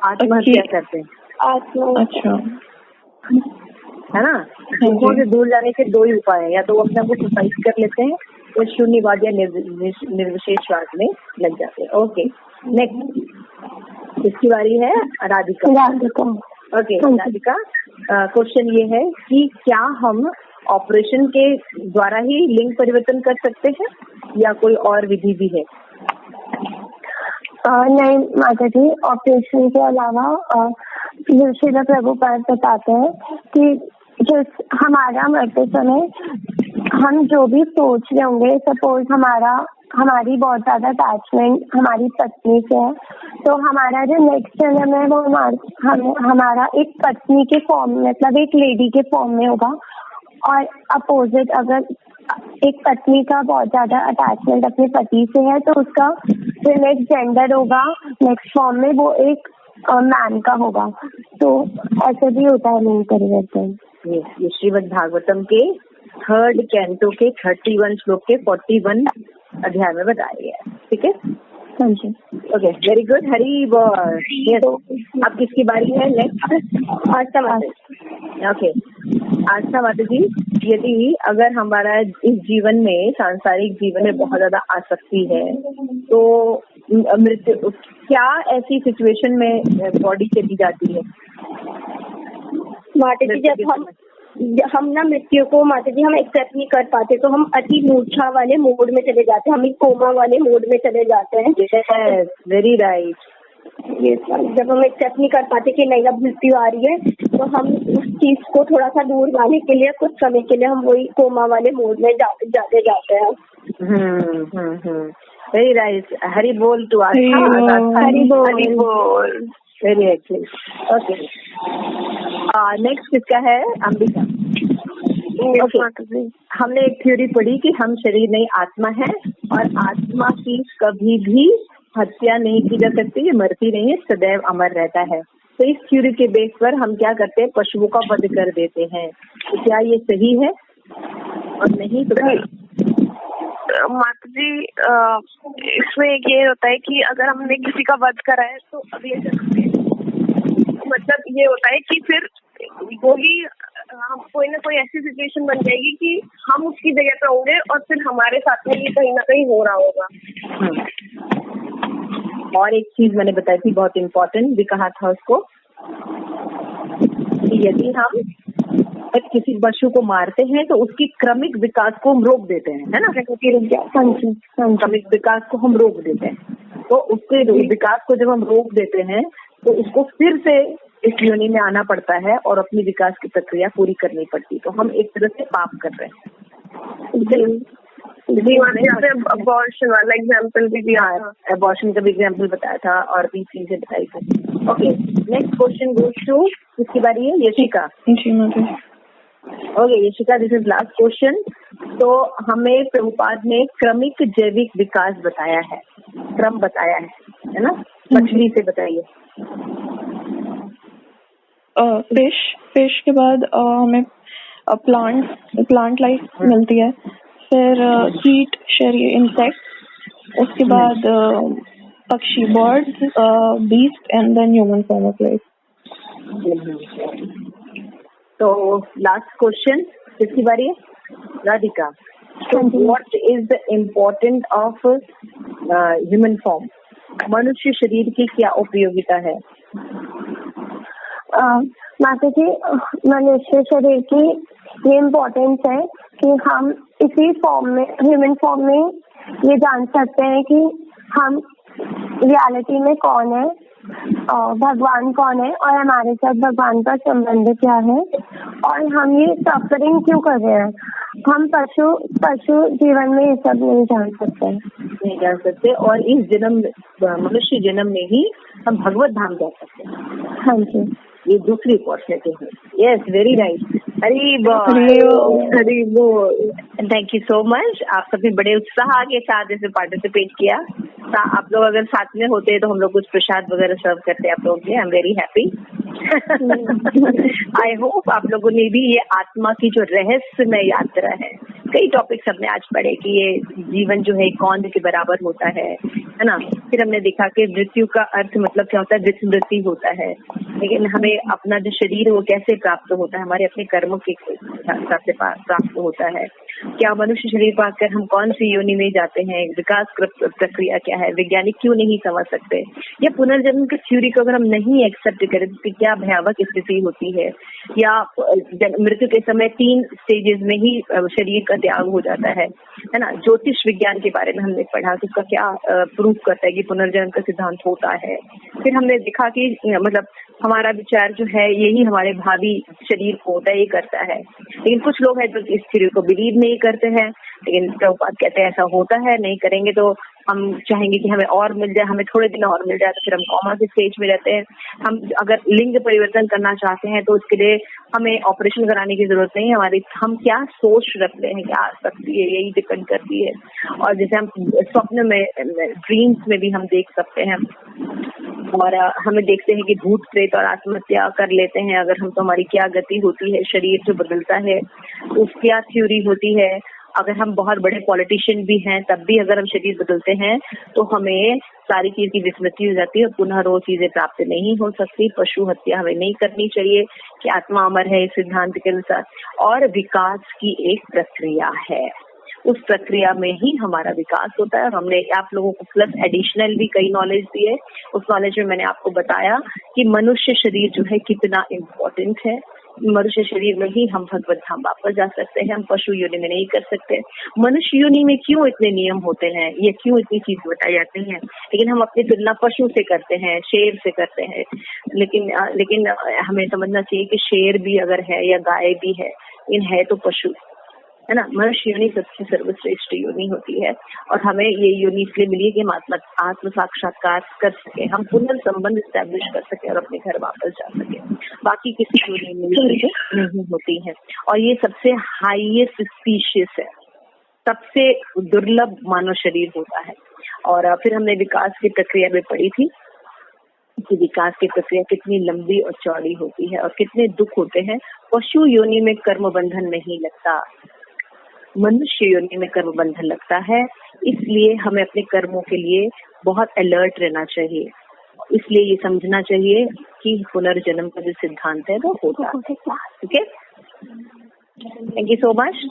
आत्महत्या करते हैं। अच्छा, है ना। दुखों से दूर जाने के दो ही उपाय है, या तो वो अपने आप को सुसाइड कर लेते हैं या शून्यवाद या निर्विशेषवाद में लग जाते हैं। ओके, नेक्स्ट किसकी बारी है? राधिका। ओके राधिका, क्वेश्चन ये है कि क्या हम ऑपरेशन के द्वारा ही लिंग परिवर्तन कर सकते हैं या कोई और विधि भी है? नहीं माता जी, ऑपरेशन के अलावा श्रील प्रभुपाद बताते हैं कि जिस हमारा मरते समय हम जो भी सोच रहे होंगे, सपोज हमारी बहुत ज्यादा अटैचमेंट हमारी पत्नी से है, तो हमारा जो नेक्स्ट जन्म है वो हमारा एक पत्नी के फॉर्म, मतलब एक लेडी के फॉर्म में होगा। और अपोजिट अगर एक पत्नी का बहुत ज्यादा अटैचमेंट अपने पति से है तो उसका जो नेक्स्ट जेंडर होगा नेक्स्ट फॉर्म में वो एक मैन का होगा। तो ऐसे भी होता है लिंग परिवर्तन। ये श्रीमद् भागवतम के 3rd कैंटो के 31 श्लोक के 41 अध्याय में बताया गया है। ठीक है, हाँ जी। Okay, very good. हरी बोल। अब किसकी बारी है? नेक्स्ट आस्था माता। ओके आस्था माता जी, यदि अगर हमारा इस जीवन में, सांसारिक जीवन में बहुत ज्यादा आसक्ति है तो मृत्यु, क्या ऐसी सिचुएशन में बॉडी चली जाती है? माता जी, जब हम ना मृत्यु को माता जी हम एक्सेप्ट नहीं कर पाते तो हम अति मूर्छा वाले मोड में चले जाते हैं, हम एक कोमा वाले मोड में चले जाते हैं। Very right. जब हम एक्सेप्ट नहीं कर पाते कि नहीं अब मृत्यु आ रही है तो हम उस चीज को थोड़ा सा दूर लाने के लिए कुछ समय के लिए हम वही कोमा वाले मोड में जाते हैं। Very right. हरि बोल टू आस्था। हरि बोल। Very actually. ओके, नेक्स्ट किसका है? अंबिका। हमने एक थ्योरी पढ़ी कि हम शरीर नहीं आत्मा है और आत्मा की कभी भी हत्या नहीं की जा सकती, ये मरती नहीं है, सदैव अमर रहता है। तो इस थ्योरी के बेस पर हम क्या करते हैं? पशुओं का वध कर देते हैं। तो क्या ये सही है? और नहीं तो माता जी, इसमें ये होता है कि अगर हमने किसी का वध करा है तो अब ये मतलब ये होता है कि फिर वही हम कोई ना कोई ऐसी सिचुएशन बन जाएगी कि हम उसकी जगह पे होंगे और फिर हमारे साथ में ये कहीं ना कहीं हो रहा होगा। और एक चीज मैंने बताई थी, बहुत इम्पोर्टेंट भी कहा था उसको, कि यदि हम किसी पशु को मारते हैं तो उसकी क्रमिक विकास को हम रोक देते हैं, है ना? क्रमिक विकास को हम रोक देते हैं। तो उसके विकास को जब हम रोक देते हैं तो उसको फिर से इस योनि में आना पड़ता है और अपनी विकास की प्रक्रिया पूरी करनी पड़ती। तो हम एक तरह से पाप कर रहे हैं। अबॉर्शन वाला एग्जाम्पल भी दिया था, अबॉर्शन का भी एग्जाम्पल बताया था और भी चीजें बताई थी। Okay, next question goes to, किसकी बारी है? Yashika. Okay Yashika, this is last question. तो हमें प्रभुपाद ने क्रमिक जैविक विकास बताया है, क्रम बताया है ना? मछली से बताइए। फिश के बाद हमें प्लांट लाइफ मिलती है, फिर कीट शरीर इंसेक्ट, उसके बाद पक्षी bird, beast and then human form of life. तो लास्ट क्वेश्चन किसकी बारी है? Radhika. So what is the importance of human form? मनुष्य शरीर की क्या उपयोगिता है? माता जी, मनुष्य शरीर की ये इम्पोर्टेंस है कि हम इसी फॉर्म में, ह्यूमन फॉर्म में, ये जान सकते हैं कि हम रियलिटी में कौन है, भगवान कौन है और हमारे साथ भगवान का संबंध क्या है और हम ये सफरिंग क्यों कर रहे हैं। हम पशु जीवन में ये सब नहीं जान सकते और इस जन्म, मनुष्य जन्म में ही हम भगवत धाम जा सकते हैं। हाँ जी, ये दूसरी अपॉर्चुनिटी है। Yes, very right. हरी बोल। Thank you so much. आप सभी बड़े उत्साह के साथ इसे पार्टिसिपेट किया। आप लोग अगर साथ में होते तो हम लोग कुछ प्रसाद वगैरह सर्व करते आप लोग। I am very happy. I hope आप लोगों ने भी ये आत्मा की जो रहस्यमय यात्रा है कई टॉपिक्स हमने आज पढ़े कि ये जीवन जो है कौन के बराबर होता है ना। फिर हमने देखा कि मृत्यु का अर्थ मतलब क्या होता है, विस्मृति होता है। लेकिन हमें अपना जो शरीर है वो कैसे प्राप्त होता है, हमारे अपने कर्मों के हिसाब से प्राप्त होता है। क्या मनुष्य शरीर पाकर हम कौन सी योनि में जाते हैं, विकास प्रक्रिया क्या है, वैज्ञानिक क्यों नहीं समझ सकते, या पुनर्जन्म की थ्योरी को अगर हम नहीं एक्सेप्ट करें तो क्या भयावह स्थिति होती है, या मृत्यु के समय 3 स्टेजेस में ही शरीर का त्याग हो जाता है ना। ज्योतिष विज्ञान के बारे में हमने पढ़ा कि उसका क्या प्रूफ करता है कि पुनर्जन्म का सिद्धांत होता है। फिर हमने देखा कि मतलब हमारा विचार जो है यही हमारे भावी शरीर को तय करता है। लेकिन कुछ लोग हैं जो इस थ्योरी को बिलीव नहीं करते हैं, लेकिन प्रभुपाद कहते हैं ऐसा होता है, नहीं करेंगे तो हम चाहेंगे कि हमें और मिल जाए, हमें थोड़े दिन और मिल जाए, तो फिर हम कॉमा के स्टेज में रहते हैं। हम अगर लिंग परिवर्तन करना चाहते हैं तो उसके लिए हमें ऑपरेशन कराने की जरूरत नहीं है, हमारी हम क्या सोच रखते हैं, क्या शक्ति है, यही डिपेंड करती है। और जैसे हम स्वप्न में, ड्रीम्स में भी हम देख सकते हैं, और हमें देखते हैं कि भूत प्रेत और आत्महत्या कर लेते हैं अगर हम, तो हमारी क्या गति होती है, शरीर जो बदलता है तो उसकी क्या थ्योरी होती है। अगर हम बहुत बड़े पॉलिटिशियन भी हैं तब भी अगर हम शरीर बदलते हैं तो हमें सारी चीज की विस्मृति हो जाती है, पुनः वो चीजें प्राप्त नहीं हो सकती। पशु हत्या हमें नहीं करनी चाहिए कि आत्मा अमर है इस सिद्धांत के अनुसार। और विकास की एक प्रक्रिया है, उस प्रक्रिया में ही हमारा विकास होता है। और हमने आप लोगों को प्लस एडिशनल भी कई नॉलेज दी है। उस नॉलेज में मैंने आपको बताया कि मनुष्य शरीर जो है कितना इम्पोर्टेंट है। मनुष्य शरीर में ही हम भगवत धाम वापस जा सकते हैं, हम पशु योनि में नहीं कर सकते। मनुष्य योनि में क्यों इतने नियम होते हैं, ये क्यों इतनी चीज बताई जाती हैं, लेकिन हम अपनी तुलना पशु से करते हैं, शेर से करते हैं। लेकिन हमें समझना चाहिए कि शेर भी अगर है या गाय भी है, इन है तो पशु है ना। मनुष्य योनि सबसे सर्वश्रेष्ठ योनि होती है, और हमें ये योनि इसलिए मिली है कि हम आत्म साक्षात्कार कर सके, हम पुनर्संबंध स्टैब्लिश कर सके और अपने घर वापस जा सके। बाकी किसी योनि में नहीं होती है। और ये सबसे हाईएस्ट स्पीशीज है, सबसे दुर्लभ मानव शरीर होता है। और फिर हमने विकास की प्रक्रिया में पढ़ी थी कि विकास की प्रक्रिया कितनी लंबी और चौड़ी होती है और कितने दुख होते हैं। पशु योनि में कर्म बंधन नहीं लगता, मनुष्य योनि में कर्म बंधन लगता है। इसलिए हमें अपने कर्मों के लिए बहुत अलर्ट रहना चाहिए। इसलिए ये समझना चाहिए कि पुनर्जन्म का जो सिद्धांत है वो होता है। ठीक है, थैंक यू सो मच।